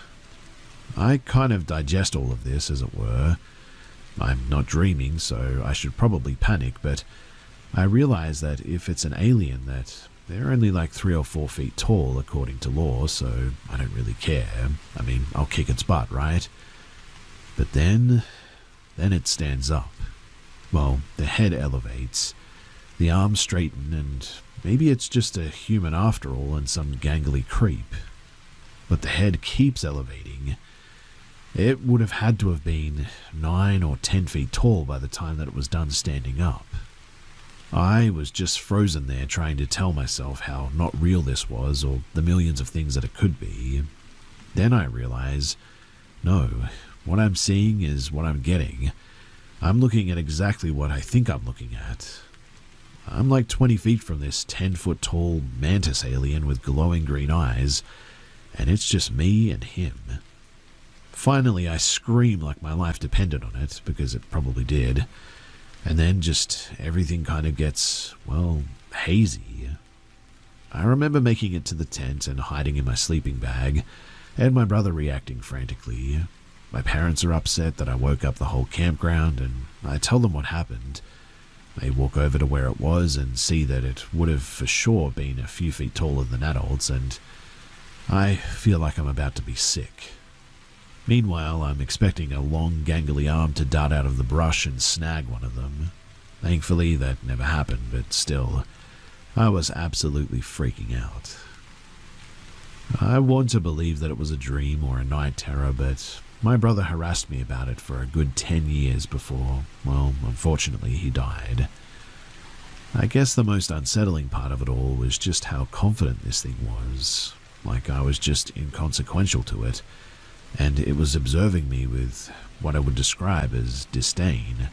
I kind of digest all of this, as it were. I'm not dreaming, so I should probably panic, but I realize that if it's an alien, that they're only like 3 or 4 feet tall according to law, so I don't really care. I mean, I'll kick its butt, right? But then it stands up. Well, the head elevates, the arms straighten, and maybe it's just a human after all and some gangly creep. But the head keeps elevating. It would have had to have been 9 or 10 feet tall by the time that it was done standing up. I was just frozen there trying to tell myself how not real this was or the millions of things that it could be. Then I realize, no, what I'm seeing is what I'm getting. I'm looking at exactly what I think I'm looking at. I'm like 20 feet from this 10-foot tall mantis alien with glowing green eyes, and it's just me and him. Finally, I scream like my life depended on it, because it probably did. And then just everything kind of gets, well, hazy. I remember making it to the tent and hiding in my sleeping bag, and my brother reacting frantically. My parents are upset that I woke up the whole campground, and I tell them what happened. They walk over to where it was and see that it would have for sure been a few feet taller than adults, and I feel like I'm about to be sick. Meanwhile, I'm expecting a long, gangly arm to dart out of the brush and snag one of them. Thankfully, that never happened, but still, I was absolutely freaking out. I want to believe that it was a dream or a night terror, but my brother harassed me about it for a good 10 years before, well, unfortunately, he died. I guess the most unsettling part of it all was just how confident this thing was, like I was just inconsequential to it, and it was observing me with what I would describe as disdain.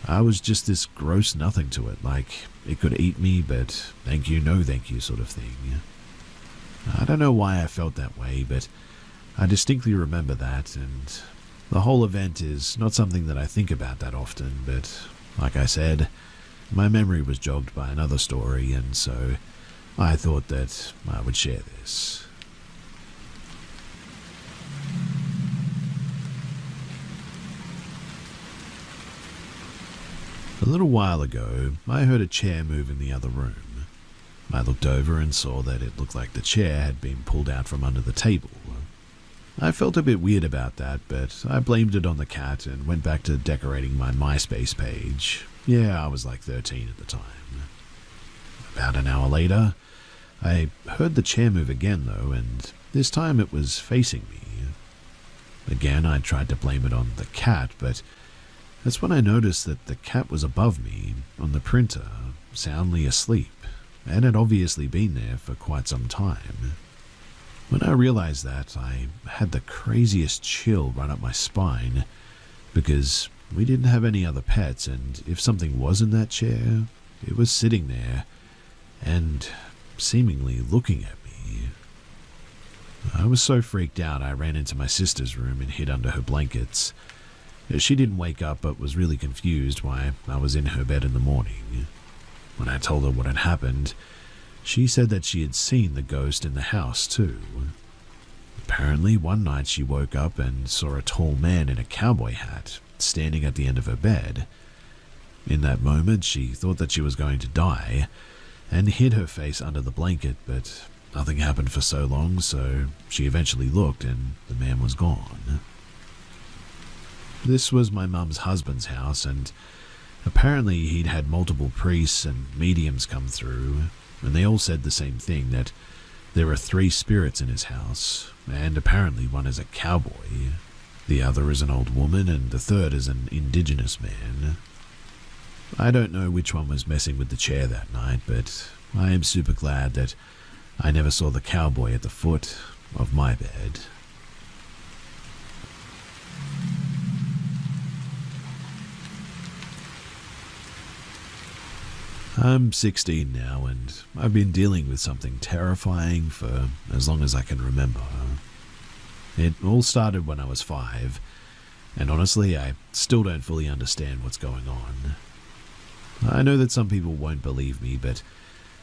I was just this gross nothing to it, like it could eat me, but thank you, no thank you sort of thing. I don't know why I felt that way, but I distinctly remember that, and the whole event is not something that I think about that often, but like I said, my memory was jogged by another story, and so I thought that I would share this. A little while ago, I heard a chair move in the other room. I looked over and saw that it looked like the chair had been pulled out from under the table. I felt a bit weird about that, but I blamed it on the cat and went back to decorating my MySpace page. Yeah, I was like 13 at the time. About an hour later, I heard the chair move again though, and this time it was facing me. Again, I tried to blame it on the cat, but that's when I noticed that the cat was above me, on the printer, soundly asleep, and had obviously been there for quite some time. When I realized that, I had the craziest chill run up my spine, because we didn't have any other pets, and if something was in that chair, it was sitting there, and seemingly looking at me. I was so freaked out I ran into my sister's room and hid under her blankets. She didn't wake up but was really confused why I was in her bed in the morning. When I told her what had happened, she said that she had seen the ghost in the house too. Apparently, one night she woke up and saw a tall man in a cowboy hat standing at the end of her bed. In that moment, she thought that she was going to die and hid her face under the blanket, but nothing happened for so long, so she eventually looked and the man was gone. This was my mum's husband's house, and apparently he'd had multiple priests and mediums come through, and they all said the same thing, that there are 3 spirits in his house, and apparently one is a cowboy, the other is an old woman, and the third is an indigenous man. I don't know which one was messing with the chair that night, but I am super glad that I never saw the cowboy at the foot of my bed. I'm 16 now, and I've been dealing with something terrifying for as long as I can remember. It all started when I was 5, and honestly, I still don't fully understand what's going on. I know that some people won't believe me, but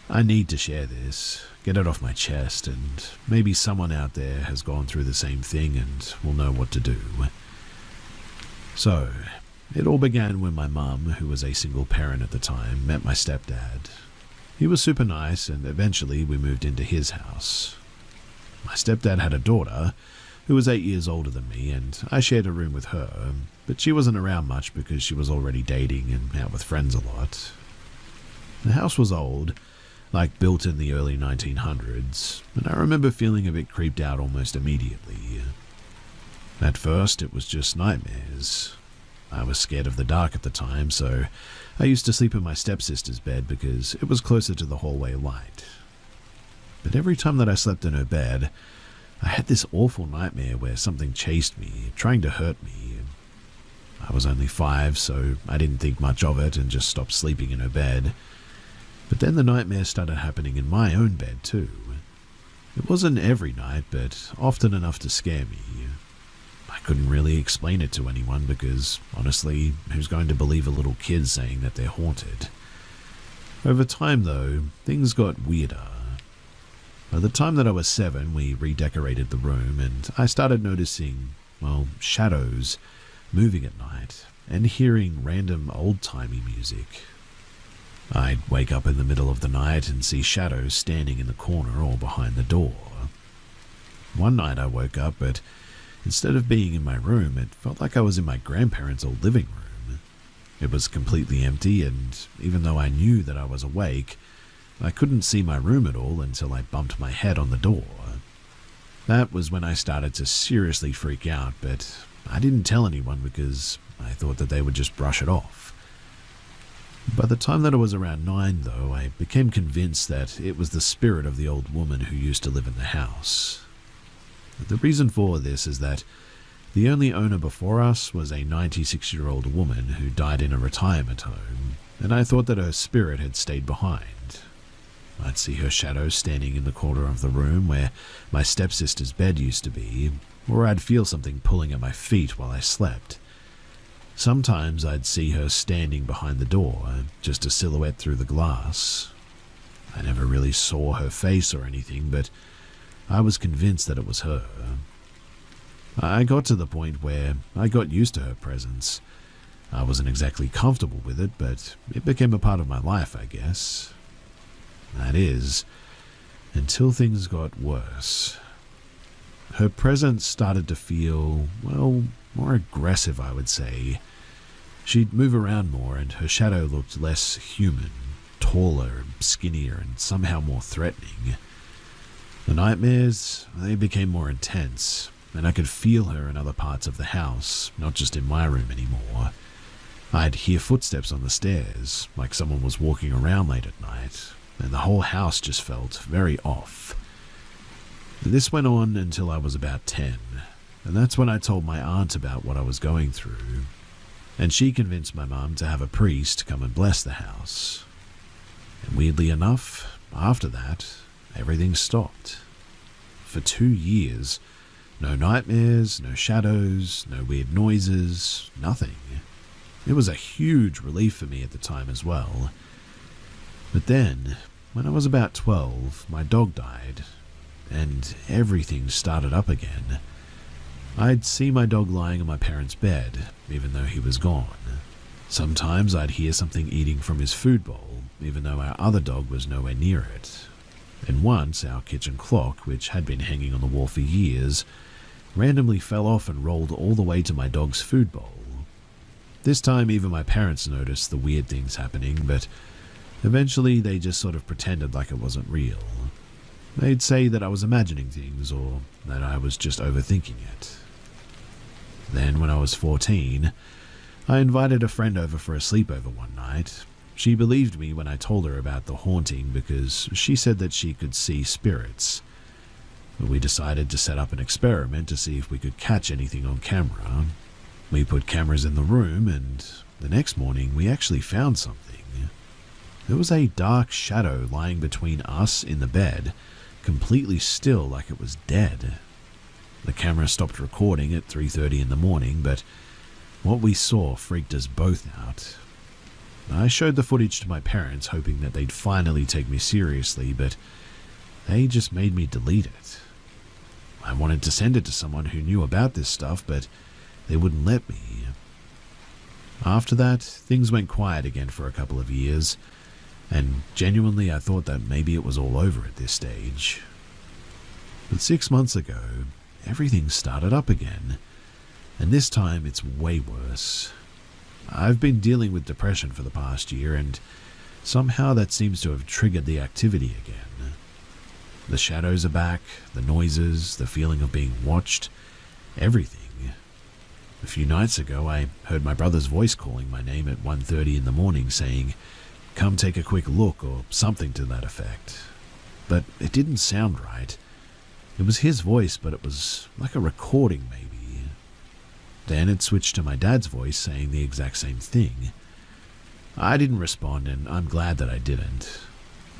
I need to share this, get it off my chest, and maybe someone out there has gone through the same thing and will know what to do. So, it all began when my mum, who was a single parent at the time, met my stepdad. He was super nice, and eventually we moved into his house. My stepdad had a daughter who was 8 years older than me, and I shared a room with her, but she wasn't around much because she was already dating and out with friends a lot. The house was old, like built in the early 1900s, and I remember feeling a bit creeped out almost immediately. At first, it was just nightmares. I was scared of the dark at the time, so I used to sleep in my stepsister's bed because it was closer to the hallway light. But every time that I slept in her bed, I had this awful nightmare where something chased me, trying to hurt me. I was only 5, so I didn't think much of it and just stopped sleeping in her bed. But then the nightmare started happening in my own bed too. It wasn't every night, but often enough to scare me. I couldn't really explain it to anyone because, honestly, who's going to believe a little kid saying that they're haunted? Over time, though, things got weirder. By the time that I was 7, we redecorated the room, and I started noticing, shadows moving at night and hearing random old-timey music. I'd wake up in the middle of the night and see shadows standing in the corner or behind the door. One night I woke up, but instead of being in my room, it felt like I was in my grandparents' old living room. It was completely empty, and even though I knew that I was awake, I couldn't see my room at all until I bumped my head on the door. That was when I started to seriously freak out, but I didn't tell anyone because I thought that they would just brush it off. By the time that I was around 9, though, I became convinced that it was the spirit of the old woman who used to live in the house. The reason for this is that the only owner before us was a 96-year-old woman who died in a retirement home, and I thought that her spirit had stayed behind. I'd see her shadow standing in the corner of the room where my stepsister's bed used to be, or I'd feel something pulling at my feet while I slept. Sometimes I'd see her standing behind the door, just a silhouette through the glass. I never really saw her face or anything, but I was convinced that it was her. I got to the point where I got used to her presence. I wasn't exactly comfortable with it, but it became a part of my life, I guess. That is, until things got worse. Her presence started to feel, well, more aggressive, I would say. She'd move around more and her shadow looked less human, taller, skinnier, and somehow more threatening. The nightmares, they became more intense, and I could feel her in other parts of the house, not just in my room anymore. I'd hear footsteps on the stairs, like someone was walking around late at night, and the whole house just felt very off. This went on until I was about 10, and that's when I told my aunt about what I was going through, and she convinced my mum to have a priest come and bless the house. And weirdly enough, after that, everything stopped. For 2 years, no nightmares, no shadows, no weird noises, nothing. It was a huge relief for me at the time as well. But then, when I was about 12, my dog died, and everything started up again. I'd see my dog lying on my parents' bed, even though he was gone. Sometimes I'd hear something eating from his food bowl, even though our other dog was nowhere near it. And once, our kitchen clock, which had been hanging on the wall for years, randomly fell off and rolled all the way to my dog's food bowl. This time, even my parents noticed the weird things happening, but eventually they just sort of pretended like it wasn't real. They'd say that I was imagining things, or that I was just overthinking it. Then, when I was 14, I invited a friend over for a sleepover one night. She believed me when I told her about the haunting because she said that she could see spirits. We decided to set up an experiment to see if we could catch anything on camera. We put cameras in the room, and the next morning we actually found something. There was a dark shadow lying between us in the bed, completely still like it was dead. The camera stopped recording at 3:30 in the morning, but what we saw freaked us both out. I showed the footage to my parents, hoping that they'd finally take me seriously, but they just made me delete it. I wanted to send it to someone who knew about this stuff, but they wouldn't let me. After that, things went quiet again for a couple of years, and genuinely I thought that maybe it was all over at this stage. But 6 months ago, everything started up again, and this time it's way worse. I've been dealing with depression for the past year, and somehow that seems to have triggered the activity again. The shadows are back, the noises, the feeling of being watched, everything. A few nights ago, I heard my brother's voice calling my name at 1:30 in the morning saying, "Come take a quick look," or something to that effect. But it didn't sound right. It was his voice, but it was like a recording maybe. Then it switched to my dad's voice saying the exact same thing. I didn't respond, and I'm glad that I didn't.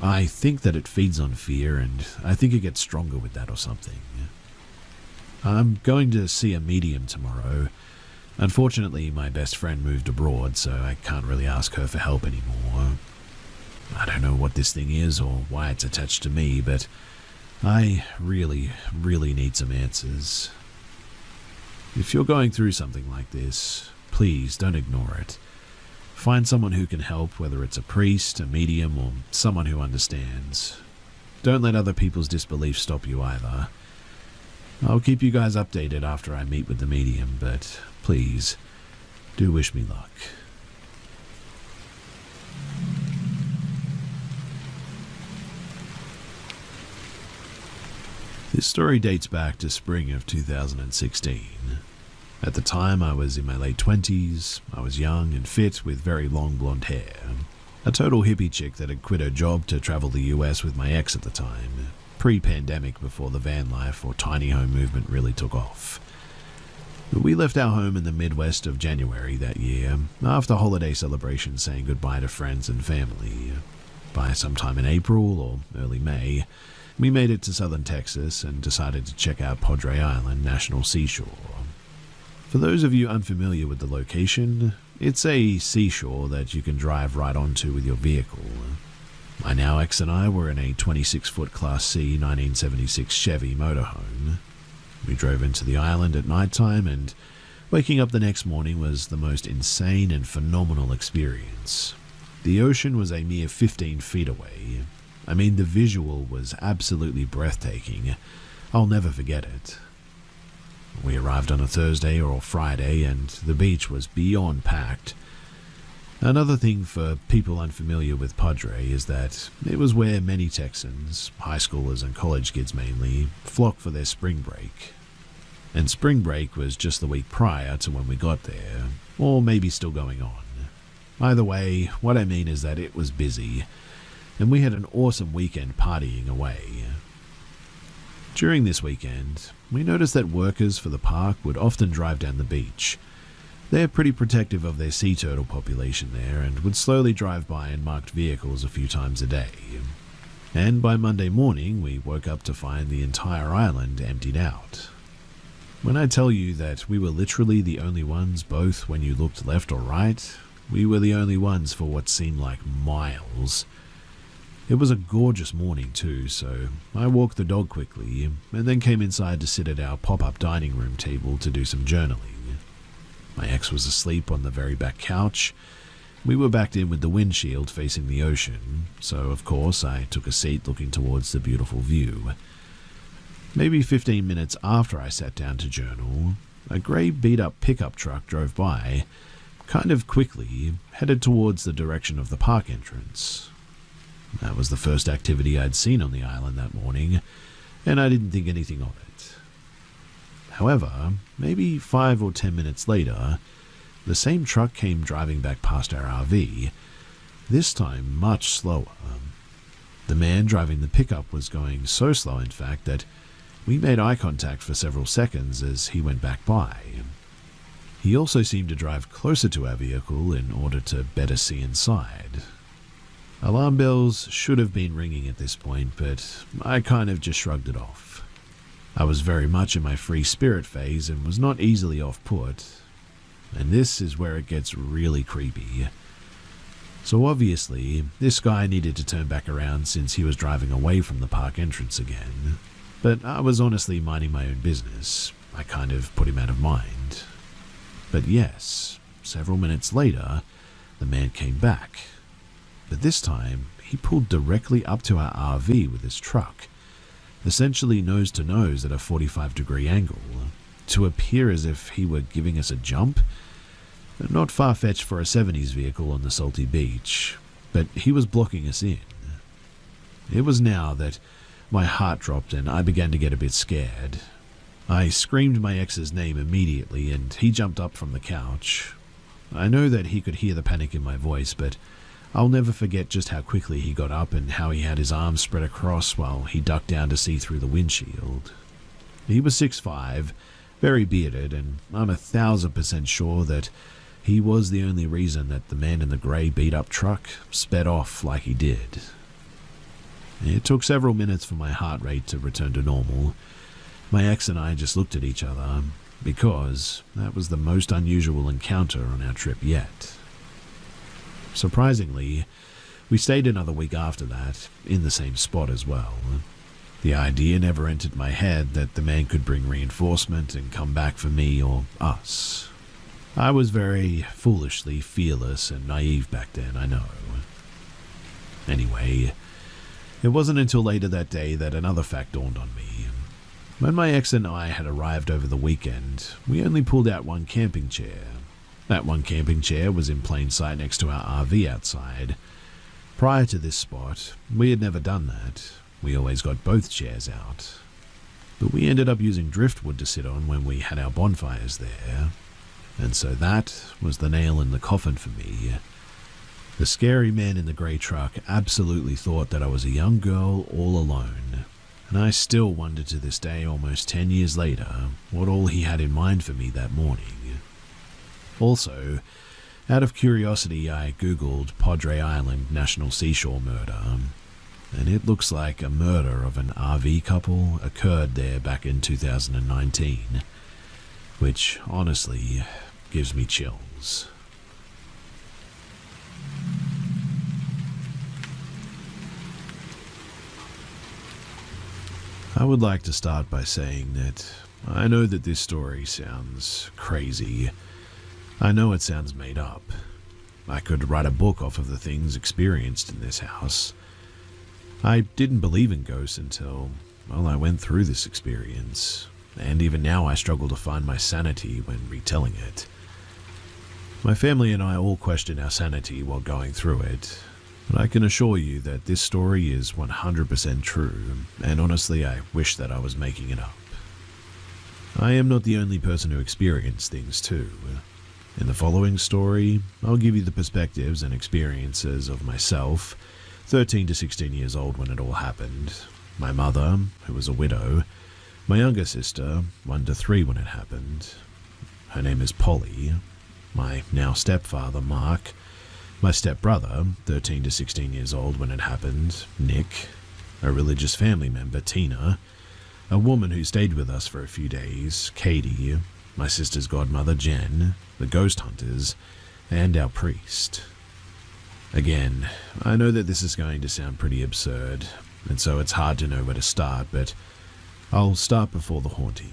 I think that it feeds on fear, and I think it gets stronger with that or something. I'm going to see a medium tomorrow. Unfortunately, my best friend moved abroad, so I can't really ask her for help anymore. I don't know what this thing is or why it's attached to me, but I really, really need some answers. If you're going through something like this, please don't ignore it. Find someone who can help, whether it's a priest, a medium, or someone who understands. Don't let other people's disbelief stop you either. I'll keep you guys updated after I meet with the medium, but please, do wish me luck. This story dates back to spring of 2016. At the time, I was in my late 20s, I was young and fit with very long blonde hair. A total hippie chick that had quit her job to travel the US with my ex at the time, pre-pandemic before the van life or tiny home movement really took off. We left our home in the Midwest of January that year, after holiday celebrations saying goodbye to friends and family. By sometime in April or early May, we made it to southern Texas and decided to check out Padre Island National Seashore. For those of you unfamiliar with the location, it's a seashore that you can drive right onto with your vehicle. My now ex and I were in a 26-foot Class C 1976 Chevy motorhome. We drove into the island at nighttime, and waking up the next morning was the most insane and phenomenal experience. The ocean was a mere 15 feet away. I mean, the visual was absolutely breathtaking. I'll never forget it. We arrived on a Thursday or Friday, and the beach was beyond packed. Another thing for people unfamiliar with Padre is that it was where many Texans, high schoolers and college kids mainly, flock for their spring break. And spring break was just the week prior to when we got there, or maybe still going on. Either way, what I mean is that it was busy, and we had an awesome weekend partying away. During this weekend, we noticed that workers for the park would often drive down the beach. They're pretty protective of their sea turtle population there and would slowly drive by in marked vehicles a few times a day. And by Monday morning, we woke up to find the entire island emptied out. When I tell you that we were literally the only ones both when you looked left or right, we were the only ones for what seemed like miles. It was a gorgeous morning too, so I walked the dog quickly and then came inside to sit at our pop-up dining room table to do some journaling. My ex was asleep on the very back couch. We were backed in with the windshield facing the ocean, so of course I took a seat looking towards the beautiful view. Maybe 15 minutes after I sat down to journal, a grey beat-up pickup truck drove by, kind of quickly, headed towards the direction of the park entrance. That was the first activity I'd seen on the island that morning, and I didn't think anything of it. However, maybe 5 or 10 minutes later, the same truck came driving back past our RV, this time much slower. The man driving the pickup was going so slow, in fact, that we made eye contact for several seconds as he went back by. He also seemed to drive closer to our vehicle in order to better see inside. Alarm bells should have been ringing at this point, but I kind of just shrugged it off. I was very much in my free spirit phase and was not easily off-put, and this is where it gets really creepy. So obviously, this guy needed to turn back around since he was driving away from the park entrance again, but I was honestly minding my own business. I kind of put him out of mind. But yes, several minutes later, the man came back. But this time, he pulled directly up to our RV with his truck, essentially nose to nose at a 45-degree angle, to appear as if he were giving us a jump. Not far-fetched for a 70s vehicle on the salty beach, but he was blocking us in. It was now that my heart dropped and I began to get a bit scared. I screamed my ex's name immediately and he jumped up from the couch. I know that he could hear the panic in my voice, but I'll never forget just how quickly he got up and how he had his arms spread across while he ducked down to see through the windshield. He was 6'5", very bearded, and I'm 1,000% sure that he was the only reason that the man in the grey beat-up truck sped off like he did. It took several minutes for my heart rate to return to normal. My ex and I just looked at each other, because that was the most unusual encounter on our trip yet. Surprisingly, we stayed another week after that, in the same spot as well. The idea never entered my head that the man could bring reinforcement and come back for me or us. I was very foolishly fearless and naive back then, I know. Anyway, it wasn't until later that day that another fact dawned on me. When my ex and I had arrived over the weekend, we only pulled out one camping chair. That one camping chair was in plain sight next to our RV outside. Prior to this spot, we had never done that. We always got both chairs out. But we ended up using driftwood to sit on when we had our bonfires there. And so that was the nail in the coffin for me. The scary man in the grey truck absolutely thought that I was a young girl all alone. And I still wonder to this day, almost 10 years later, what all he had in mind for me that morning. Also, out of curiosity, I googled Padre Island National Seashore Murder, and it looks like a murder of an RV couple occurred there back in 2019, which honestly gives me chills. I would like to start by saying that I know that this story sounds crazy. I know it sounds made up. I could write a book off of the things experienced in this house. I didn't believe in ghosts until, well, I went through this experience. and even now I struggle to find my sanity when retelling it. My family and I all question our sanity while going through it, but I can assure you that this story is 100% true, and honestly I wish that I was making it up. I am not the only person who experienced things too. In the following story, I'll give you the perspectives and experiences of myself, 13 to 16 years old when it all happened, my mother, who was a widow, my younger sister, 1 to 3 when it happened, her name is Polly, my now stepfather, Mark, my stepbrother, 13 to 16 years old when it happened, Nick, a religious family member, Tina, a woman who stayed with us for a few days, Katie, my sister's godmother, Jen, the ghost hunters, and our priest. Again, I know that this is going to sound pretty absurd, and so it's hard to know where to start, but I'll start before the haunting.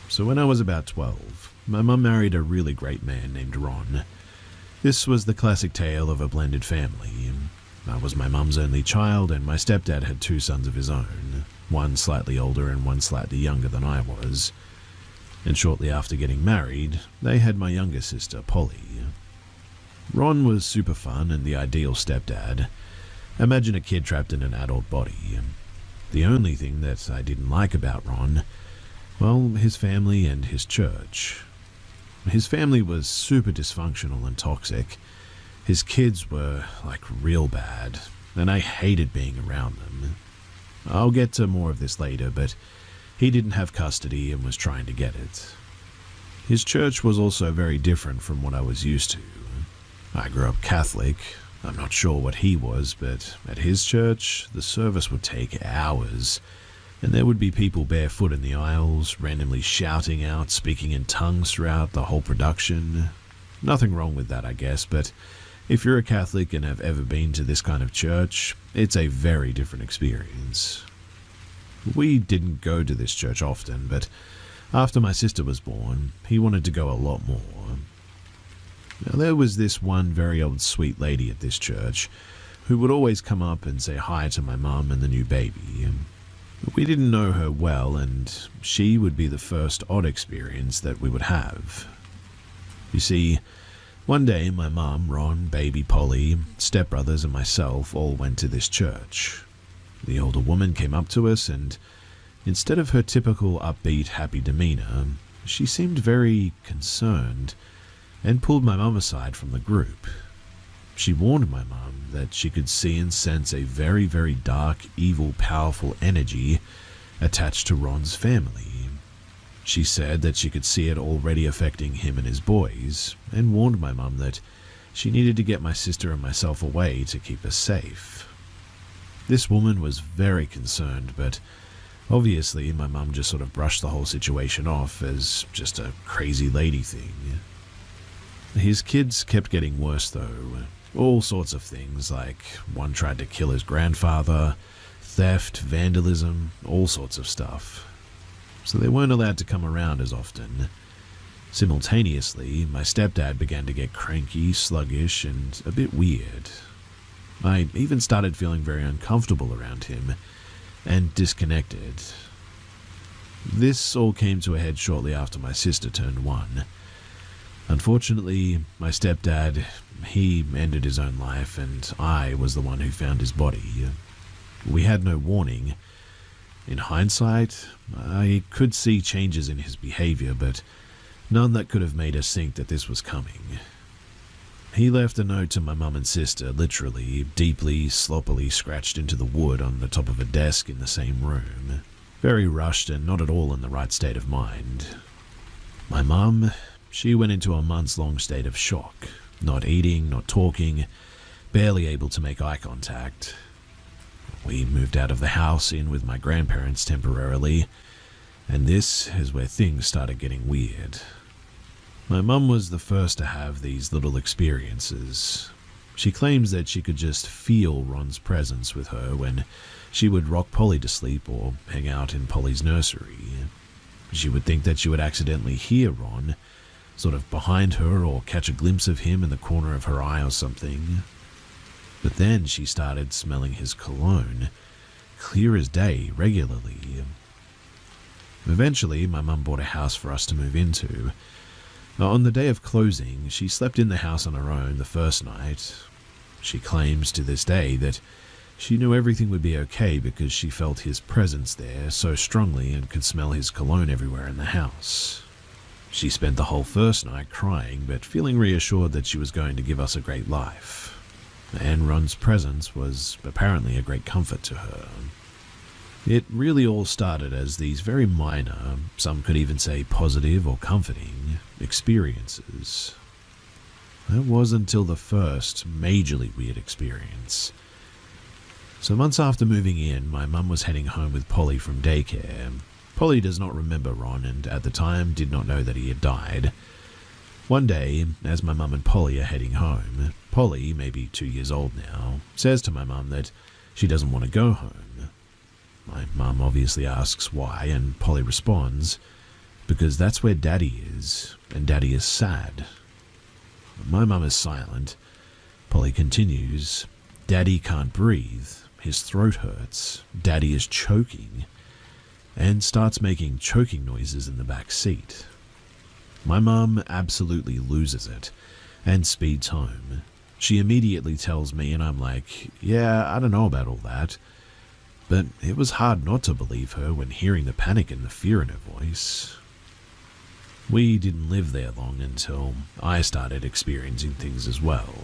So when I was about 12, my mum married a really great man named Ron. This was the classic tale of a blended family. I was my mum's only child, and my stepdad had 2 sons of his own, one slightly older and one slightly younger than I was. And shortly after getting married, they had my younger sister, Polly. Ron was super fun and the ideal stepdad. Imagine a kid trapped in an adult body. The only thing that I didn't like about Ron, well, his family and his church. His family was super dysfunctional and toxic. His kids were, like, real bad, and I hated being around them. I'll get to more of this later, but he didn't have custody and was trying to get it. His church was also very different from what I was used to. I grew up Catholic. I'm not sure what he was, but at his church, the service would take hours, and there would be people barefoot in the aisles, randomly shouting out, speaking in tongues throughout the whole production. Nothing wrong with that, I guess, but if you're a Catholic and have ever been to this kind of church, it's a very different experience. We didn't go to this church often, but after my sister was born, he wanted to go a lot more. Now, there was this one very old sweet lady at this church who would always come up and say hi to my mum and the new baby. We didn't know her well, and she would be the first odd experience that we would have. You see, one day my mum, Ron, baby Polly, stepbrothers and myself all went to this church. The older woman came up to us and, instead of her typical upbeat, happy demeanor, she seemed very concerned and pulled my mum aside from the group. She warned my mum that she could see and sense a very, very dark, evil, powerful energy attached to Ron's family. She said that she could see it already affecting him and his boys, and warned my mum that she needed to get my sister and myself away to keep us safe. This woman was very concerned, but obviously my mum just sort of brushed the whole situation off as just a crazy lady thing. His kids kept getting worse though. All sorts of things, like one tried to kill his grandfather, theft, vandalism, all sorts of stuff. So they weren't allowed to come around as often. Simultaneously, my stepdad began to get cranky, sluggish, and a bit weird. I even started feeling very uncomfortable around him, and disconnected. This all came to a head shortly after my sister turned 1. Unfortunately, my stepdad, he ended his own life, and I was the one who found his body. We had no warning. In hindsight, I could see changes in his behavior, but none that could have made us think that this was coming. He left a note to my mum and sister, literally, deeply, sloppily scratched into the wood on the top of a desk in the same room. Very rushed and not at all in the right state of mind. My mum, she went into a months-long state of shock, not eating, not talking, barely able to make eye contact. We moved out of the house in with my grandparents temporarily, and this is where things started getting weird. My mum was the first to have these little experiences. She claims that she could just feel Ron's presence with her when she would rock Polly to sleep or hang out in Polly's nursery. She would think that she would accidentally hear Ron, sort of behind her, or catch a glimpse of him in the corner of her eye or something. But then she started smelling his cologne, clear as day, regularly. Eventually, my mum bought a house for us to move into. On the day of closing, she slept in the house on her own the first night. She claims to this day that she knew everything would be okay because she felt his presence there so strongly and could smell his cologne everywhere in the house. She spent the whole first night crying, but feeling reassured that she was going to give us a great life. And Ron's presence was apparently a great comfort to her. It really all started as these very minor, some could even say positive or comforting, experiences. It wasn't until the first majorly weird experience. So months after moving in, my mum was heading home with Polly from daycare. Polly does not remember Ron and at the time did not know that he had died. One day, as my mum and Polly are heading home, Polly, maybe 2 years old now, says to my mum that she doesn't want to go home. My mum obviously asks why, and Polly responds, because that's where Daddy is, and Daddy is sad. My mum is silent. Polly continues, Daddy can't breathe, his throat hurts, Daddy is choking, and starts making choking noises in the back seat. My mum absolutely loses it and speeds home. She immediately tells me and I'm like, yeah, I don't know about all that. But it was hard not to believe her when hearing the panic and the fear in her voice. We didn't live there long until I started experiencing things as well.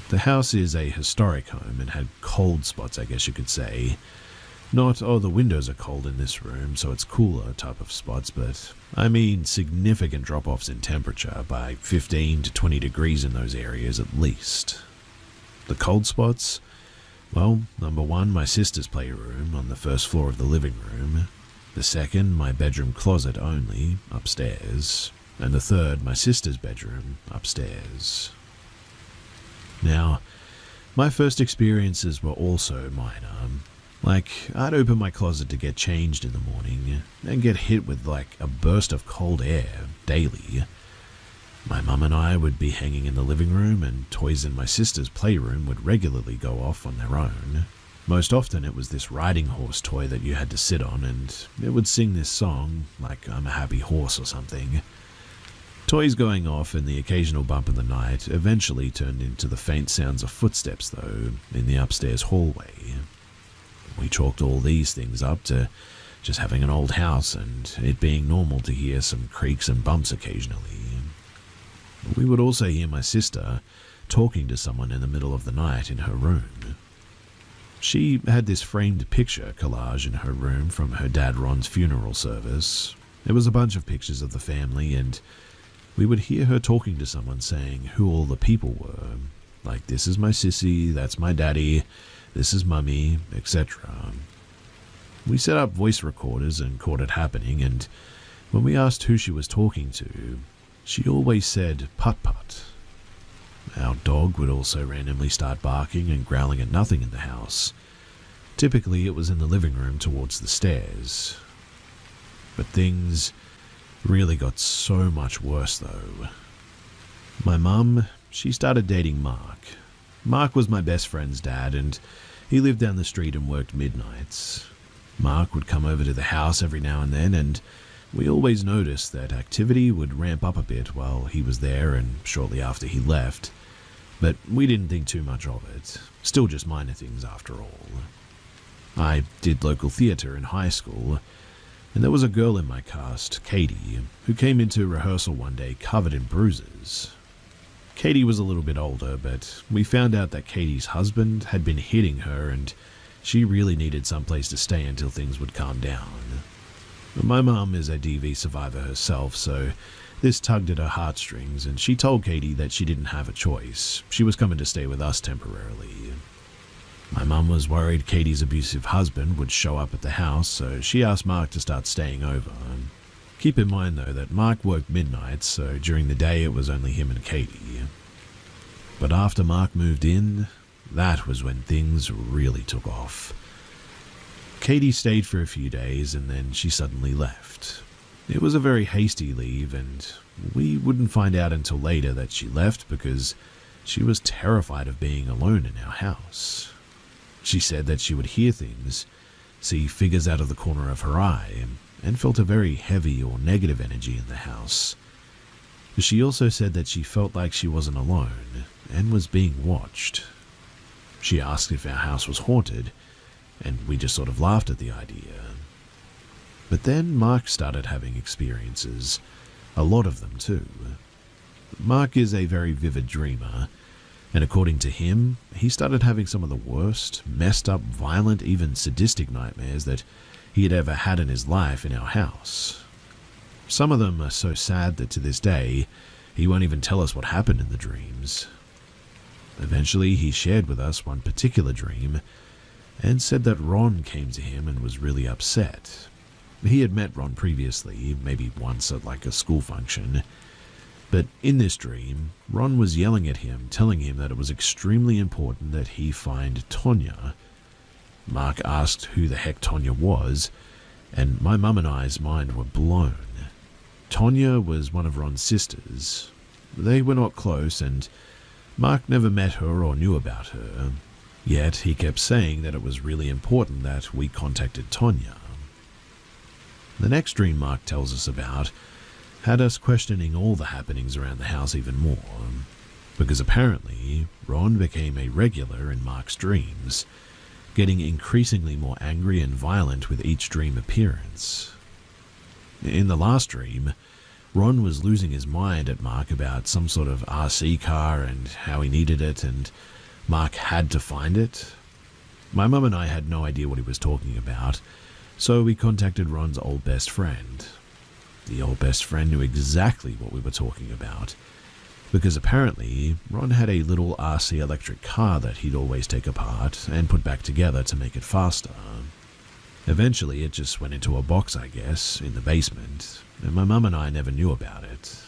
The house is a historic home and had cold spots, I guess you could say. Not, oh, the windows are cold in this room, so it's cooler type of spots, but I mean significant drop-offs in temperature by 15 to 20 degrees in those areas at least. The cold spots? Well, number one, my sister's playroom on the first floor of the living room. The second, my bedroom closet only, upstairs. And the third, my sister's bedroom, upstairs. Now, my first experiences were also minor. Like, I'd open my closet to get changed in the morning and get hit with like a burst of cold air daily. My mum and I would be hanging in the living room and toys in my sister's playroom would regularly go off on their own. Most often it was this riding horse toy that you had to sit on and it would sing this song, like I'm a happy horse or something. Toys going off and the occasional bump in the night eventually turned into the faint sounds of footsteps though, in the upstairs hallway. We chalked all these things up to just having an old house and it being normal to hear some creaks and bumps occasionally. We would also hear my sister talking to someone in the middle of the night in her room. She had this framed picture collage in her room from her dad Ron's funeral service. It was a bunch of pictures of the family and we would hear her talking to someone saying who all the people were. Like, this is my sissy, that's my daddy, this is mummy, etc. We set up voice recorders and caught it happening, and when we asked who she was talking to, she always said putt-putt. Our dog would also randomly start barking and growling at nothing in the house. Typically it was in the living room towards the stairs. But things really got so much worse though. My mum, she started dating Mark. Mark was my best friend's dad and he lived down the street and worked midnights. Mark would come over to the house every now and then and we always noticed that activity would ramp up a bit while he was there and shortly after he left. But we didn't think too much of it. Still just minor things after all. I did local theatre in high school, and there was a girl in my cast, Katie, who came into rehearsal one day covered in bruises. Katie was a little bit older, but we found out that Katie's husband had been hitting her and she really needed someplace to stay until things would calm down. My mum is a DV survivor herself, so this tugged at her heartstrings, and she told Katie that she didn't have a choice. She was coming to stay with us temporarily. My mum was worried Katie's abusive husband would show up at the house, so she asked Mark to start staying over. Keep in mind, though, that Mark worked midnights, so during the day it was only him and Katie. But after Mark moved in, that was when things really took off. Katie stayed for a few days and then she suddenly left. It was a very hasty leave and we wouldn't find out until later that she left because she was terrified of being alone in our house. She said that she would hear things, see figures out of the corner of her eye, and felt a very heavy or negative energy in the house. She also said that she felt like she wasn't alone and was being watched. She asked if our house was haunted, and we just sort of laughed at the idea. But then Mark started having experiences, a lot of them too. Mark is a very vivid dreamer, and according to him, he started having some of the worst, messed up, violent, even sadistic nightmares that he had ever had in his life in our house. Some of them are so sad that to this day, he won't even tell us what happened in the dreams. Eventually, he shared with us one particular dream and said that Ron came to him and was really upset. He had met Ron previously, maybe once at like a school function, but in this dream, Ron was yelling at him, telling him that it was extremely important that he find Tonya. Mark asked who the heck Tonya was, and my mum and I's mind were blown. Tonya was one of Ron's sisters. They were not close, and Mark never met her or knew about her. Yet he kept saying that it was really important that we contacted Tonya. The next dream Mark tells us about had us questioning all the happenings around the house even more, because apparently Ron became a regular in Mark's dreams, getting increasingly more angry and violent with each dream appearance. In the last dream, Ron was losing his mind at Mark about some sort of RC car and how he needed it, and Mark had to find it. My mum and I had no idea what he was talking about, so we contacted Ron's old best friend. The old best friend knew exactly what we were talking about, because apparently Ron had a little RC electric car that he'd always take apart and put back together to make it faster. Eventually it just went into a box, I guess, in the basement, and my mum and I never knew about it.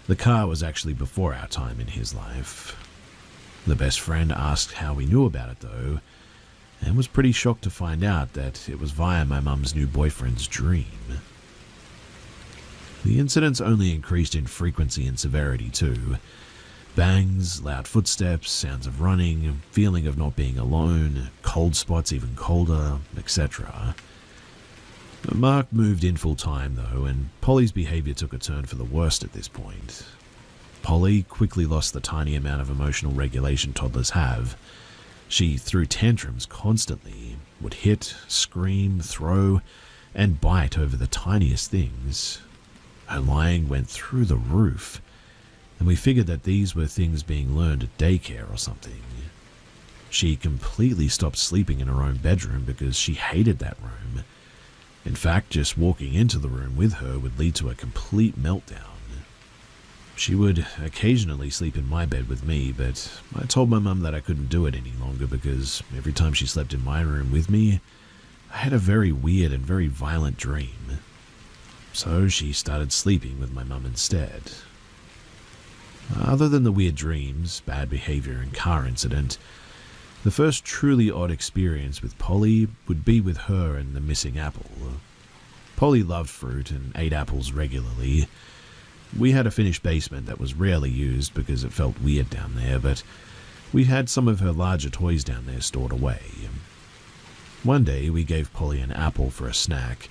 The car was actually before our time in his life. The best friend asked how we knew about it though, and was pretty shocked to find out that it was via my mum's new boyfriend's dream. The incidents only increased in frequency and severity too. Bangs, loud footsteps, sounds of running, feeling of not being alone, cold spots even colder, etc. Mark moved in full time though, and Polly's behavior took a turn for the worst at this point. Polly quickly lost the tiny amount of emotional regulation toddlers have. She threw tantrums constantly, would hit, scream, throw, and bite over the tiniest things. Her lying went through the roof, and we figured that these were things being learned at daycare or something. She completely stopped sleeping in her own bedroom because she hated that room. In fact, just walking into the room with her would lead to a complete meltdown. She would occasionally sleep in my bed with me, but I told my mum that I couldn't do it any longer because every time she slept in my room with me, I had a very weird and very violent dream. So she started sleeping with my mum instead. Other than the weird dreams, bad behavior, and car incident, the first truly odd experience with Polly would be with her and the missing apple. Polly loved fruit and ate apples regularly. We had a finished basement that was rarely used because it felt weird down there, but we had some of her larger toys down there stored away. One day we gave Polly an apple for a snack,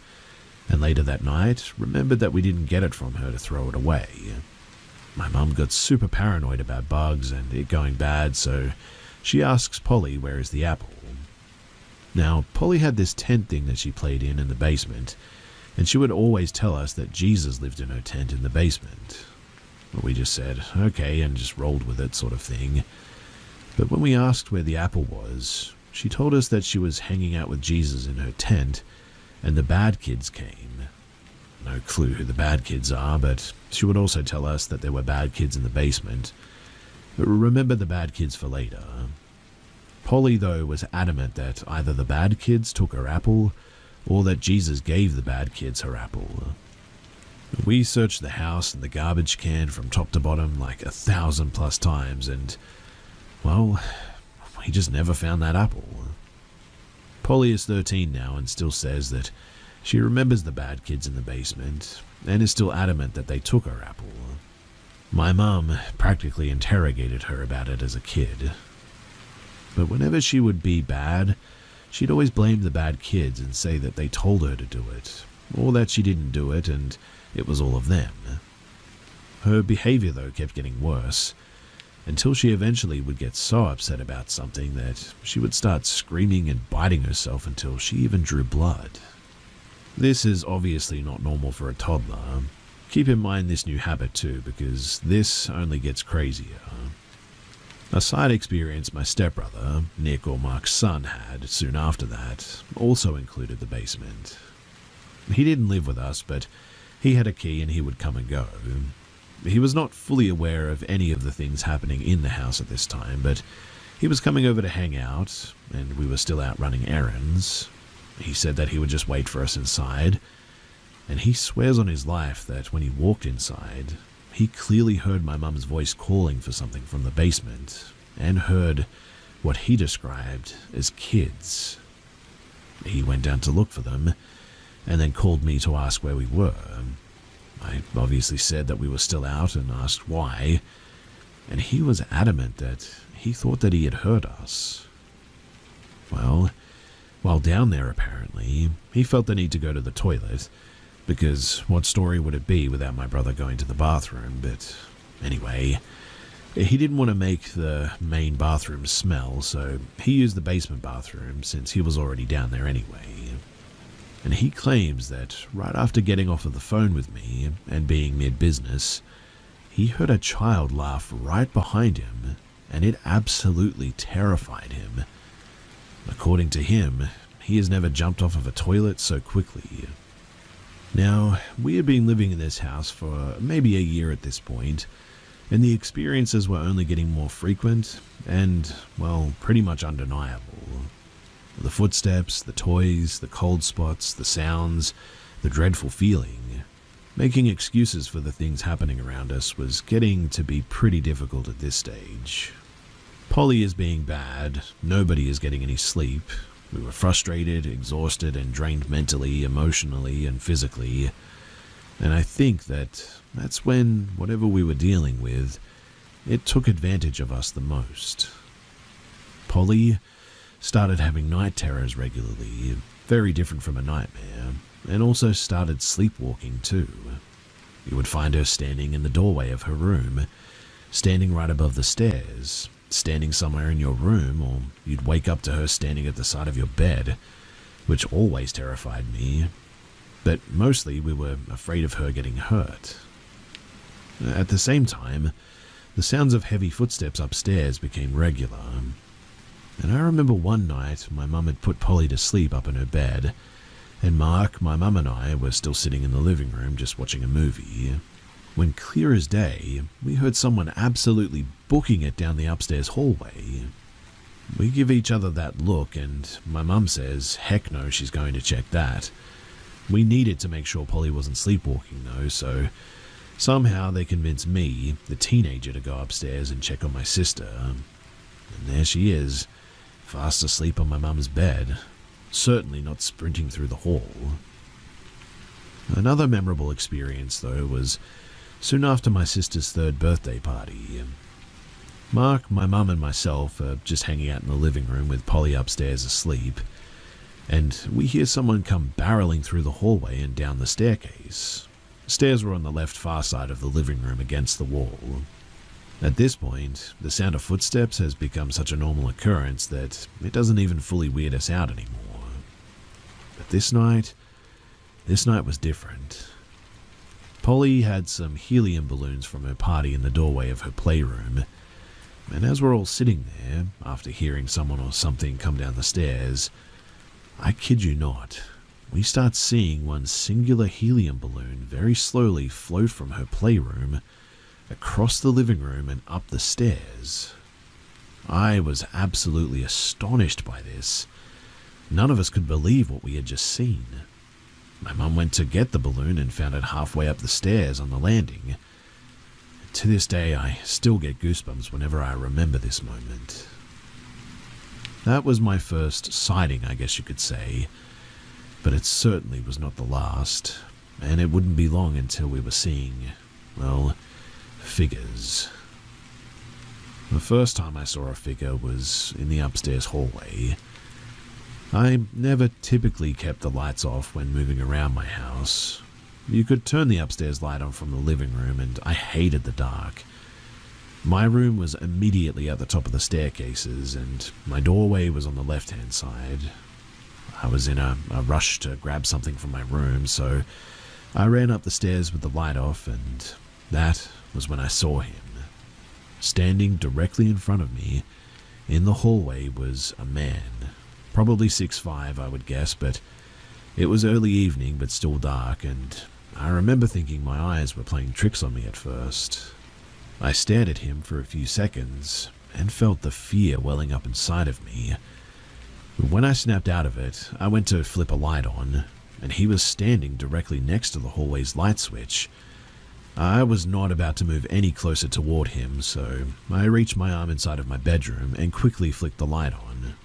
and later that night remembered that we didn't get it from her to throw it away. My mum got super paranoid about bugs and it going bad, so she asks Polly where is the apple. Now, Polly had this tent thing that she played in the basement, and she would always tell us that Jesus lived in her tent in the basement. We just said, okay, and just rolled with it sort of thing. But when we asked where the apple was, she told us that she was hanging out with Jesus in her tent, and the bad kids came. No clue who the bad kids are, but she would also tell us that there were bad kids in the basement. Remember the bad kids for later. Polly, though, was adamant that either the bad kids took her apple, or that Jesus gave the bad kids her apple. We searched the house and the garbage can from top to bottom like 1,000+ times, and, well, we just never found that apple. Polly is 13 now and still says that she remembers the bad kids in the basement, and is still adamant that they took her apple. My mum practically interrogated her about it as a kid. But whenever she would be bad, she'd always blame the bad kids and say that they told her to do it, or that she didn't do it and it was all of them. Her behavior, though, kept getting worse, until she eventually would get so upset about something that she would start screaming and biting herself until she even drew blood. This is obviously not normal for a toddler. Keep in mind this new habit too, because this only gets crazier. A side experience my stepbrother, Nick or Mark's son, had soon after that also included the basement. He didn't live with us, but he had a key and he would come and go. He was not fully aware of any of the things happening in the house at this time, but he was coming over to hang out, and we were still out running errands. He said that he would just wait for us inside, and he swears on his life that when he walked inside, he clearly heard my mum's voice calling for something from the basement, and heard what he described as kids. He went down to look for them, and then called me to ask where we were. I obviously said that we were still out and asked why, and he was adamant that he thought that he had heard us. Well, while down there apparently, he felt the need to go to the toilet, because what story would it be without my brother going to the bathroom? But anyway, he didn't want to make the main bathroom smell, so he used the basement bathroom since he was already down there anyway. And he claims that right after getting off of the phone with me and being mid-business, he heard a child laugh right behind him, and it absolutely terrified him. According to him, he has never jumped off of a toilet so quickly. Now, we had been living in this house for maybe a year at this point, and the experiences were only getting more frequent and, well, pretty much undeniable. The footsteps, the toys, the cold spots, the sounds, the dreadful feeling. Making excuses for the things happening around us was getting to be pretty difficult at this stage. Polly is being bad, nobody is getting any sleep. We were frustrated, exhausted, and drained mentally, emotionally, and physically. And I think that's when whatever we were dealing with, it took advantage of us the most. Polly started having night terrors regularly, very different from a nightmare, and also started sleepwalking too. You would find her standing in the doorway of her room, standing right above the stairs, standing somewhere in your room, or you'd wake up to her standing at the side of your bed, which always terrified me, but mostly we were afraid of her getting hurt. At the same time, the sounds of heavy footsteps upstairs became regular, and I remember one night my mum had put Polly to sleep up in her bed, and Mark, my mum and I were still sitting in the living room just watching a movie, when clear as day, we heard someone absolutely booking it down the upstairs hallway. We give each other that look, and my mum says, heck no, she's going to check that. We needed to make sure Polly wasn't sleepwalking though, so somehow they convinced me, the teenager, to go upstairs and check on my sister. And there she is, fast asleep on my mum's bed, certainly not sprinting through the hall. Another memorable experience, though, was soon after my sister's 3rd birthday party. Mark, my mum, and myself are just hanging out in the living room with Polly upstairs asleep, and we hear someone come barreling through the hallway and down the staircase. Stairs were on the left far side of the living room against the wall. At this point, the sound of footsteps has become such a normal occurrence that it doesn't even fully weird us out anymore. But this night was different. Polly had some helium balloons from her party in the doorway of her playroom, and as we're all sitting there, after hearing someone or something come down the stairs, I kid you not, we start seeing one singular helium balloon very slowly float from her playroom across the living room and up the stairs. I was absolutely astonished by this. None of us could believe what we had just seen. My mum went to get the balloon and found it halfway up the stairs on the landing. To this day, I still get goosebumps whenever I remember this moment. That was my first sighting, I guess you could say, but it certainly was not the last, and it wouldn't be long until we were seeing, well, figures. The first time I saw a figure was in the upstairs hallway. I never typically kept the lights off when moving around my house. You could turn the upstairs light on from the living room, and I hated the dark. My room was immediately at the top of the staircases, and my doorway was on the left-hand side. I was in a rush to grab something from my room, so I ran up the stairs with the light off, and that was when I saw him. Standing directly in front of me in the hallway was a man, probably 6'5", I would guess, but it was early evening but still dark, and I remember thinking my eyes were playing tricks on me at first. I stared at him for a few seconds and felt the fear welling up inside of me. When I snapped out of it, I went to flip a light on, and he was standing directly next to the hallway's light switch. I was not about to move any closer toward him, so I reached my arm inside of my bedroom and quickly flicked the light on.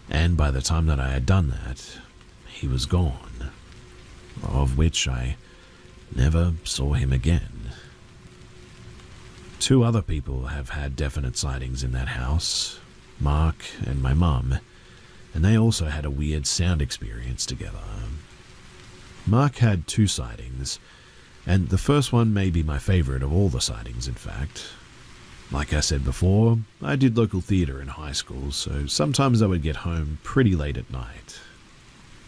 And by the time that I had done that, he was gone, of which I never saw him again. 2 other people have had definite sightings in that house, Mark and my mum, and they also had a weird sound experience together. Mark had 2 sightings, and the first one may be my favorite of all the sightings, in fact. Like I said before, I did local theatre in high school, so sometimes I would get home pretty late at night.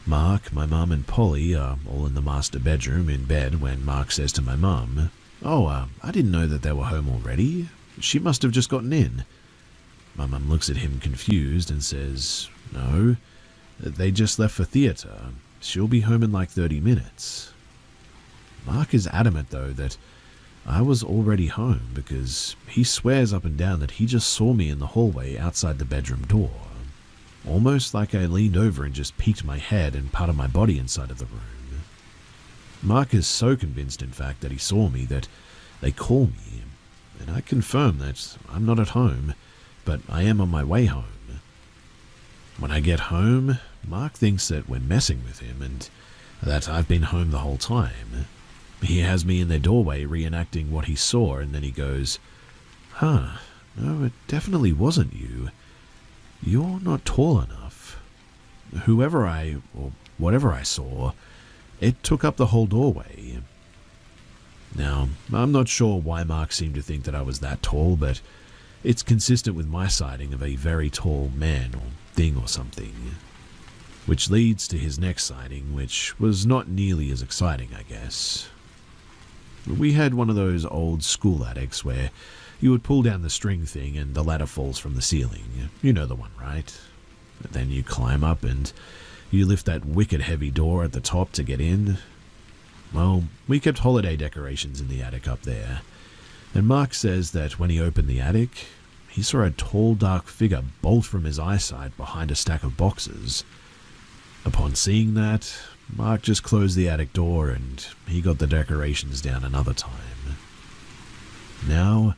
Mark, my mum, and Polly are all in the master bedroom in bed when Mark says to my mum, "Oh, I didn't know that they were home already. She must have just gotten in." My mum looks at him confused and says, "No, they just left for theatre. She'll be home in like 30 minutes. Mark is adamant, though, that I was already home because he swears up and down that he just saw me in the hallway outside the bedroom door. Almost like I leaned over and just peeked my head and part of my body inside of the room. Mark is so convinced, in fact, that he saw me that they call me, and I confirm that I'm not at home, but I am on my way home. When I get home, Mark thinks that we're messing with him and that I've been home the whole time. He has me in their doorway reenacting what he saw, and then he goes, "Huh, no, it definitely wasn't you. You're not tall enough." Whatever I saw, it took up the whole doorway. Now, I'm not sure why Mark seemed to think that I was that tall, but it's consistent with my sighting of a very tall man or thing or something. Which leads to his next sighting, which was not nearly as exciting, I guess. We had one of those old school attics where you would pull down the string thing and the ladder falls from the ceiling. You know the one, right? Then you climb up and you lift that wicked heavy door at the top to get in. Well, we kept holiday decorations in the attic up there, and Mark says that when he opened the attic, he saw a tall dark figure bolt from his eyesight behind a stack of boxes. Upon seeing that, Mark just closed the attic door and he got the decorations down another time. Now,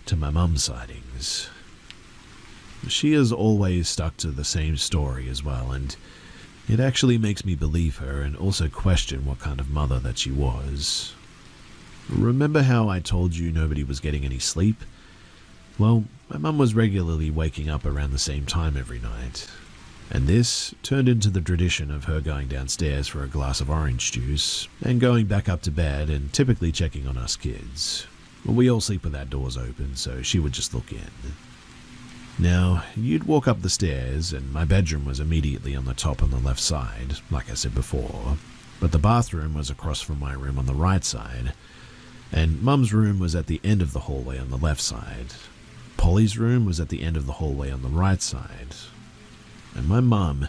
to my mum's sightings. She has always stuck to the same story as well, and it actually makes me believe her and also question what kind of mother that she was. Remember how I told you nobody was getting any sleep? Well, my mum was regularly waking up around the same time every night, and this turned into the tradition of her going downstairs for a glass of orange juice and going back up to bed and typically checking on us kids. We all sleep with our doors open, so she would just look in. Now, you'd walk up the stairs, and my bedroom was immediately on the top on the left side, like I said before, but the bathroom was across from my room on the right side, and Mum's room was at the end of the hallway on the left side. Polly's room was at the end of the hallway on the right side. And my mum,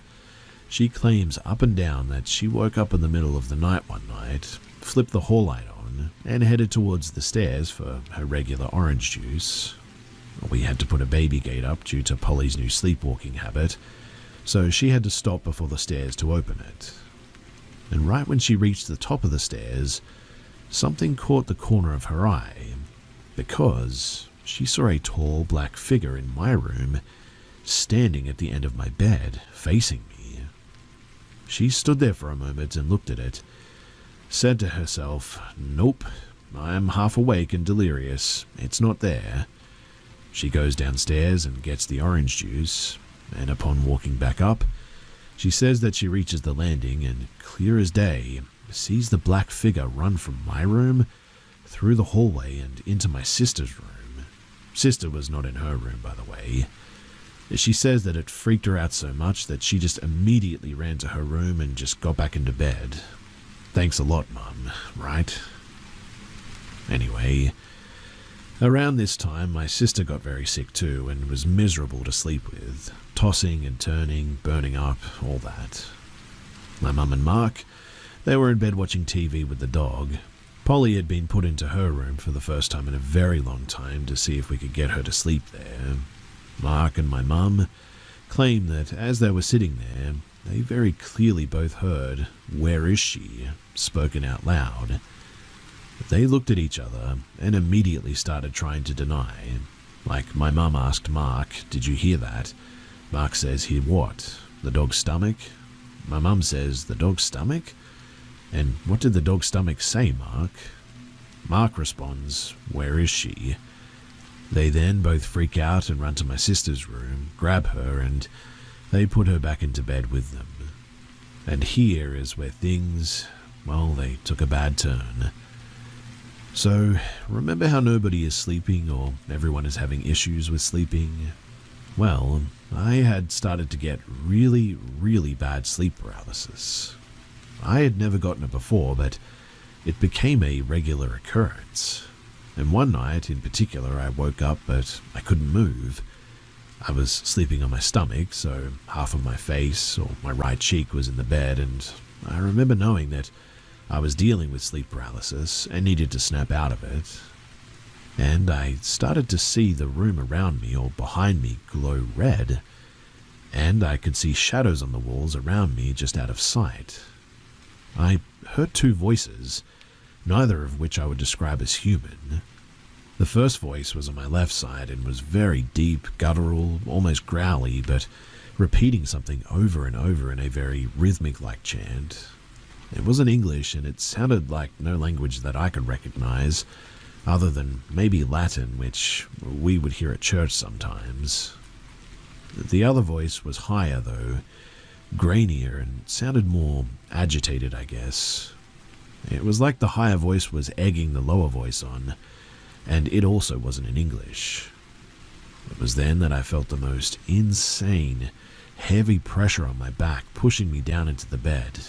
she claims up and down that she woke up in the middle of the night one night, flipped the hall light on, and headed towards the stairs for her regular orange juice. We had to put a baby gate up due to Polly's new sleepwalking habit, so she had to stop before the stairs to open it. And right when she reached the top of the stairs, something caught the corner of her eye, because she saw a tall black figure in my room standing at the end of my bed, facing me. She stood there for a moment and looked at it, said to herself, "Nope, I'm half awake and delirious. It's not there." She goes downstairs and gets the orange juice, and upon walking back up, She says that she reaches the landing and, clear as day, sees the black figure run from my room through the hallway and into my sister's room. Sister was not in her room, by the way. She says that it freaked her out so much that she just immediately ran to her room and just got back into bed. Thanks a lot, Mum, right? Anyway, around this time my sister got very sick too and was miserable to sleep with, tossing and turning, burning up, all that. My mum and Mark, they were in bed watching TV with the dog. Polly had been put into her room for the first time in a very long time to see if we could get her to sleep there. Mark and my mum claim that as they were sitting there, they very clearly both heard, "Where is she?" spoken out loud. They looked at each other and immediately started trying to deny. Like, my mum asked Mark, "Did you hear that?" Mark says, "Hear what? The dog's stomach?" My mum says, "The dog's stomach? And what did the dog's stomach say, Mark?" Mark responds, "Where is she?" They then both freak out and run to my sister's room, grab her, and they put her back into bed with them. And here is where things, well, they took a bad turn. So, remember how nobody is sleeping or everyone is having issues with sleeping? Well, I had started to get really, really bad sleep paralysis. I had never gotten it before, but it became a regular occurrence. And one night in particular, I woke up, but I couldn't move. I was sleeping on my stomach, so half of my face or my right cheek was in the bed, and I remember knowing that I was dealing with sleep paralysis and needed to snap out of it. And I started to see the room around me or behind me glow red, and I could see shadows on the walls around me just out of sight. I heard two voices, neither of which I would describe as human. The first voice was on my left side and was very deep, guttural, almost growly, but repeating something over and over in a very rhythmic-like chant. It wasn't English, and it sounded like no language that I could recognize, other than maybe Latin, which we would hear at church sometimes. The other voice was higher, though, grainier, and sounded more agitated, I guess. It was like the higher voice was egging the lower voice on, and it also wasn't in English. It was then that I felt the most insane, heavy pressure on my back pushing me down into the bed.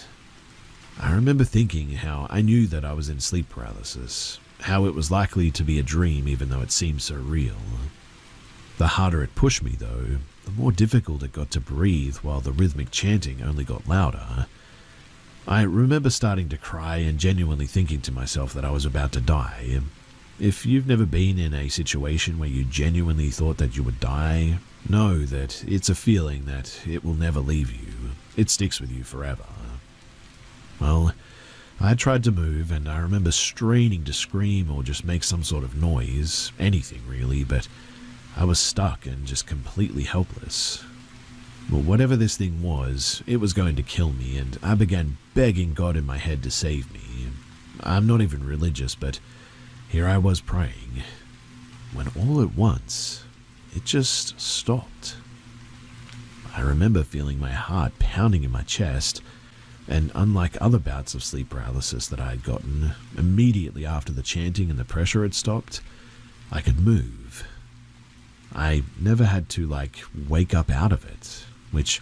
I remember thinking how I knew that I was in sleep paralysis, how it was likely to be a dream even though it seemed so real. The harder it pushed me, though, the more difficult it got to breathe while the rhythmic chanting only got louder. I remember starting to cry and genuinely thinking to myself that I was about to die. If you've never been in a situation where you genuinely thought that you would die, know that it's a feeling that it will never leave you. It sticks with you forever. Well, I tried to move, and I remember straining to scream or just make some sort of noise, anything really, but I was stuck and just completely helpless. Well, whatever this thing was, it was going to kill me, and I began begging God in my head to save me. I'm not even religious, but here I was praying, when all at once, it just stopped. I remember feeling my heart pounding in my chest, and unlike other bouts of sleep paralysis that I had gotten, immediately after the chanting and the pressure had stopped, I could move. I never had to, wake up out of it, which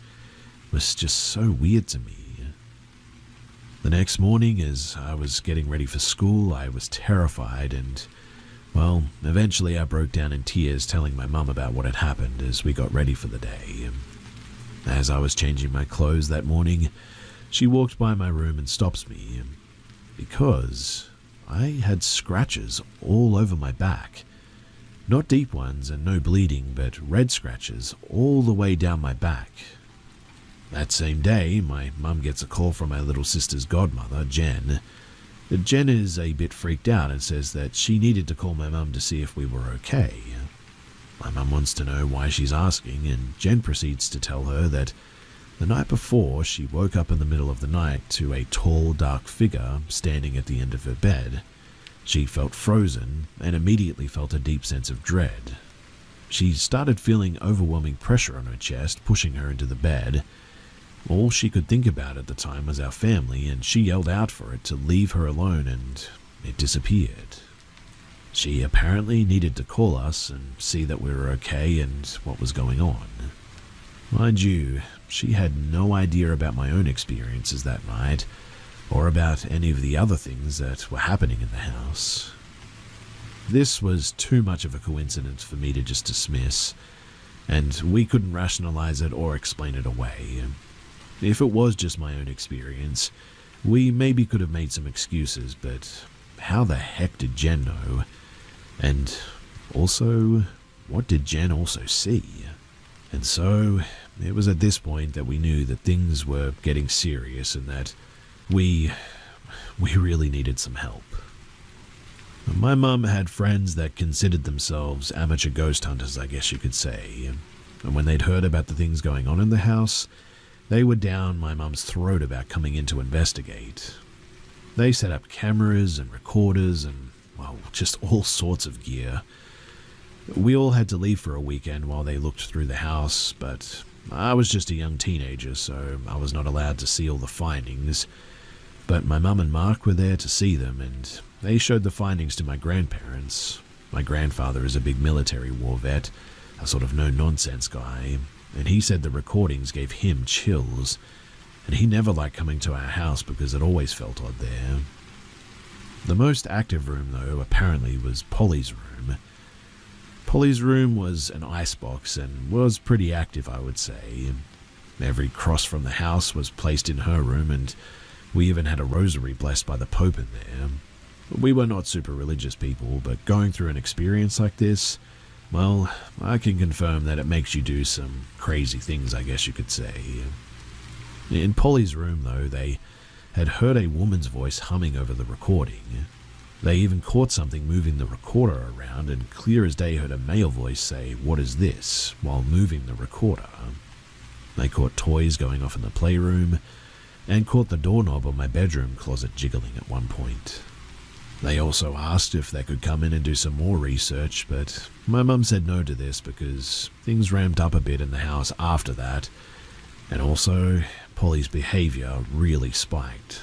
was just so weird to me. The next morning, as I was getting ready for school, I was terrified and, well, eventually I broke down in tears telling my mum about what had happened as we got ready for the day. As I was changing my clothes that morning, she walked by my room and stops me, because I had scratches all over my back. Not deep ones and no bleeding, but red scratches all the way down my back. That same day, my mum gets a call from my little sister's godmother, Jen. Jen is a bit freaked out and says that she needed to call my mum to see if we were okay. My mum wants to know why she's asking, and Jen proceeds to tell her that the night before, she woke up in the middle of the night to a tall, dark figure standing at the end of her bed. She felt frozen and immediately felt a deep sense of dread. She started feeling overwhelming pressure on her chest, pushing her into the bed. All she could think about at the time was our family, and she yelled out for it to leave her alone, and it disappeared. She apparently needed to call us and see that we were okay and what was going on. Mind you, she had no idea about my own experiences that night, or about any of the other things that were happening in the house. This was too much of a coincidence for me to just dismiss, and we couldn't rationalize it or explain it away. If it was just my own experience, we maybe could have made some excuses, but how the heck did Jen know? And also, what did Jen also see? And so, it was at this point that we knew that things were getting serious and that we really needed some help. My mum had friends that considered themselves amateur ghost hunters, I guess you could say. And when they'd heard about the things going on in the house, they were down my mum's throat about coming in to investigate. They set up cameras and recorders and, well, just all sorts of gear. We all had to leave for a weekend while they looked through the house, but I was just a young teenager, so I was not allowed to see all the findings. But my mum and Mark were there to see them, and they showed the findings to my grandparents. My grandfather is a big military war vet, a sort of no-nonsense guy, and he said the recordings gave him chills, and he never liked coming to our house because it always felt odd there. The most active room, though, apparently was Polly's room. Polly's room was an icebox and was pretty active, I would say. Every cross from the house was placed in her room, and we even had a rosary blessed by the Pope in there. We were not super religious people, but going through an experience like this, well, I can confirm that it makes you do some crazy things, I guess you could say. In Polly's room, though, they had heard a woman's voice humming over the recording. They even caught something moving the recorder around, and clear as day heard a male voice say, "What is this?" while moving the recorder. They caught toys going off in the playroom, and caught the doorknob on my bedroom closet jiggling at one point. They also asked if they could come in and do some more research, but my mum said no to this because things ramped up a bit in the house after that, and also Polly's behavior really spiked.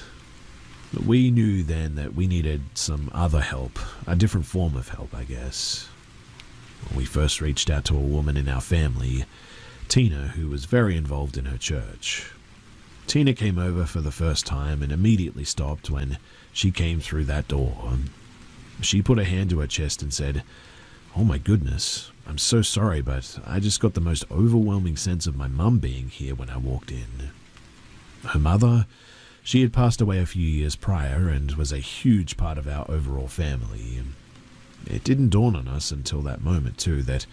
But we knew then that we needed some other help, a different form of help, I guess. We first reached out to a woman in our family, Tina, who was very involved in her church. Tina came over for the first time and immediately stopped when she came through that door. She put a hand to her chest and said, "Oh my goodness, I'm so sorry, but I just got the most overwhelming sense of my mum being here when I walked in." Her mother, she had passed away a few years prior and was a huge part of our overall family. It didn't dawn on us until that moment too that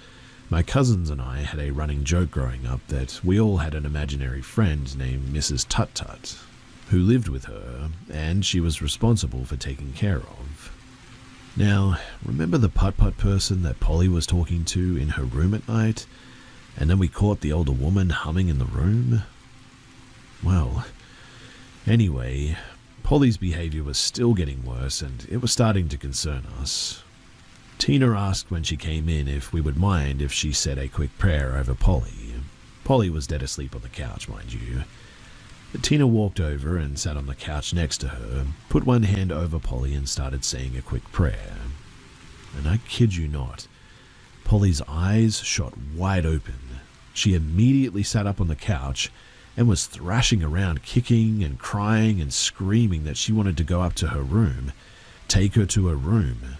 my cousins and I had a running joke growing up that we all had an imaginary friend named Mrs. Tut-Tut, who lived with her, and she was responsible for taking care of. Now, remember the putt-putt person that Polly was talking to in her room at night, and then we caught the older woman humming in the room? Well, anyway, Polly's behavior was still getting worse, and it was starting to concern us. Tina asked when she came in if we would mind if she said a quick prayer over Polly. Polly was dead asleep on the couch, mind you. Tina walked over and sat on the couch next to her, put one hand over Polly and started saying a quick prayer. And I kid you not, Polly's eyes shot wide open. She immediately sat up on the couch and was thrashing around, kicking and crying and screaming that she wanted to go up to her room, take her to her room.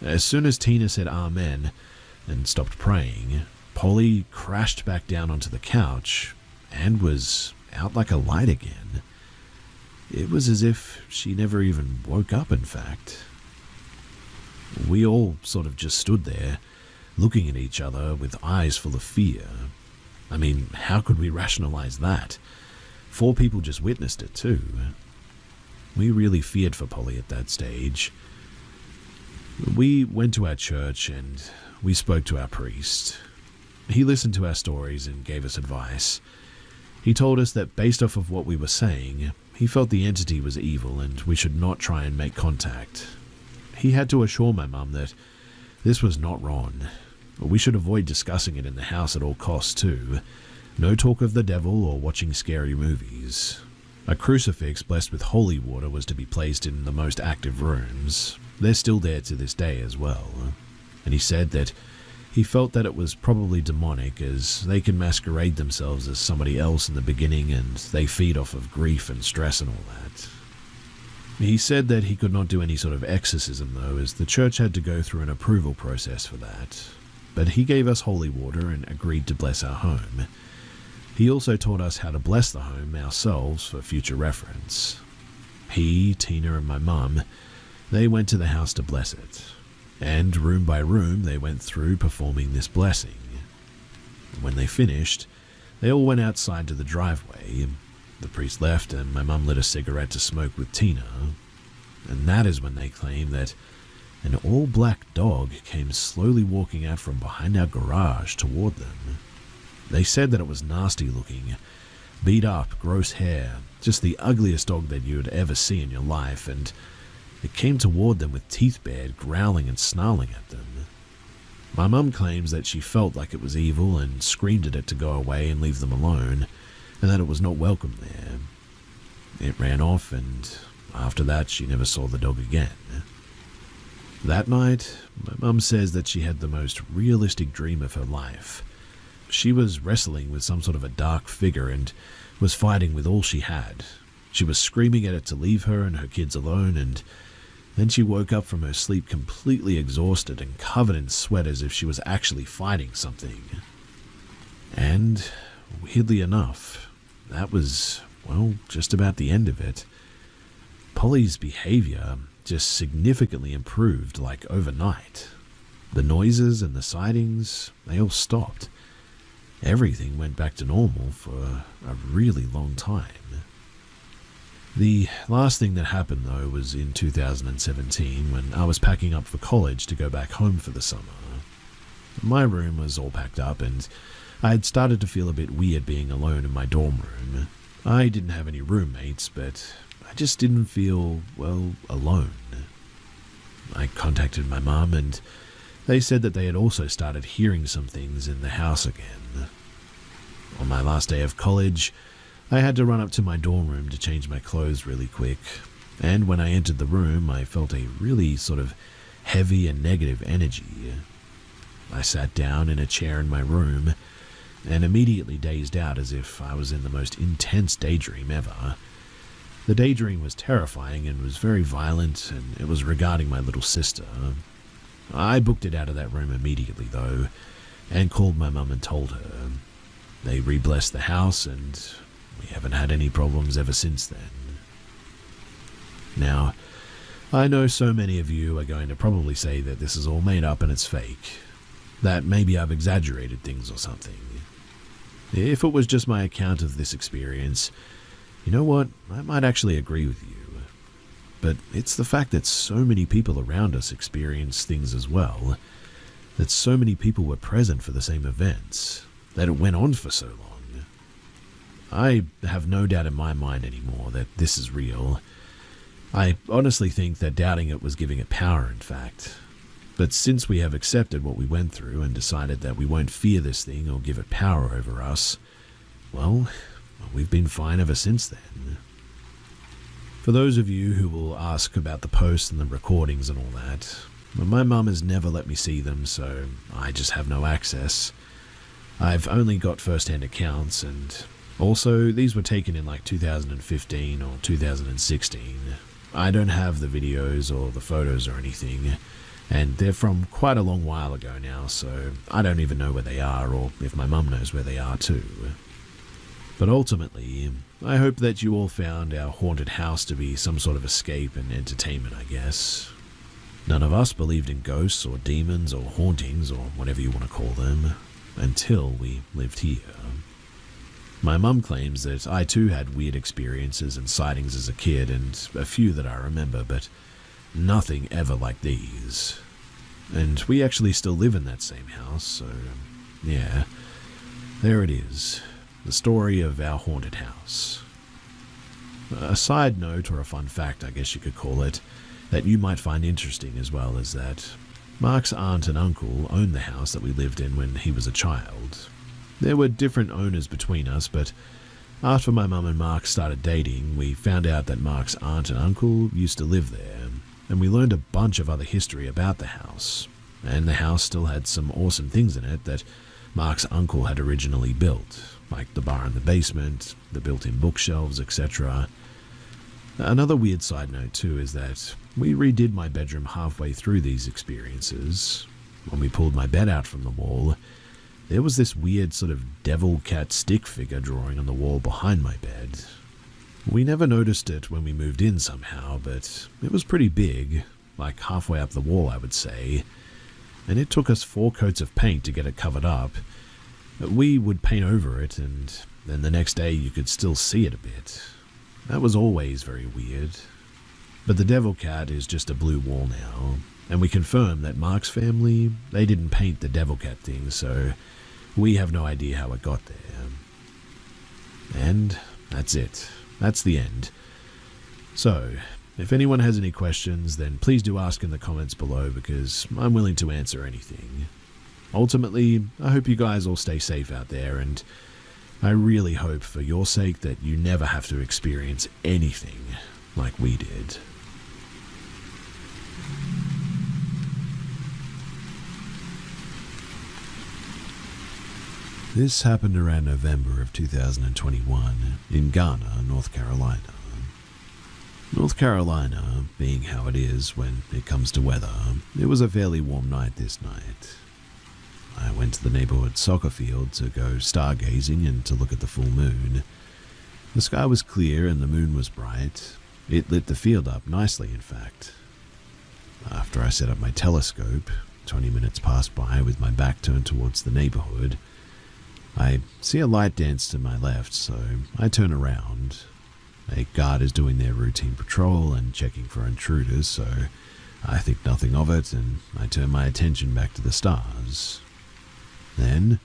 As soon as Tina said Amen and stopped praying, Polly crashed back down onto the couch and was out like a light again. It was as if she never even woke up, in fact. We all sort of just stood there, looking at each other with eyes full of fear. I mean, how could we rationalize that? 4 people just witnessed it too. We really feared for Polly at that stage. We went to our church and we spoke to our priest. He listened to our stories and gave us advice. He told us that based off of what we were saying, he felt the entity was evil and we should not try and make contact. He had to assure my mum that this was not wrong. We should avoid discussing it in the house at all costs too. No talk of the devil or watching scary movies. A crucifix blessed with holy water was to be placed in the most active rooms. They're still there to this day as well. And he said that he felt that it was probably demonic, as they can masquerade themselves as somebody else in the beginning and they feed off of grief and stress and all that. He said that he could not do any sort of exorcism though, as the church had to go through an approval process for that. But he gave us holy water and agreed to bless our home. He also taught us how to bless the home ourselves for future reference. He, Tina and my mum, they went to the house to bless it. And room by room they went through performing this blessing. When they finished, they all went outside to the driveway. The priest left and my mum lit a cigarette to smoke with Tina. And that is when they claimed that an all-black dog came slowly walking out from behind our garage toward them. They said that it was nasty looking, beat up, gross hair, just the ugliest dog that you would ever see in your life, and it came toward them with teeth bared, growling and snarling at them. My mum claims that she felt like it was evil and screamed at it to go away and leave them alone, and that it was not welcome there. It ran off, and after that she never saw the dog again. That night, my mum says that she had the most realistic dream of her life. She was wrestling with some sort of a dark figure and was fighting with all she had. She was screaming at it to leave her and her kids alone, and then she woke up from her sleep completely exhausted and covered in sweat as if she was actually fighting something. And, weirdly enough, that was, well, just about the end of it. Polly's behavior just significantly improved, like overnight. The noises and the sightings, they all stopped. Everything went back to normal for a really long time. The last thing that happened though was in 2017 when I was packing up for college to go back home for the summer. My room was all packed up and I had started to feel a bit weird being alone in my dorm room. I didn't have any roommates, but I just didn't feel, well, alone. I contacted my mum and they said that they had also started hearing some things in the house again. On my last day of college, I had to run up to my dorm room to change my clothes really quick, and when I entered the room, I felt a really sort of heavy and negative energy. I sat down in a chair in my room and immediately dazed out as if I was in the most intense daydream ever. The daydream was terrifying and was very violent, and it was regarding my little sister. I booked it out of that room immediately though, and called my mum and told her. They re-blessed the house and we haven't had any problems ever since then. Now, I know so many of you are going to probably say that this is all made up and it's fake, that maybe I've exaggerated things or something. If it was just my account of this experience, you know what, I might actually agree with you. But it's the fact that so many people around us experience things as well, that so many people were present for the same events, that it went on for so long. I have no doubt in my mind anymore that this is real. I honestly think that doubting it was giving it power, in fact. But since we have accepted what we went through and decided that we won't fear this thing or give it power over us, well, we've been fine ever since then. For those of you who will ask about the posts and the recordings and all that, my mum has never let me see them, so I just have no access. I've only got first-hand accounts, and also these were taken in like 2015 or 2016. I don't have the videos or the photos or anything, and they're from quite a long while ago now, so I don't even know where they are or if my mum knows where they are too. But ultimately, I hope that you all found our haunted house to be some sort of escape and entertainment, I guess. None of us believed in ghosts or demons or hauntings or whatever you want to call them, until we lived here. My mum claims that I too had weird experiences and sightings as a kid, and a few that I remember, but nothing ever like these. And we actually still live in that same house, so yeah, there it is. The story of our haunted house. A side note, or a fun fact I guess you could call it, that you might find interesting as well, is that Mark's aunt and uncle owned the house that we lived in when he was a child. There were different owners between us, but after my mum and Mark started dating, we found out that Mark's aunt and uncle used to live there, and we learned a bunch of other history about the house. And the house still had some awesome things in it that Mark's uncle had originally built, like the bar in the basement, the built-in bookshelves, etc. Another weird side note too is that we redid my bedroom halfway through these experiences. When we pulled my bed out from the wall, there was this weird sort of devil cat stick figure drawing on the wall behind my bed. We never noticed it when we moved in somehow, but it was pretty big, like halfway up the wall I would say, and it took us 4 coats of paint to get it covered up. We would paint over it, and then the next day you could still see it a bit. That was always very weird. But the devil cat is just a blue wall now, and we confirmed that Mark's family, they didn't paint the devil cat thing, so we have no idea how it got there. And that's it. That's the end. So, if anyone has any questions, then please do ask in the comments below, because I'm willing to answer anything. Ultimately, I hope you guys all stay safe out there, and I really hope for your sake that you never have to experience anything like we did. This happened around November of 2021 in Garner, North Carolina. North Carolina, being how it is when it comes to weather, it was a fairly warm night this night. I went to the neighborhood soccer field to go stargazing and to look at the full moon. The sky was clear and the moon was bright. It lit the field up nicely, in fact. After I set up my telescope, 20 minutes passed by with my back turned towards the neighborhood. I see a light dance to my left, so I turn around. A guard is doing their routine patrol and checking for intruders, so I think nothing of it and I turn my attention back to the stars. Then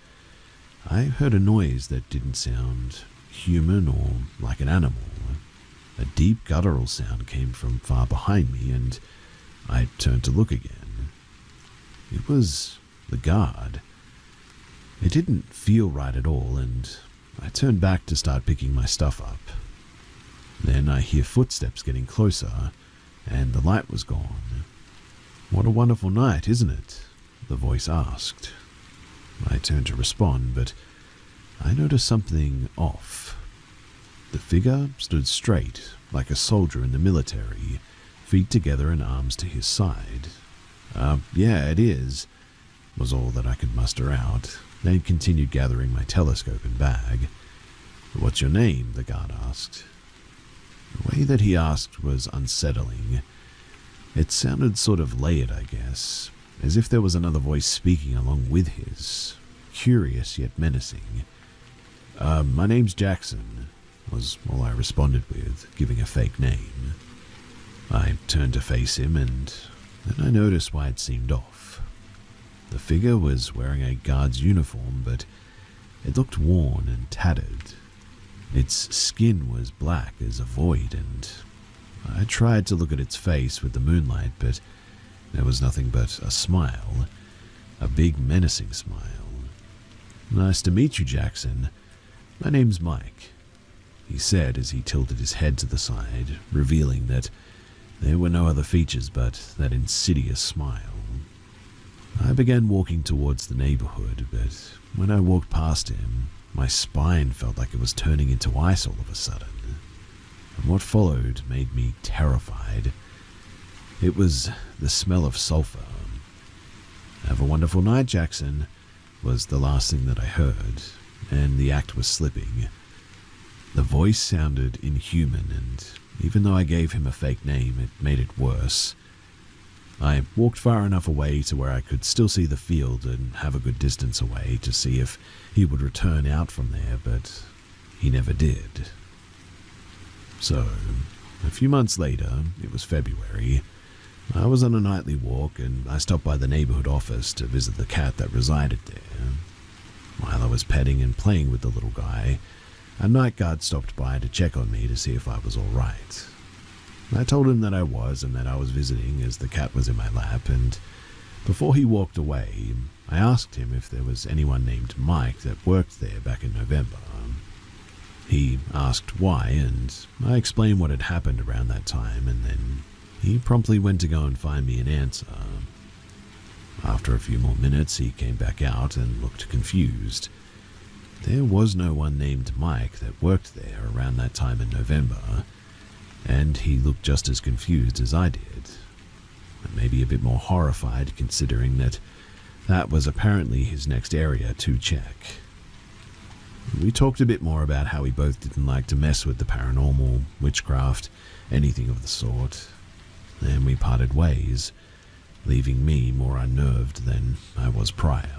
I heard a noise that didn't sound human or like an animal. A deep guttural sound came from far behind me and I turned to look again. It was the guard. It didn't feel right at all, and I turned back to start picking my stuff up. Then I hear footsteps getting closer, and the light was gone. "What a wonderful night, isn't it?" the voice asked. I turned to respond, but I noticed something off. The figure stood straight, like a soldier in the military, feet together and arms to his side. Yeah, it is," was all that I could muster out. They continued gathering my telescope and bag. "What's your name?" the guard asked. The way that he asked was unsettling. It sounded sort of layered, I guess, as if there was another voice speaking along with his, curious yet menacing. My name's Jackson," was all I responded with, giving a fake name. I turned to face him, and then I noticed why it seemed off. The figure was wearing a guard's uniform, but it looked worn and tattered. Its skin was black as a void, and I tried to look at its face with the moonlight, but there was nothing but a smile, a big menacing smile. "Nice to meet you, Jackson. My name's Mike," he said as he tilted his head to the side, revealing that there were no other features but that insidious smile. I began walking towards the neighborhood, but when I walked past him, my spine felt like it was turning into ice all of a sudden. And what followed made me terrified. It was the smell of sulfur. "Have a wonderful night, Jackson," was the last thing that I heard, and the act was slipping. The voice sounded inhuman, and even though I gave him a fake name, it made it worse. I walked far enough away to where I could still see the field and have a good distance away to see if he would return out from there, but he never did. So, a few months later, it was February, I was on a nightly walk and I stopped by the neighborhood office to visit the cat that resided there. While I was petting and playing with the little guy, a night guard stopped by to check on me to see if I was all right. I told him that I was and that I was visiting as the cat was in my lap, and Before he walked away, I asked him if there was anyone named Mike that worked there back in November. He asked why, and I explained what had happened around that time, and then he promptly went to go and find me an answer. After a few more minutes, he came back out and looked confused. There was no one named Mike that worked there around that time in November, and he looked just as confused as I did, and maybe a bit more horrified considering that was apparently his next area to check. We talked a bit more about how we both didn't like to mess with the paranormal, witchcraft, anything of the sort, and we parted ways, leaving me more unnerved than I was prior.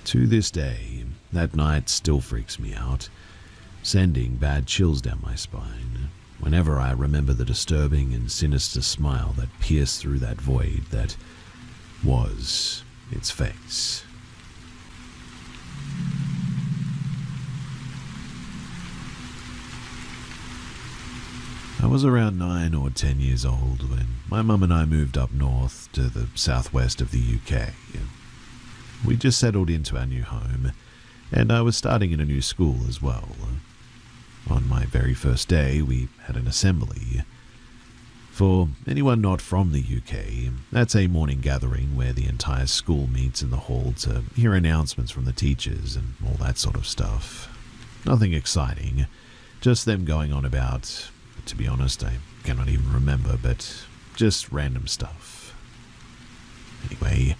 To this day, that night still freaks me out, sending bad chills down my spine whenever I remember the disturbing and sinister smile that pierced through that void that was its face. I was around 9 or 10 years old when my mum and I moved up north to the southwest of the UK. We just settled into our new home, and I was starting in a new school as well. On my very first day, we had an assembly. For anyone not from the UK, that's a morning gathering where the entire school meets in the hall to hear announcements from the teachers and all that sort of stuff. Nothing exciting, just them going on about, to be honest, I cannot even remember, but just random stuff. Anyway,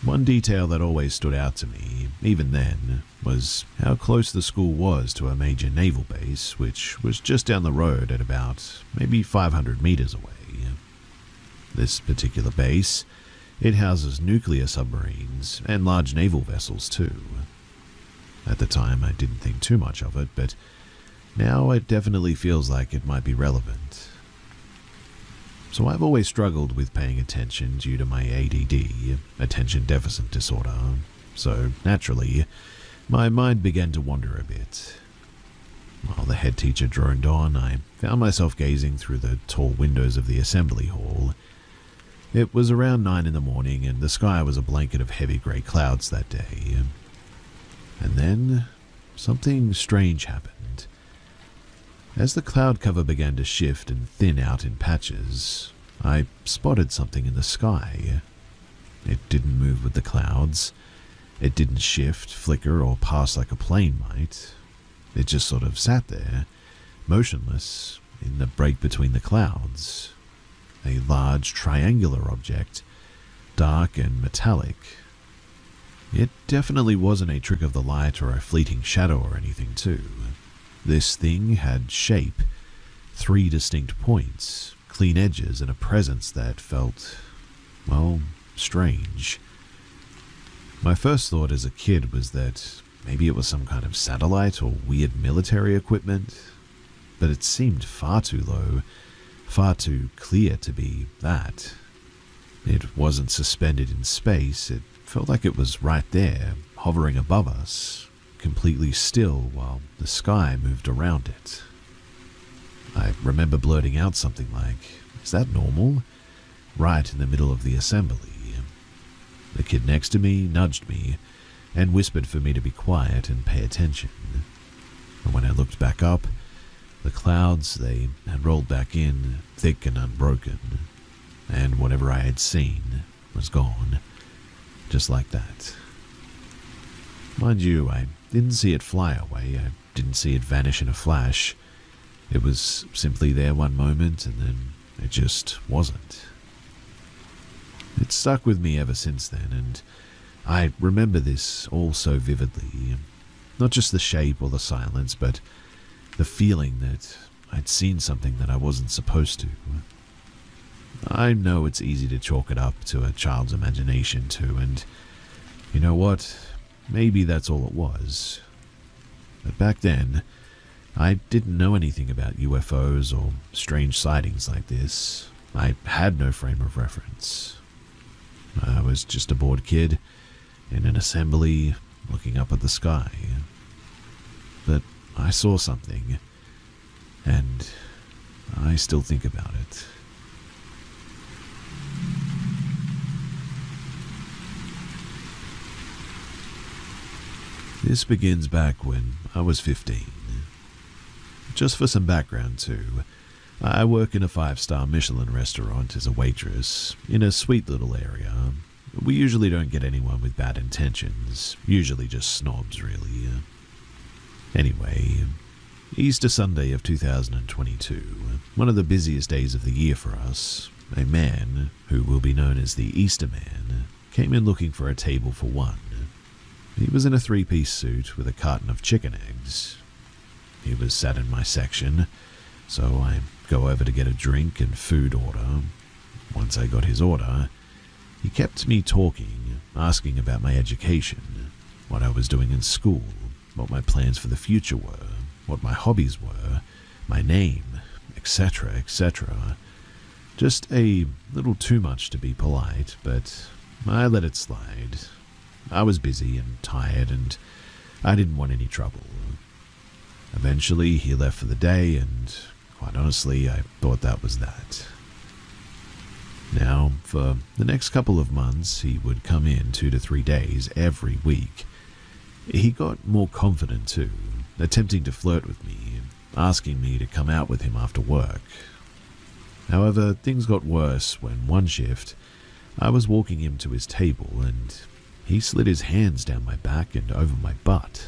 one detail that always stood out to me, even then, was how close the school was to a major naval base, which was just down the road at about maybe 500 meters away. This particular base, it houses nuclear submarines and large naval vessels too. At the time, I didn't think too much of it, but now it definitely feels like it might be relevant. So I've always struggled with paying attention due to my ADD, attention deficit disorder, so naturally, my mind began to wander a bit. While the head teacher droned on, I found myself gazing through the tall windows of the assembly hall. It was around 9 in the morning, and the sky was a blanket of heavy grey clouds that day. And then, something strange happened. As the cloud cover began to shift and thin out in patches, I spotted something in the sky. It didn't move with the clouds. It didn't shift, flicker, or pass like a plane might. It just sort of sat there, motionless, in the break between the clouds. A large triangular object, dark and metallic. It definitely wasn't a trick of the light or a fleeting shadow or anything too. This thing had shape, 3 distinct points, clean edges, and a presence that felt, well, strange. My first thought as a kid was that maybe it was some kind of satellite or weird military equipment, but it seemed far too low, far too clear to be that. It wasn't suspended in space, it felt like it was right there, hovering above us, completely still while the sky moved around it. I remember blurting out something like, "Is that normal?" right in the middle of the assembly. The kid next to me nudged me and whispered for me to be quiet and pay attention. And when I looked back up, the clouds, they had rolled back in, thick and unbroken, and whatever I had seen was gone, just like that. Mind you, I didn't see it fly away, I didn't see it vanish in a flash. It was simply there one moment and then it just wasn't. It stuck with me ever since then, and I remember this all so vividly. Not just the shape or the silence, but the feeling that I'd seen something that I wasn't supposed to. I know it's easy to chalk it up to a child's imagination too, and you know what? Maybe that's all it was. But back then, I didn't know anything about UFOs or strange sightings like this. I had no frame of reference. I was just a bored kid in an assembly looking up at the sky. But I saw something, and I still think about it. This begins back when I was 15. Just for some background too, I work in a 5-star Michelin restaurant as a waitress in a sweet little area. We usually don't get anyone with bad intentions, usually just snobs really. Anyway, Easter Sunday of 2022, one of the busiest days of the year for us, a man, who will be known as the Easter Man, came in looking for a table for one. He was in a 3-piece suit with a carton of chicken eggs. He was sat in my section, so I go over to get a drink and food order. Once I got his order, he kept me talking, asking about my education, what I was doing in school, what my plans for the future were, what my hobbies were, my name, etc., etc. Just a little too much to be polite, but I let it slide. I was busy and tired, and I didn't want any trouble. Eventually, he left for the day, and quite honestly, I thought that was that. Now, for the next couple of months, he would come in 2 to 3 days every week. He got more confident too, attempting to flirt with me, asking me to come out with him after work. However, things got worse when one shift, I was walking him to his table and he slid his hands down my back and over my butt.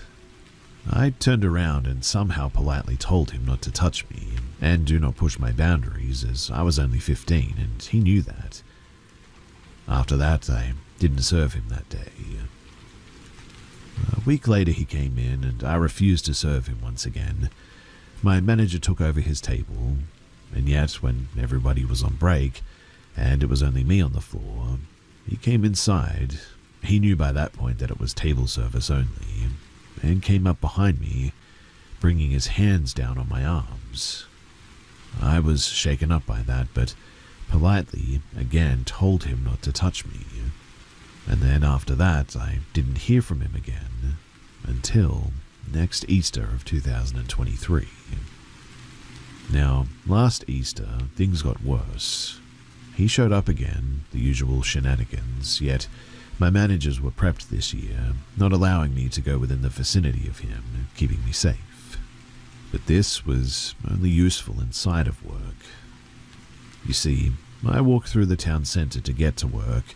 I turned around and somehow politely told him not to touch me and do not push my boundaries, as I was only 15 and he knew that. After that, I didn't serve him that day. A week later he came in and I refused to serve him once again. My manager took over his table, and yet when everybody was on break and it was only me on the floor, he came inside. He knew by that point that it was table service only, and came up behind me, bringing his hands down on my arms. I was shaken up by that, but politely again told him not to touch me. And then after that, I didn't hear from him again until next Easter of 2023. Now, last Easter, things got worse. He showed up again, the usual shenanigans, yet my managers were prepped this year, not allowing me to go within the vicinity of him, keeping me safe. But this was only useful inside of work. You see, I walk through the town centre to get to work.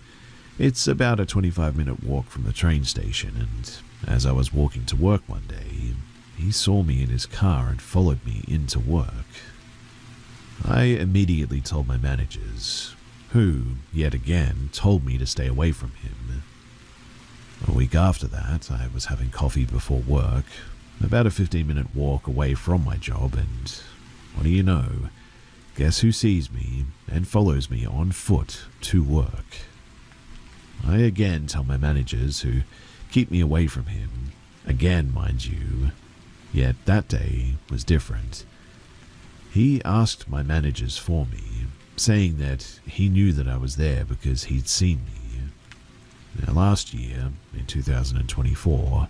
It's about a 25-minute walk from the train station, and as I was walking to work one day, he saw me in his car and followed me into work. I immediately told my managers, who, yet again, told me to stay away from him. A week after that, I was having coffee before work, about a 15-minute walk away from my job, and what do you know, guess who sees me and follows me on foot to work? I again tell my managers, who keep me away from him, again mind you, yet that day was different. He asked my managers for me, saying that he knew that I was there because he'd seen me. Now last year, in 2024,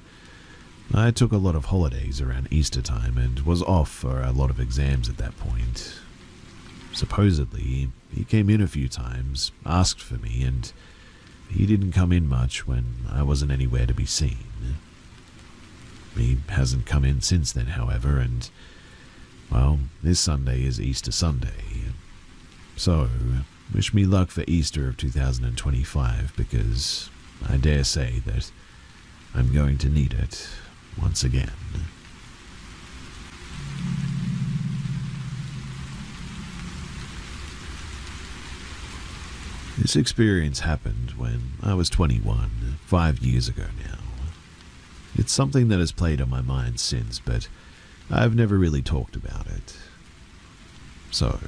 I took a lot of holidays around Easter time and was off for a lot of exams at that point. Supposedly, he came in a few times, asked for me, and he didn't come in much when I wasn't anywhere to be seen. He hasn't come in since then, however, and, well, this Sunday is Easter Sunday. So, wish me luck for Easter of 2025, because I dare say that I'm going to need it once again. This experience happened when I was 21, 5 years ago now. It's something that has played on my mind since, but I've never really talked about it. So,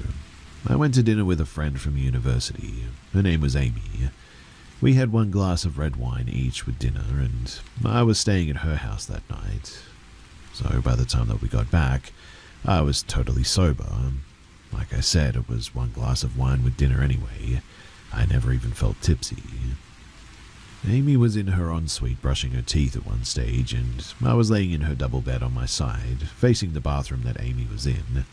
I went to dinner with a friend from university. Her name was Amy. We had 1 glass of red wine each with dinner, and I was staying at her house that night. So by the time that we got back, I was totally sober. Like I said, it was 1 glass of wine with dinner anyway. I never even felt tipsy. Amy was in her ensuite brushing her teeth at one stage, and I was laying in her double bed on my side, facing the bathroom that Amy was in,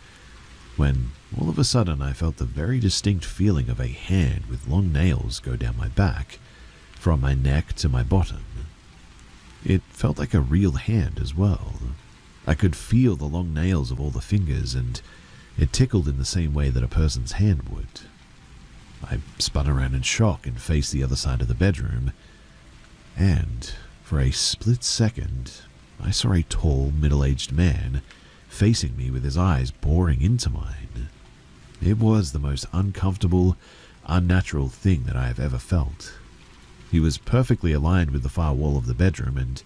when all of a sudden I felt the very distinct feeling of a hand with long nails go down my back, from my neck to my bottom. It felt like a real hand as well. I could feel the long nails of all the fingers, and it tickled in the same way that a person's hand would. I spun around in shock and faced the other side of the bedroom, and for a split second, I saw a tall, middle-aged man facing me with his eyes boring into mine. It was the most uncomfortable, unnatural thing that I have ever felt. He was perfectly aligned with the far wall of the bedroom, and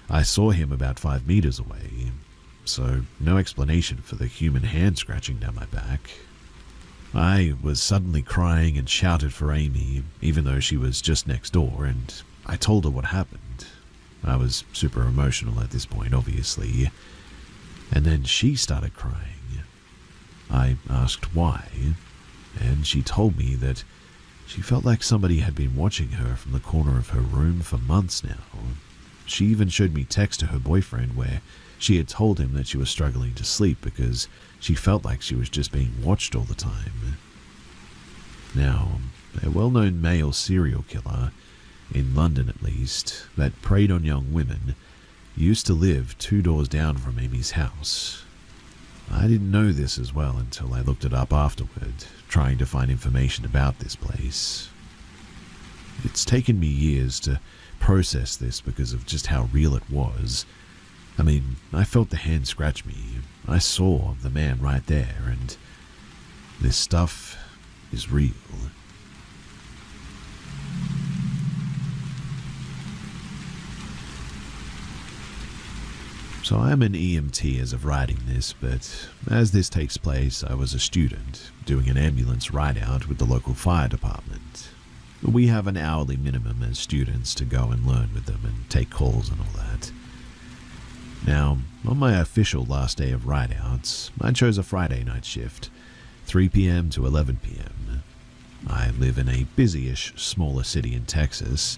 I saw him about 5 meters away, so no explanation for the human hand scratching down my back. I was suddenly crying and shouted for Amy, even though she was just next door, and I told her what happened. I was super emotional at this point, obviously, and then she started crying. I asked why, and she told me that she felt like somebody had been watching her from the corner of her room for months now. She even showed me text to her boyfriend where she had told him that she was struggling to sleep because she felt like she was just being watched all the time. Now, a well-known male serial killer, in London at least, that preyed on young women, used to live 2 doors down from Amy's house. I didn't know this as well until I looked it up afterward, trying to find information about this place. It's taken me years to process this because of just how real it was. I mean, I felt the hand scratch me. I saw the man right there, and this stuff is real. So I am an EMT as of writing this, but as this takes place, I was a student doing an ambulance ride-out with the local fire department. We have an hourly minimum as students to go and learn with them and take calls and all that. Now, on my official last day of ride-outs, I chose a Friday night shift, 3 p.m. to 11 p.m. I live in a busy-ish, smaller city in Texas,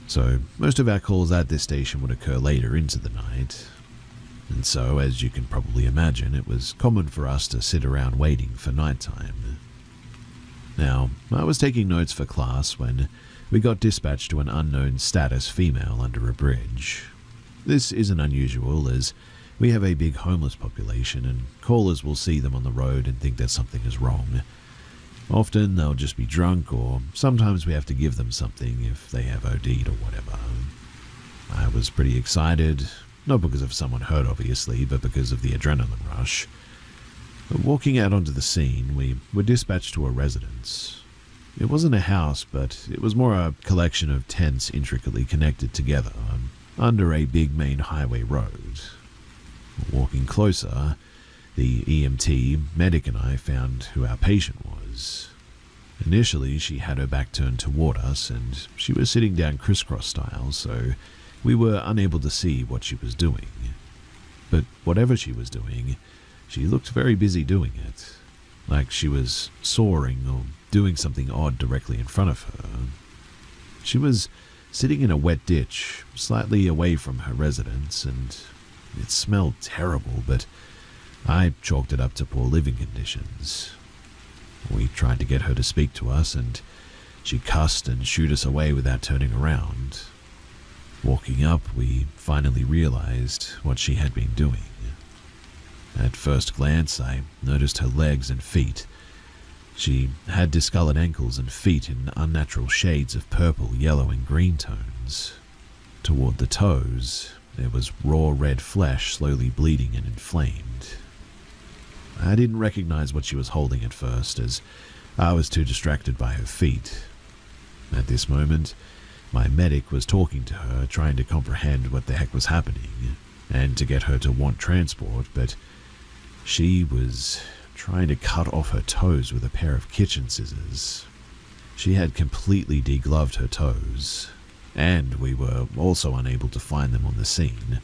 so most of our calls at this station would occur later into the night. And so, as you can probably imagine, it was common for us to sit around waiting for nighttime. Now, I was taking notes for class when we got dispatched to an unknown status female under a bridge. This isn't unusual, as we have a big homeless population and callers will see them on the road and think that something is wrong. Often they'll just be drunk, or sometimes we have to give them something if they have OD'd or whatever. I was pretty excited. Not because of someone hurt, obviously, but because of the adrenaline rush. But walking out onto the scene, we were dispatched to a residence. It wasn't a house, but it was more a collection of tents intricately connected together under a big main highway road. Walking closer, the EMT, medic, and I found who our patient was. Initially, she had her back turned toward us, and she was sitting down crisscross style, so we were unable to see what she was doing. But whatever she was doing, she looked very busy doing it, like she was soaring or doing something odd directly in front of her. She was sitting in a wet ditch, slightly away from her residence, and it smelled terrible, but I chalked it up to poor living conditions. We tried to get her to speak to us, and she cussed and shooed us away without turning around. Walking up, we finally realized what she had been doing. At first glance, I noticed her legs and feet. She had discolored ankles and feet in unnatural shades of purple, yellow, and green tones. Toward the toes, there was raw red flesh slowly bleeding and inflamed. I didn't recognize what she was holding at first, as I was too distracted by her feet. At this moment, my medic was talking to her, trying to comprehend what the heck was happening, and to get her to want transport, but she was trying to cut off her toes with a pair of kitchen scissors. She had completely degloved her toes, and we were also unable to find them on the scene.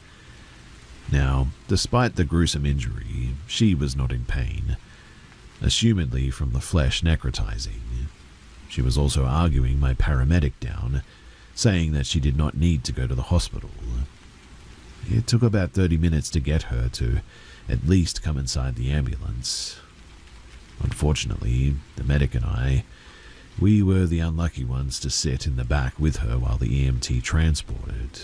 Now, despite the gruesome injury, she was not in pain, assumedly from the flesh necrotizing. She was also arguing my paramedic down, saying that she did not need to go to the hospital. It took about 30 minutes to get her to at least come inside the ambulance. Unfortunately, the medic and I, we were the unlucky ones to sit in the back with her while the EMT transported.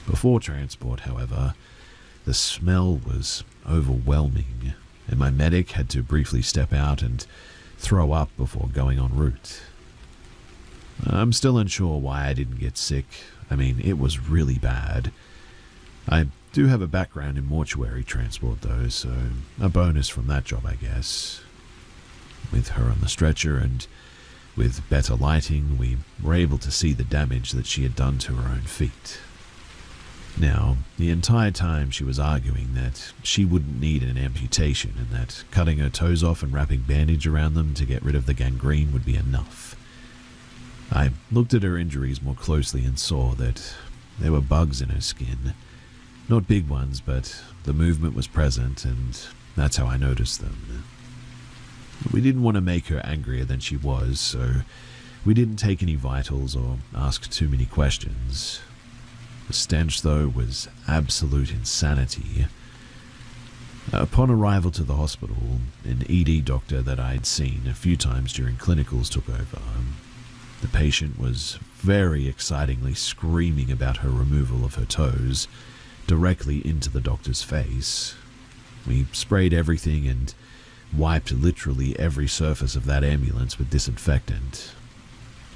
Before transport, however, the smell was overwhelming, and my medic had to briefly step out and throw up before going en route. I'm still unsure why I didn't get sick. I mean, it was really bad. I do have a background in mortuary transport though, so a bonus from that job, I guess. With her on the stretcher and with better lighting, we were able to see the damage that she had done to her own feet. Now, the entire time she was arguing that she wouldn't need an amputation and that cutting her toes off and wrapping bandage around them to get rid of the gangrene would be enough. I looked at her injuries more closely and saw that there were bugs in her skin. Not big ones, but the movement was present, and that's how I noticed them. We didn't want to make her angrier than she was, so we didn't take any vitals or ask too many questions. The stench, though, was absolute insanity. Upon arrival to the hospital, an ED doctor that I'd seen a few times during clinicals took over. The patient was very excitingly screaming about her removal of her toes directly into the doctor's face. We sprayed everything and wiped literally every surface of that ambulance with disinfectant.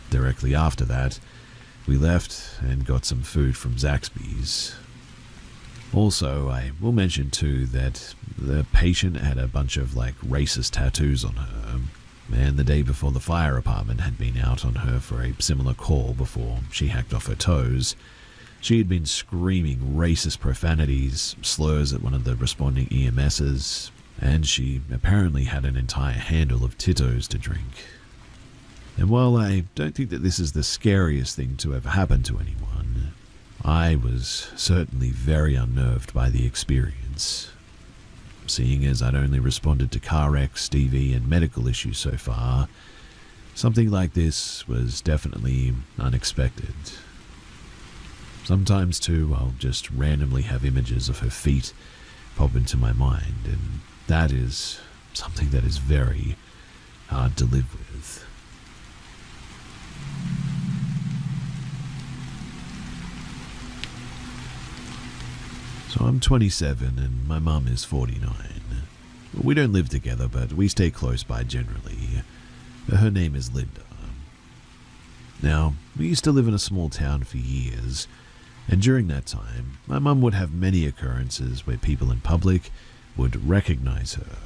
Directly after that, we left and got some food from Zaxby's. Also, I will mention too that the patient had a bunch of racist tattoos on her, and the day before the fire department had been out on her for a similar call before she hacked off her toes. She had been screaming racist profanities, slurs at one of the responding EMSs, and she apparently had an entire handle of Tito's to drink. And while I don't think that this is the scariest thing to ever happen to anyone, I was certainly very unnerved by the experience. Seeing as I'd only responded to car wrecks, DV, and medical issues so far, something like this was definitely unexpected. Sometimes too, I'll just randomly have images of her feet pop into my mind, and that is something that is very hard to live with. So I'm 27 and my mum is 49. We don't live together, but we stay close by generally. Her name is Linda. Now, we used to live in a small town for years, and during that time, my mum would have many occurrences where people in public would recognize her.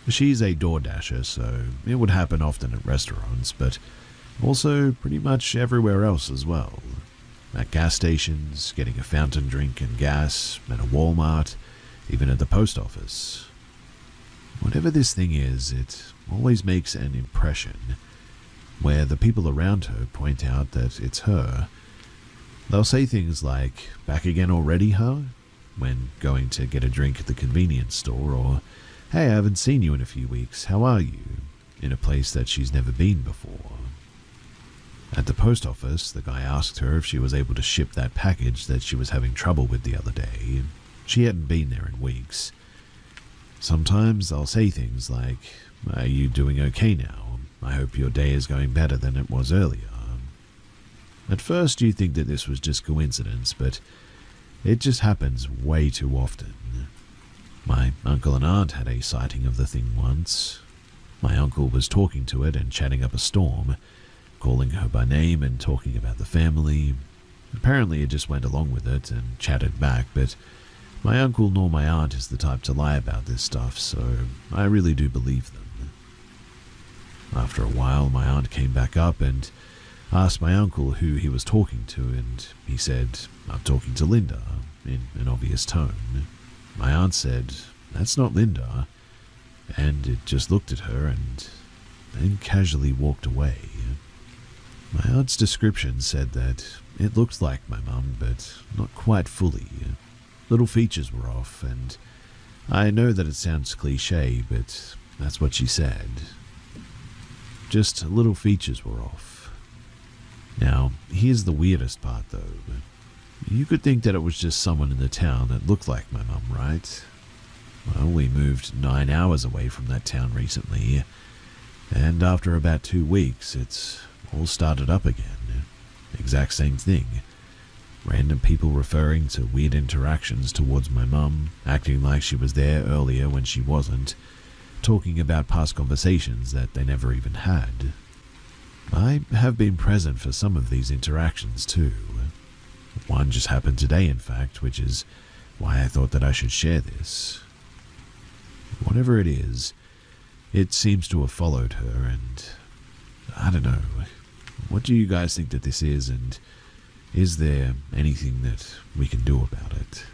She's a DoorDasher, so it would happen often at restaurants, but also pretty much everywhere else as well. At gas stations, getting a fountain drink and gas, at a Walmart, even at the post office. Whatever this thing is, it always makes an impression, where the people around her point out that it's her. They'll say things like, "Back again already, huh?" when going to get a drink at the convenience store, or, "Hey, I haven't seen you in a few weeks, how are you?" in a place that she's never been before. At the post office, the guy asked her if she was able to ship that package that she was having trouble with the other day. She hadn't been there in weeks. Sometimes they'll say things like, "Are you doing okay now? I hope your day is going better than it was earlier." At first you think that this was just coincidence, but it just happens way too often. My uncle and aunt had a sighting of the thing once. My uncle was talking to it and chatting up a storm, calling her by name and talking about the family. Apparently it just went along with it and chatted back, but my uncle nor my aunt is the type to lie about this stuff, so I really do believe them. After a while, my aunt came back up and asked my uncle who he was talking to, and he said, "I'm talking to Linda," in an obvious tone. My aunt said, "That's not Linda," and it just looked at her and then casually walked away. My aunt's description said that it looked like my mum, but not quite fully. Little features were off, and I know that it sounds cliche, but that's what she said. Just little features were off. Now, here's the weirdest part though. You could think that it was just someone in the town that looked like my mum, right? Well, we moved 9 hours away from that town recently, and after about 2 weeks, it's all started up again. Exact same thing. Random people referring to weird interactions towards my mum, acting like she was there earlier when she wasn't, talking about past conversations that they never even had. I have been present for some of these interactions too. One just happened today, in fact, which is why I thought that I should share this. Whatever it is, it seems to have followed her, and I don't know. What do you guys think that this is, and is there anything that we can do about it?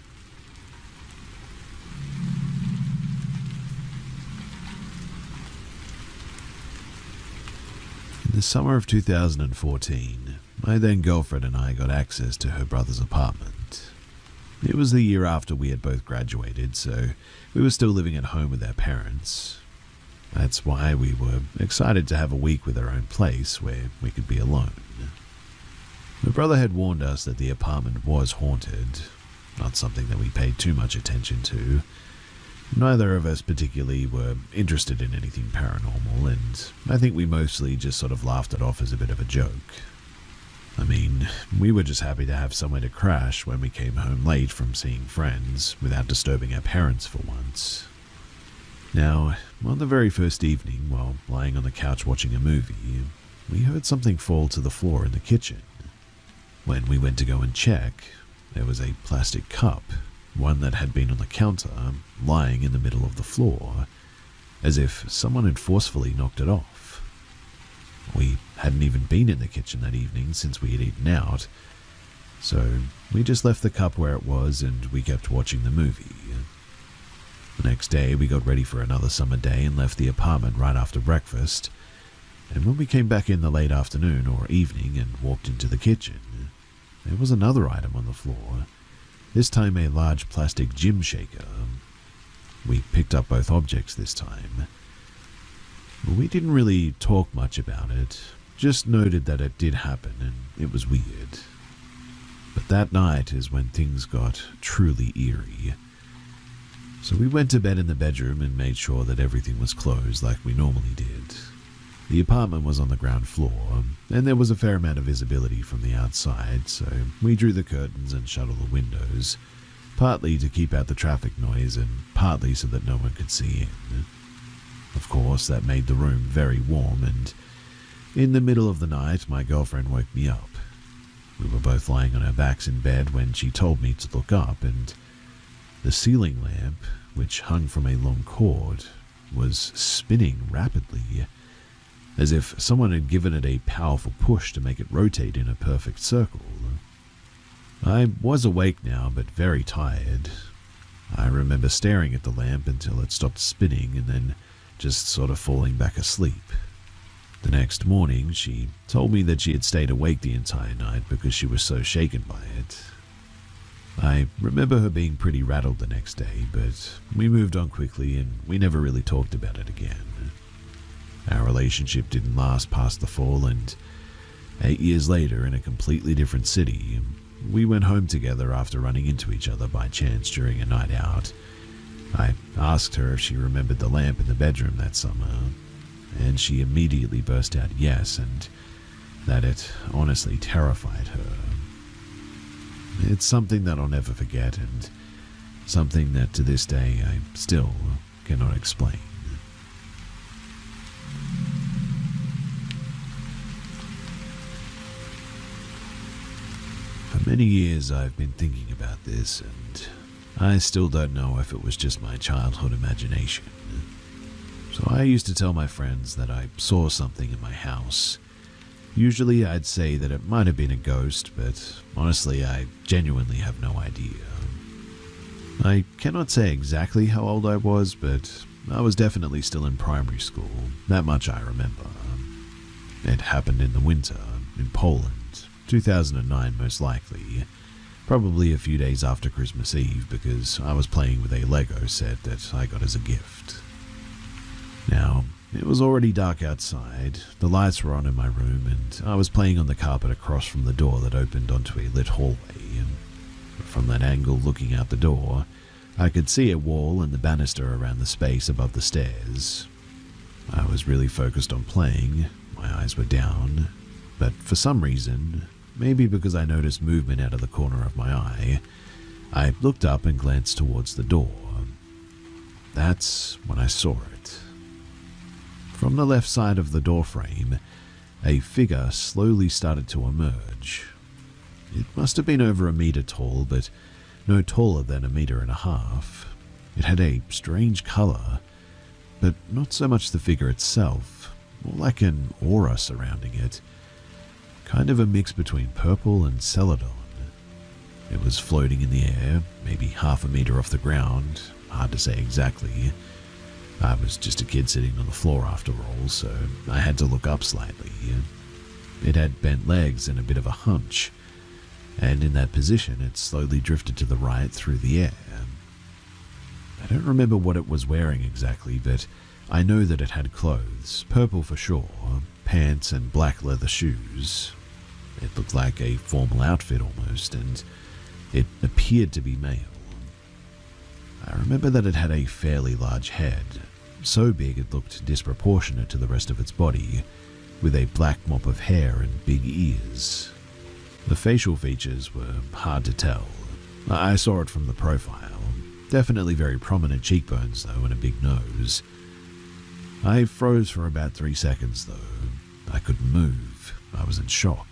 In the summer of 2014, my then girlfriend and I got access to her brother's apartment. It was the year after we had both graduated, so we were still living at home with our parents. That's why we were excited to have a week with our own place where we could be alone. My brother had warned us that the apartment was haunted, not something that we paid too much attention to. Neither of us particularly were interested in anything paranormal, and I think we mostly just sort of laughed it off as a bit of a joke. I mean, we were just happy to have somewhere to crash when we came home late from seeing friends without disturbing our parents for once. Now, on the very first evening, while lying on the couch watching a movie, we heard something fall to the floor in the kitchen. When we went to go and check, there was a plastic cup, one that had been on the counter, lying in the middle of the floor, as if someone had forcefully knocked it off. We hadn't even been in the kitchen that evening since we had eaten out, so we just left the cup where it was and we kept watching the movie. The next day we got ready for another summer day and left the apartment right after breakfast, and when we came back in the late afternoon or evening and walked into the kitchen, there was another item on the floor, this time a large plastic gym shaker. We picked up both objects this time. We didn't really talk much about it, just noted that it did happen and it was weird. But that night is when things got truly eerie. So we went to bed in the bedroom and made sure that everything was closed like we normally did. The apartment was on the ground floor, and there was a fair amount of visibility from the outside, so we drew the curtains and shut all the windows, partly to keep out the traffic noise and partly so that no one could see in. Of course, that made the room very warm, and in the middle of the night, my girlfriend woke me up. We were both lying on our backs in bed when she told me to look up, and the ceiling lamp, which hung from a long cord, was spinning rapidly, as if someone had given it a powerful push to make it rotate in a perfect circle. I was awake now, but very tired. I remember staring at the lamp until it stopped spinning and then just sort of falling back asleep. The next morning, she told me that she had stayed awake the entire night because she was so shaken by it. I remember her being pretty rattled the next day, but we moved on quickly and we never really talked about it again. Our relationship didn't last past the fall, and 8 years later, in a completely different city, we went home together after running into each other by chance during a night out. I asked her if she remembered the lamp in the bedroom that summer, and she immediately burst out yes, and that it honestly terrified her. It's something that I'll never forget, and something that to this day I still cannot explain. For many years I've been thinking about this, and I still don't know if it was just my childhood imagination. So I used to tell my friends that I saw something in my house. Usually I'd say that it might have been a ghost, but honestly I genuinely have no idea. I cannot say exactly how old I was, but I was definitely still in primary school. That much I remember. It happened in the winter, in Poland, 2009 most likely. Probably a few days after Christmas Eve, because I was playing with a Lego set that I got as a gift. Now, it was already dark outside, the lights were on in my room, and I was playing on the carpet across from the door that opened onto a lit hallway. From that angle looking out the door, I could see a wall and the banister around the space above the stairs. I was really focused on playing, my eyes were down, but for some reason, maybe because I noticed movement out of the corner of my eye, I looked up and glanced towards the door. That's when I saw it. From the left side of the doorframe, a figure slowly started to emerge. It must have been over 1 meter tall, but no taller than 1.5 meters. It had a strange color, but not so much the figure itself, more like an aura surrounding it. Kind of a mix between purple and celadon. It was floating in the air, maybe 0.5 meter off the ground, hard to say exactly. I was just a kid sitting on the floor after all, so I had to look up slightly. It had bent legs and a bit of a hunch, and in that position it slowly drifted to the right through the air. I don't remember what it was wearing exactly, but I know that it had clothes, purple for sure, pants and black leather shoes. It looked like a formal outfit almost, and it appeared to be male. I remember that it had a fairly large head, so big it looked disproportionate to the rest of its body, with a black mop of hair and big ears. The facial features were hard to tell. I saw it from the profile. Definitely very prominent cheekbones though, and a big nose. I froze for about 3 seconds though. I couldn't move. I was in shock.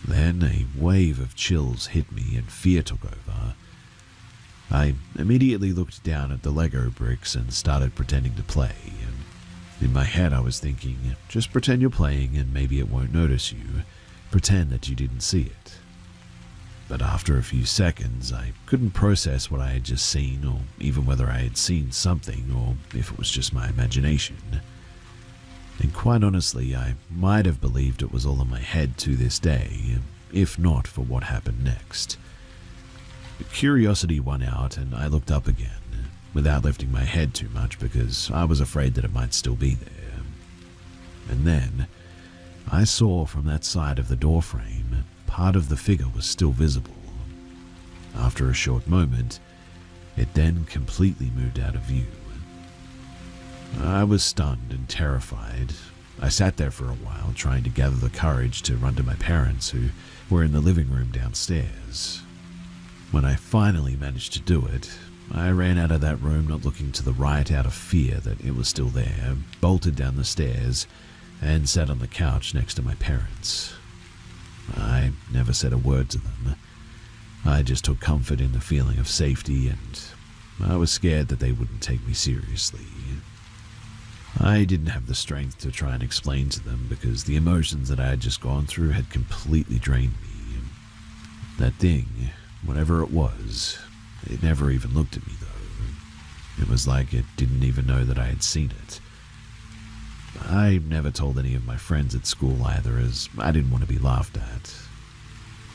Then a wave of chills hit me and fear took over. I immediately looked down at the Lego bricks and started pretending to play. In my head I was thinking, just pretend you're playing and maybe it won't notice you. Pretend that you didn't see it. But after a few seconds, I couldn't process what I had just seen, or even whether I had seen something, or if it was just my imagination. And quite honestly, I might have believed it was all in my head to this day, if not for what happened next. Curiosity won out, and I looked up again, without lifting my head too much because I was afraid that it might still be there. And then, I saw from that side of the doorframe, part of the figure was still visible. After a short moment, it then completely moved out of view. I was stunned and terrified. I sat there for a while, trying to gather the courage to run to my parents, who were in the living room downstairs. When I finally managed to do it, I ran out of that room, not looking to the right out of fear that it was still there, bolted down the stairs, and sat on the couch next to my parents. I never said a word to them. I just took comfort in the feeling of safety, and I was scared that they wouldn't take me seriously. I didn't have the strength to try and explain to them because the emotions that I had just gone through had completely drained me. That thing, whatever it was, it never even looked at me though. It was like it didn't even know that I had seen it. I never told any of my friends at school either, as I didn't want to be laughed at.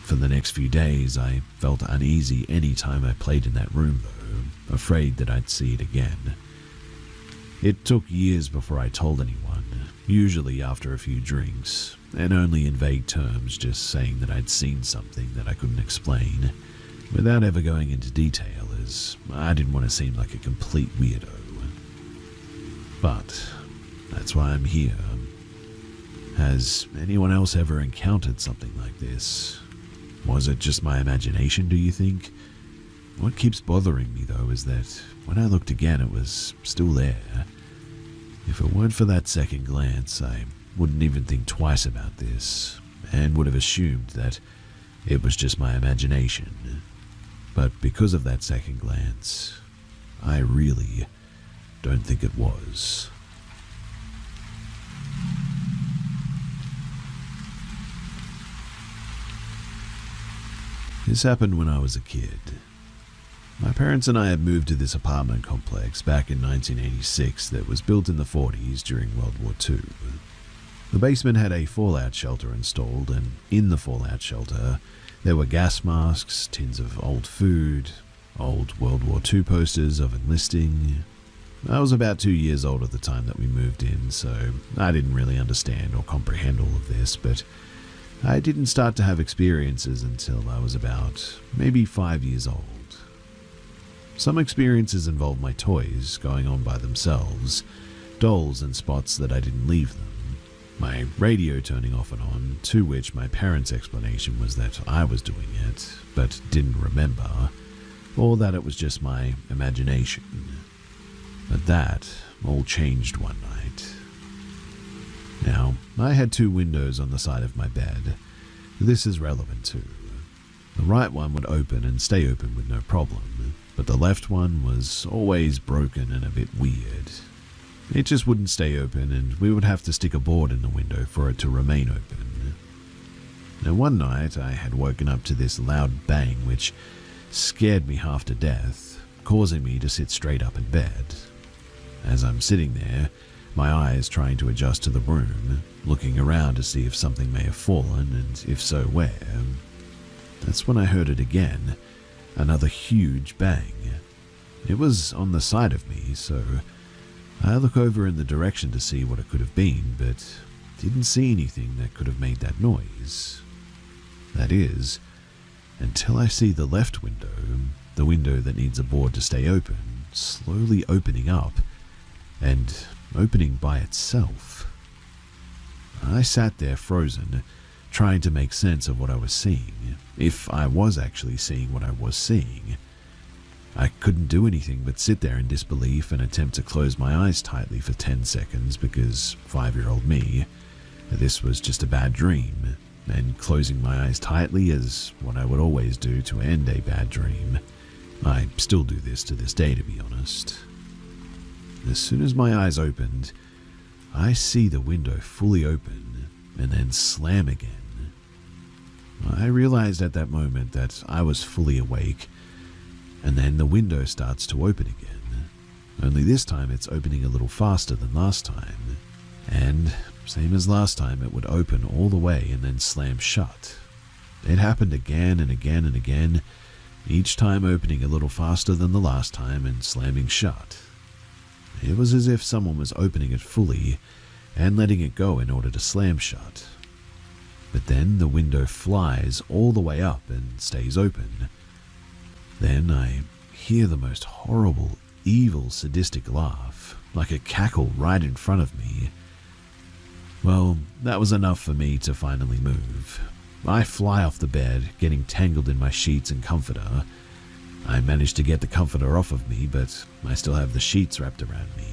For the next few days, I felt uneasy any time I played in that room though, afraid that I'd see it again. It took years before I told anyone, usually after a few drinks, and only in vague terms, just saying that I'd seen something that I couldn't explain, without ever going into detail, as I didn't want to seem like a complete weirdo. But that's why I'm here. Has anyone else ever encountered something like this? Was it just my imagination, do you think? What keeps bothering me, though, is that when I looked again, it was still there. If it weren't for that second glance, I wouldn't even think twice about this, and would have assumed that it was just my imagination. But because of that second glance, I really don't think it was. This happened when I was a kid. My parents and I had moved to this apartment complex back in 1986 that was built in the 40s during World War II. The basement had a fallout shelter installed, and in the fallout shelter, there were gas masks, tins of old food, old World War II posters of enlisting. I was about 2 years old at the time that we moved in, so I didn't really understand or comprehend all of this, but I didn't start to have experiences until I was about maybe 5 years old. Some experiences involved my toys going on by themselves, dolls in spots that I didn't leave them, my radio turning off and on, to which my parents' explanation was that I was doing it, but didn't remember, or that it was just my imagination. But that all changed one night. Now, I had 2 windows on the side of my bed. This is relevant too. The right one would open and stay open with no problem, but the left one was always broken and a bit weird. It just wouldn't stay open, and we would have to stick a board in the window for it to remain open. Now, one night I had woken up to this loud bang which scared me half to death, causing me to sit straight up in bed. As I'm sitting there, my eyes trying to adjust to the room, looking around to see if something may have fallen, and if so, where. That's when I heard it again, another huge bang. It was on the side of me, so I look over in the direction to see what it could have been, but didn't see anything that could have made that noise. That is, until I see the left window, the window that needs a board to stay open, slowly opening up, and opening by itself. I sat there frozen, trying to make sense of what I was seeing, if I was actually seeing what I was seeing. I couldn't do anything but sit there in disbelief and attempt to close my eyes tightly for 10 seconds because 5-year-old me, this was just a bad dream, and closing my eyes tightly is what I would always do to end a bad dream. I still do this to this day, to be honest. As soon as my eyes opened, I see the window fully open and then slam again. I realized at that moment that I was fully awake, and then the window starts to open again. Only this time it's opening a little faster than last time, and same as last time, it would open all the way and then slam shut. It happened again and again and again, each time opening a little faster than the last time and slamming shut. It was as if someone was opening it fully and letting it go in order to slam shut. But then the window flies all the way up and stays open. Then I hear the most horrible, evil, sadistic laugh, like a cackle right in front of me. Well, that was enough for me to finally move. I fly off the bed, getting tangled in my sheets and comforter. I managed to get the comforter off of me, but I still have the sheets wrapped around me.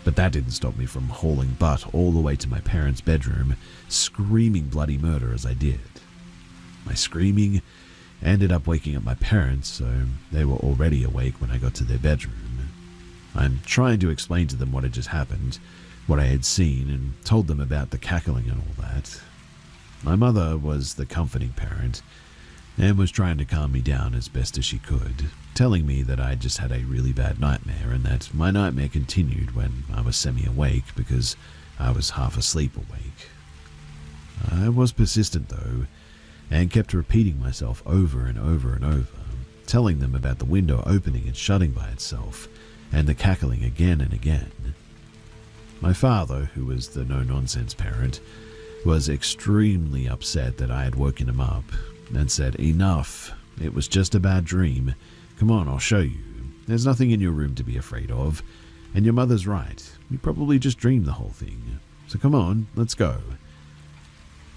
But that didn't stop me from hauling butt all the way to my parents' bedroom, screaming bloody murder as I did. My screaming ended up waking up my parents, so they were already awake when I got to their bedroom. I'm trying to explain to them what had just happened, what I had seen, and told them about the cackling and all that. My mother was the comforting parent, and was trying to calm me down as best as she could, telling me that I just had a really bad nightmare and that my nightmare continued when I was semi-awake because I was half asleep awake. I was persistent though, and kept repeating myself over and over and over, telling them about the window opening and shutting by itself, and the cackling again and again. My father, who was the no-nonsense parent, was extremely upset that I had woken him up, and said, "Enough, it was just a bad dream. Come on, I'll show you. There's nothing in your room to be afraid of, and your mother's right. You probably just dreamed the whole thing. So come on, let's go."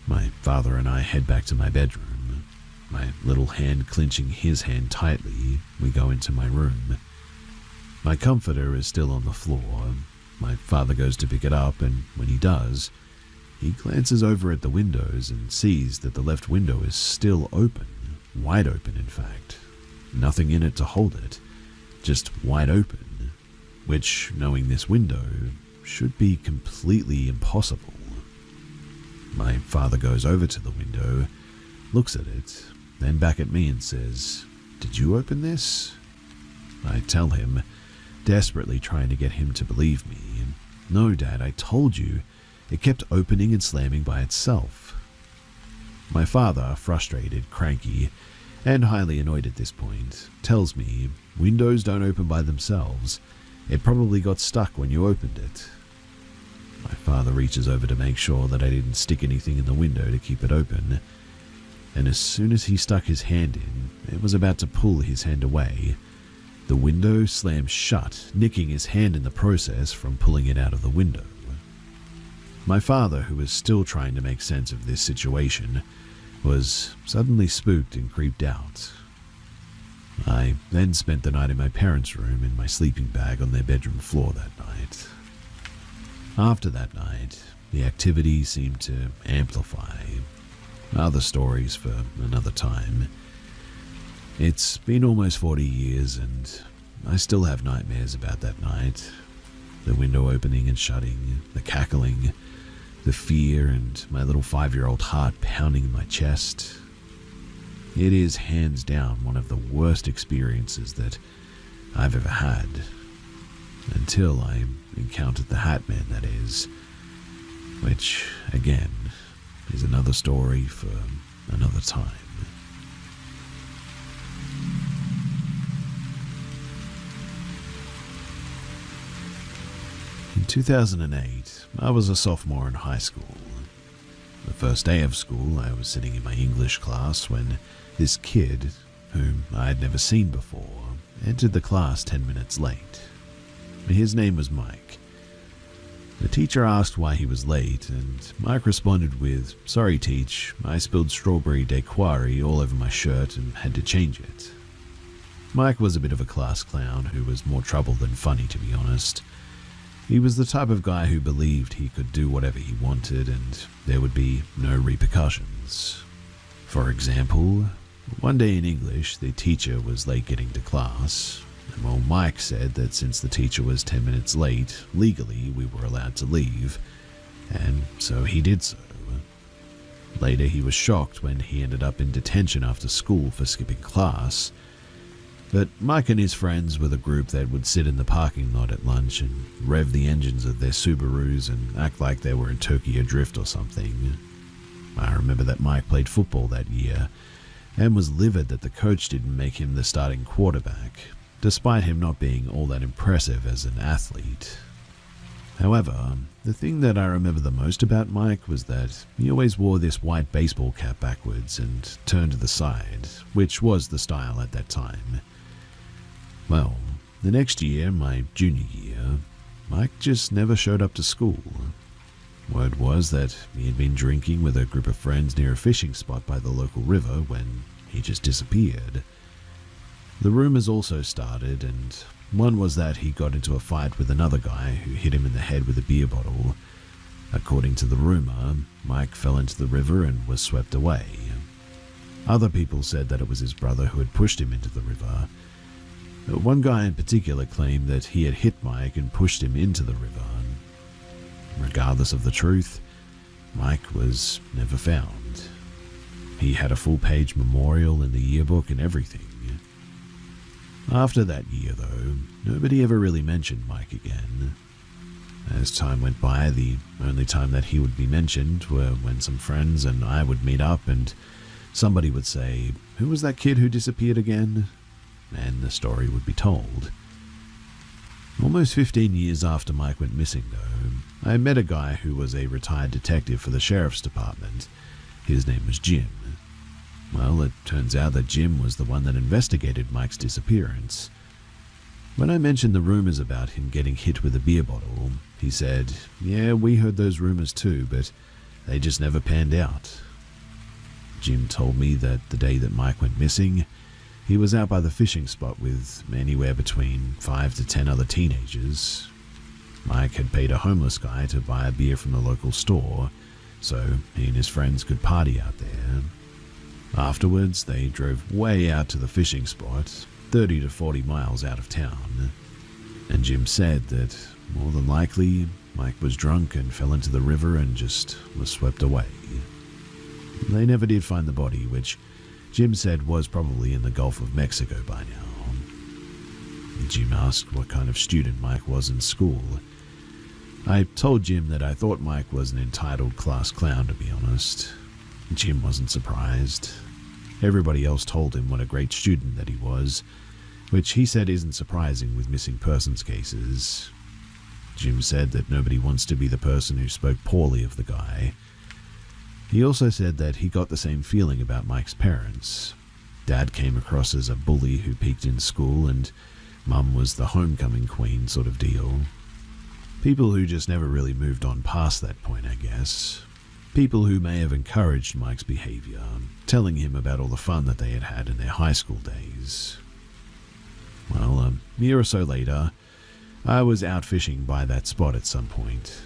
My father and I head back to my bedroom. My little hand clenching his hand tightly, we go into my room. My comforter is still on the floor. My father goes to pick it up, and when he does, he glances over at the windows and sees that the left window is still open, wide open in fact. Nothing in it to hold it, just wide open, which, knowing this window, should be completely impossible. My father goes over to the window, looks at it, then back at me and says, "Did you open this?" I tell him, desperately trying to get him to believe me, "No, Dad, I told you. It kept opening and slamming by itself." My father, frustrated, cranky, and highly annoyed at this point, tells me windows don't open by themselves. It probably got stuck when you opened it. My father reaches over to make sure that I didn't stick anything in the window to keep it open, and as soon as he stuck his hand in and was about to pull his hand away, the window slammed shut, nicking his hand in the process from pulling it out of the window. My father, who was still trying to make sense of this situation, was suddenly spooked and creeped out. I then spent the night in my parents' room in my sleeping bag on their bedroom floor that night. After that night, the activity seemed to amplify. Other stories for another time. It's been almost 40 years and I still have nightmares about that night. The window opening and shutting, the cackling, the fear, and my little 5-year-old heart pounding in my chest. It is hands down one of the worst experiences that I've ever had. Until I encountered the Hat Man, that is. Which, again, is another story for another time. In 2008, I was a sophomore in high school. The first day of school, I was sitting in my English class when this kid, whom I had never seen before, entered the class 10 minutes late. His name was Mike. The teacher asked why he was late, and Mike responded with, "Sorry, teach, I spilled strawberry daiquiri all over my shirt and had to change it." Mike was a bit of a class clown who was more trouble than funny, to be honest. He was the type of guy who believed he could do whatever he wanted and there would be no repercussions. For example, one day in English, the teacher was late getting to class. Well, Mike said that since the teacher was 10 minutes late, legally we were allowed to leave, and so he did so. Later, he was shocked when he ended up in detention after school for skipping class. But Mike and his friends were the group that would sit in the parking lot at lunch and rev the engines of their Subarus and act like they were in Tokyo Drift or something. I remember that Mike played football that year and was livid that the coach didn't make him the starting quarterback, despite him not being all that impressive as an athlete. However, the thing that I remember the most about Mike was that he always wore this white baseball cap backwards and turned to the side, which was the style at that time. Well, the next year, my junior year, Mike just never showed up to school. Word was that he had been drinking with a group of friends near a fishing spot by the local river when he just disappeared. The rumors also started, and one was that he got into a fight with another guy who hit him in the head with a beer bottle. According to the rumor, Mike fell into the river and was swept away. Other people said that it was his brother who had pushed him into the river. One guy in particular claimed that he had hit Mike and pushed him into the river. Regardless of the truth, Mike was never found. He had a full-page memorial in the yearbook and everything. After that year, though, nobody ever really mentioned Mike again. As time went by, the only time that he would be mentioned were when some friends and I would meet up and somebody would say, "Who was that kid who disappeared again?" And the story would be told. Almost 15 years after Mike went missing, though, I met a guy who was a retired detective for the sheriff's department. His name was Jim. Well, it turns out that Jim was the one that investigated Mike's disappearance. When I mentioned the rumors about him getting hit with a beer bottle, he said, "Yeah, we heard those rumors too, but they just never panned out." Jim told me that the day that Mike went missing, he was out by the fishing spot with anywhere between 5 to 10 other teenagers. Mike had paid a homeless guy to buy a beer from the local store, so he and his friends could party out there. Afterwards, they drove way out to the fishing spot, 30 to 40 miles out of town. And Jim said that, more than likely, Mike was drunk and fell into the river and just was swept away. They never did find the body, which Jim said was probably in the Gulf of Mexico by now. Jim asked what kind of student Mike was in school. I told Jim that I thought Mike was an entitled class clown, to be honest. Jim wasn't surprised. Everybody else told him what a great student that he was, which he said isn't surprising with missing persons cases. Jim said that nobody wants to be the person who spoke poorly of the guy. He also said that he got the same feeling about Mike's parents. Dad came across as a bully who peaked in school, and Mum was the homecoming queen sort of deal. People who just never really moved on past that point, I guess. People who may have encouraged Mike's behavior, telling him about all the fun that they had had in their high school days. Well, a year or so later, I was out fishing by that spot at some point.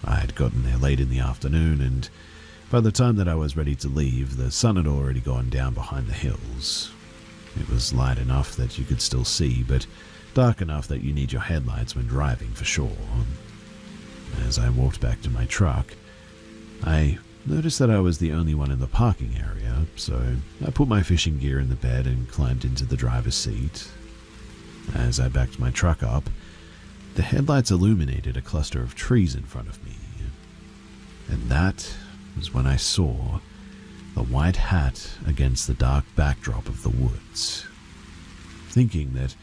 I had gotten there late in the afternoon, and by the time that I was ready to leave, the sun had already gone down behind the hills. It was light enough that you could still see, but dark enough that you need your headlights when driving for sure. As I walked back to my truck, I noticed that I was the only one in the parking area, so I put my fishing gear in the bed and climbed into the driver's seat. As I backed my truck up, the headlights illuminated a cluster of trees in front of me, and that was when I saw the white hat against the dark backdrop of the woods. Thinking that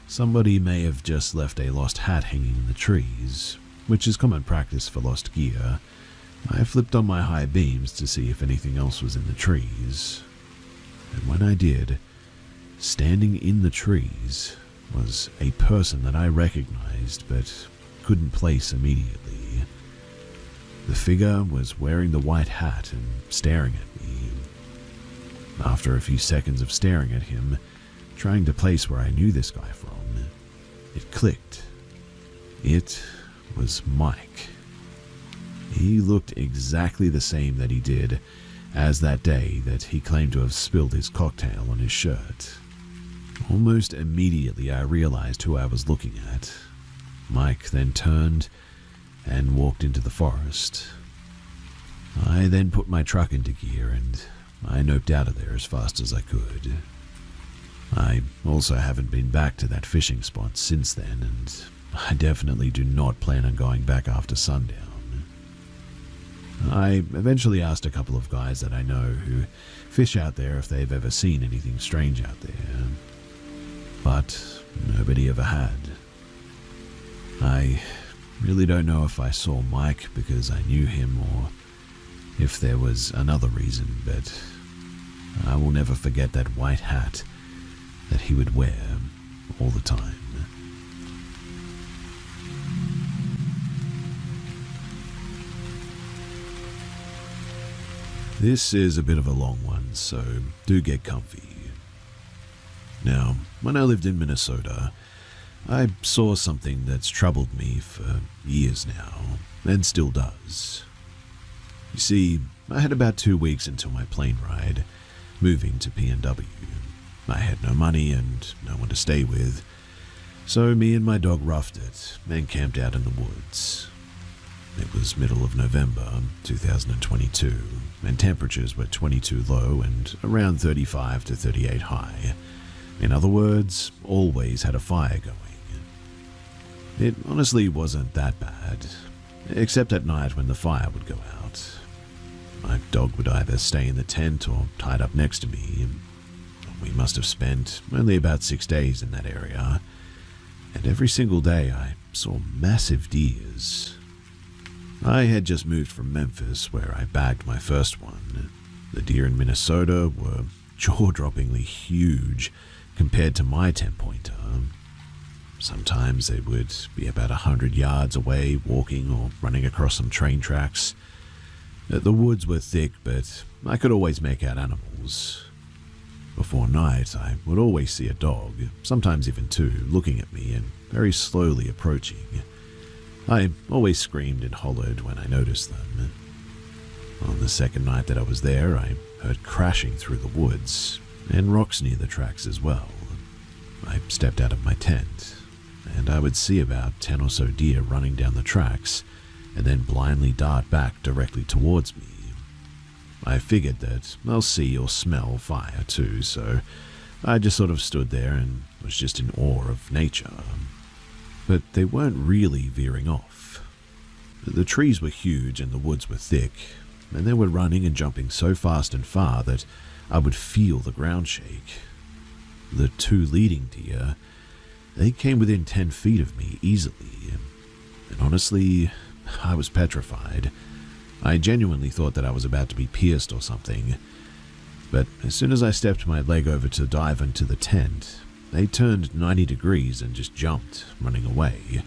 somebody may have just left a lost hat hanging in the trees, which is common practice for lost gear, I flipped on my high beams to see if anything else was in the trees. And when I did, standing in the trees was a person that I recognized but couldn't place immediately. The figure was wearing the white hat and staring at me. After a few seconds of staring at him, trying to place where I knew this guy from, it clicked. It was Mike. He looked exactly the same that he did as that day that he claimed to have spilled his cocktail on his shirt. Almost immediately I realized who I was looking at. Mike then turned and walked into the forest. I then put my truck into gear and I noped out of there as fast as I could. I also haven't been back to that fishing spot since then, and I definitely do not plan on going back after sundown. I eventually asked a couple of guys that I know who fish out there if they've ever seen anything strange out there, but nobody ever had. I really don't know if I saw Mike because I knew him or if there was another reason, but I will never forget that white hat that he would wear all the time. This is a bit of a long one, so do get comfy. Now, when I lived in Minnesota, I saw something that's troubled me for years now, and still does. You see, I had about 2 weeks until my plane ride, moving to PNW. I had no money and no one to stay with, so me and my dog roughed it and camped out in the woods. It was middle of November 2022, and temperatures were 22 low and around 35 to 38 high. In other words, always had a fire going. It honestly wasn't that bad, except at night when the fire would go out. My dog would either stay in the tent or tied up next to me. We must have spent only about 6 days in that area, and every single day I saw massive deers. I had just moved from Memphis, where I bagged my first one. The deer in Minnesota were jaw-droppingly huge compared to my 10-pointer. Sometimes they would be about 100 yards away, walking or running across some train tracks. The woods were thick, but I could always make out animals. Before night, I would always see a dog, sometimes even two, looking at me and very slowly approaching. I always screamed and hollered when I noticed them. On the second night that I was there, I heard crashing through the woods, and rocks near the tracks as well. I stepped out of my tent, and I would see about 10 or so deer running down the tracks, and then blindly dart back directly towards me. I figured that I'll see or smell fire too, so I just sort of stood there and was just in awe of nature. But they weren't really veering off. The trees were huge and the woods were thick, and they were running and jumping so fast and far that I would feel the ground shake. The two leading deer, they came within 10 feet of me easily, and honestly, I was petrified. I genuinely thought that I was about to be pierced or something, but as soon as I stepped my leg over to dive into the tent, they turned 90 degrees and just jumped, running away.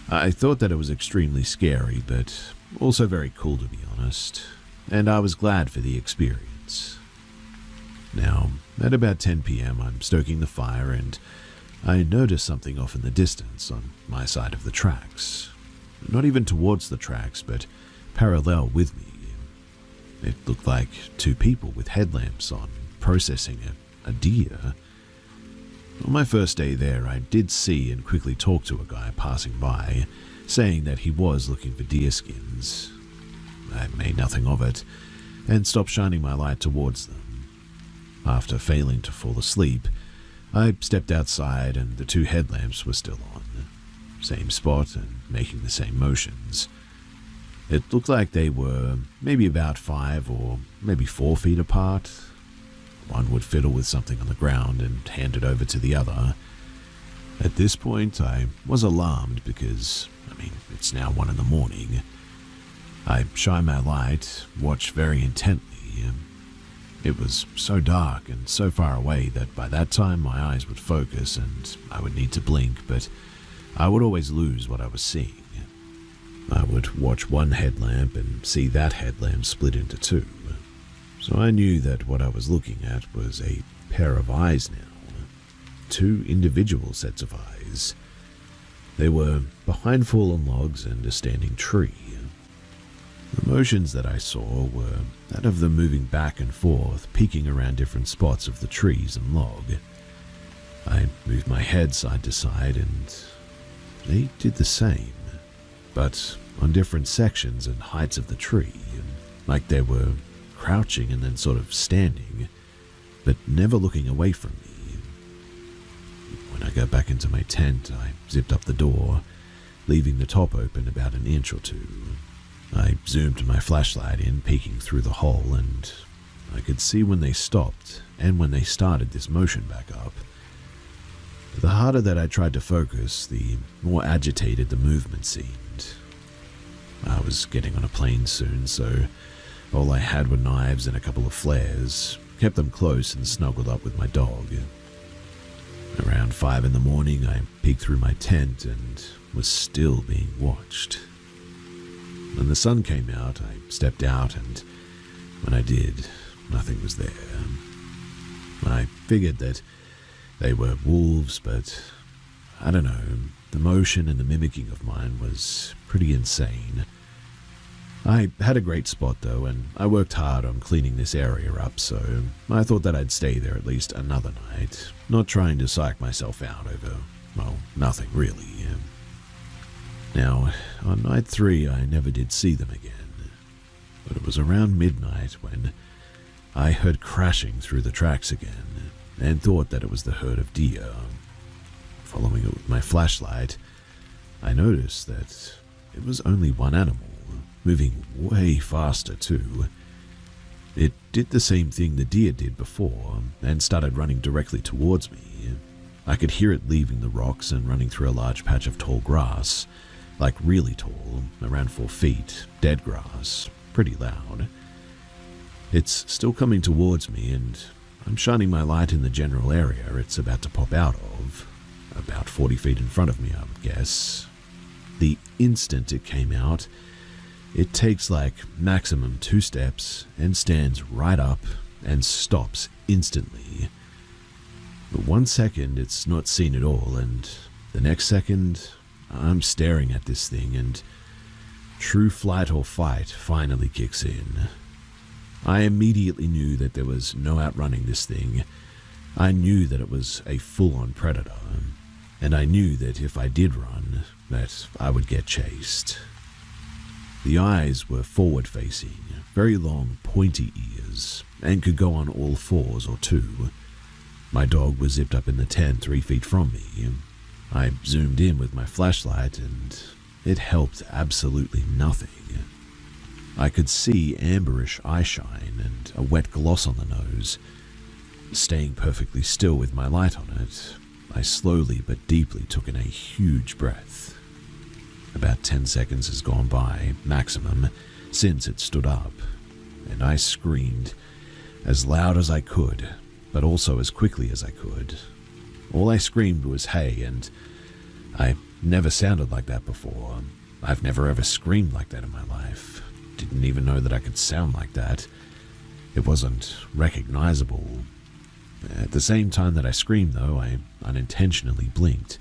I thought that it was extremely scary, but also very cool to be honest, and I was glad for the experience. Now, at about 10 p.m. I'm stoking the fire and I noticed something off in the distance on my side of the tracks. Not even towards the tracks, but parallel with me. It looked like two people with headlamps on, processing a deer. On my first day there, I did see and quickly talk to a guy passing by, saying that he was looking for deer skins. I made nothing of it, and stopped shining my light towards them. After failing to fall asleep, I stepped outside and the two headlamps were still on. Same spot and making the same motions. It looked like they were maybe about 5 or maybe 4 feet apart. One would fiddle with something on the ground and hand it over to the other. At this point, I was alarmed because, it's now 1 a.m. I shine my light, watch very intently. It was so dark and so far away that by that time my eyes would focus and I would need to blink, but I would always lose what I was seeing. I would watch one headlamp and see that headlamp split into 2. So I knew that what I was looking at was a pair of eyes now. 2 individual sets of eyes. They were behind fallen logs and a standing tree. The motions that I saw were that of them moving back and forth, peeking around different spots of the trees and log. I moved my head side to side and they did the same, but on different sections and heights of the tree, like they were crouching and then sort of standing, but never looking away from me. When I got back into my tent, I zipped up the door, leaving the top open about an inch or 2. I zoomed my flashlight in, peeking through the hole, and I could see when they stopped and when they started this motion back up. The harder that I tried to focus, the more agitated the movement seemed. I was getting on a plane soon, so all I had were knives and a couple of flares, kept them close and snuggled up with my dog. Around 5 a.m, I peeked through my tent and was still being watched. When the sun came out, I stepped out, and when I did, nothing was there. I figured that they were wolves, but I don't know, the motion and the mimicking of mine was pretty insane. I had a great spot though, and I worked hard on cleaning this area up, so I thought that I'd stay there at least another night, not trying to psych myself out over, nothing really. Now, on night 3, I never did see them again, but it was around midnight when I heard crashing through the tracks again, and thought that it was the herd of deer. Following it with my flashlight, I noticed that it was only one animal, moving way faster too. It did the same thing the deer did before, and started running directly towards me. I could hear it leaving the rocks and running through a large patch of tall grass, like really tall, around 4 feet, dead grass, pretty loud. It's still coming towards me, and I'm shining my light in the general area it's about to pop out of, about 40 feet in front of me, I would guess. The instant it came out, it takes like maximum 2 steps and stands right up and stops instantly. But 1 second it's not seen at all, and the next second I'm staring at this thing, and true flight or fight finally kicks in. I immediately knew that there was no outrunning this thing. I knew that it was a full-on predator, and I knew that if I did run, that I would get chased. The eyes were forward-facing, very long, pointy ears, and could go on all 4s or 2. My dog was zipped up in the tent 3 feet from me. I zoomed in with my flashlight, and it helped absolutely nothing. I could see amberish eye shine and a wet gloss on the nose. Staying perfectly still with my light on it, I slowly but deeply took in a huge breath. About 10 seconds has gone by, maximum, since it stood up, and I screamed as loud as I could, but also as quickly as I could. All I screamed was hey, and I never sounded like that before. I've never ever screamed like that in my life. Didn't even know that I could sound like that. It wasn't recognizable. At the same time that I screamed, though, I unintentionally blinked.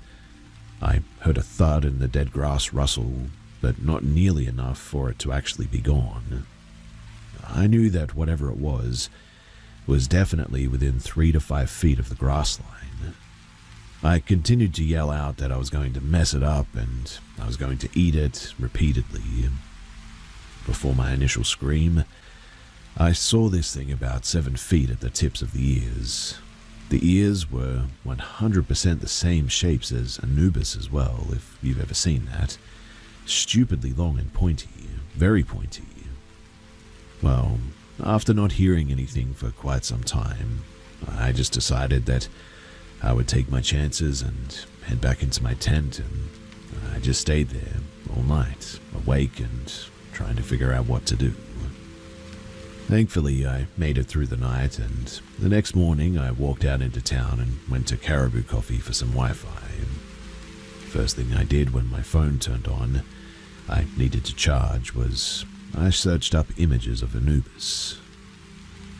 I heard a thud and the dead grass rustle, but not nearly enough for it to actually be gone. I knew that whatever it was definitely within 3 to 5 feet of the grass line. I continued to yell out that I was going to mess it up and I was going to eat it repeatedly. Before my initial scream, I saw this thing about 7 feet at the tips of the ears. The ears were 100% the same shapes as Anubis as well, if you've ever seen that. Stupidly long and pointy, very pointy. Well, after not hearing anything for quite some time, I just decided that I would take my chances and head back into my tent, and I just stayed there all night, awake and trying to figure out what to do. Thankfully, I made it through the night, and the next morning I walked out into town and went to Caribou Coffee for some Wi-Fi. First thing I did when my phone turned on, I needed to charge, was I searched up images of Anubis.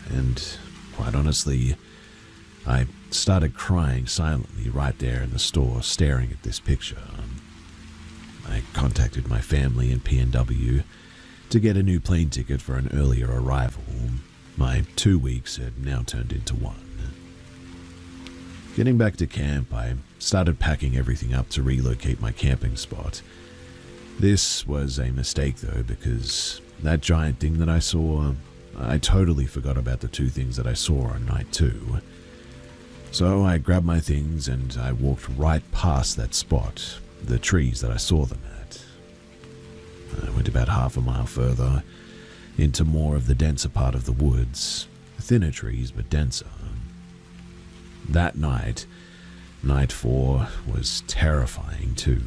And quite honestly, I started crying silently right there in the store, staring at this picture. I contacted my family in PNW to get a new plane ticket for an earlier arrival. My 2 weeks had now turned into 1. Getting back to camp, I started packing everything up to relocate my camping spot. This was a mistake though, because that giant thing that I saw, I totally forgot about the 2 things that I saw on night 2. So I grabbed my things and I walked right past that spot, the trees that I saw them at. I went about half a mile further, into more of the denser part of the woods, thinner trees but denser. That night, night 4, was terrifying too.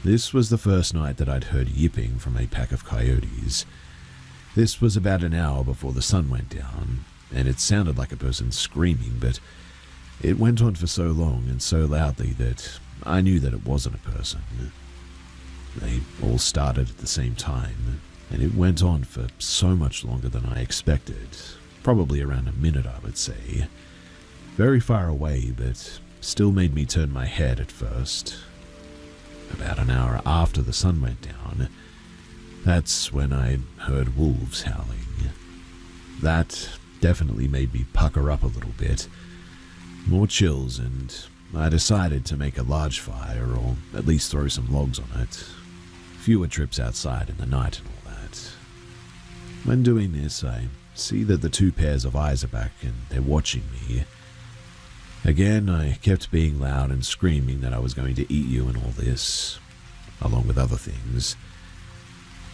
This was the first night that I'd heard yipping from a pack of coyotes. This was about an hour before the sun went down, and it sounded like a person screaming, but it went on for so long and so loudly that I knew that it wasn't a person. They all started at the same time, and it went on for so much longer than I expected, probably around a minute I would say. Very far away, but still made me turn my head at first. About an hour after the sun went down, that's when I heard wolves howling. That definitely made me pucker up a little bit. More chills, and I decided to make a large fire, or at least throw some logs on it. Fewer trips outside in the night and all that. When doing this, I see that the 2 pairs of eyes are back and they're watching me. Again, I kept being loud and screaming that I was going to eat you and all this, along with other things.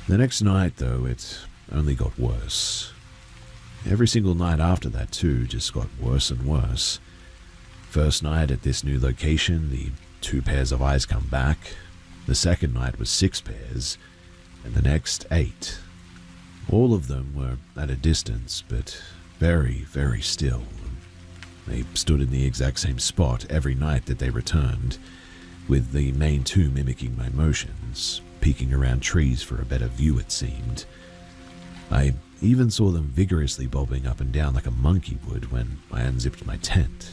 The next night, though, it only got worse. Every single night after that, too, just got worse and worse. First night at this new location, the 2 pairs of eyes come back. The second night was 6 pairs, and the next 8. All of them were at a distance, but very, very still. They stood in the exact same spot every night that they returned, with the main 2 mimicking my motions, peeking around trees for a better view it seemed. I even saw them vigorously bobbing up and down like a monkey would when I unzipped my tent.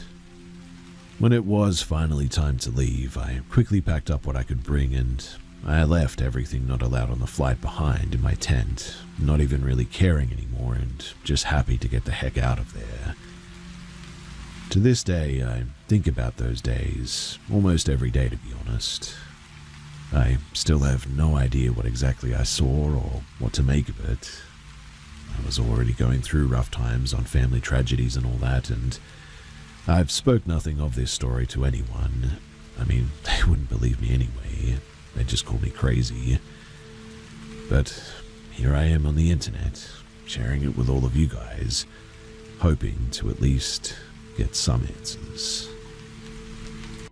When it was finally time to leave, I quickly packed up what I could bring and I left everything not allowed on the flight behind in my tent, not even really caring anymore and just happy to get the heck out of there. To this day, I think about those days almost every day, to be honest. I still have no idea what exactly I saw or what to make of it. I was already going through rough times on family tragedies and all that, and I've spoke nothing of this story to anyone. I mean, they wouldn't believe me anyway. They'd just call me crazy. But here I am on the internet, sharing it with all of you guys, hoping to at least get some answers.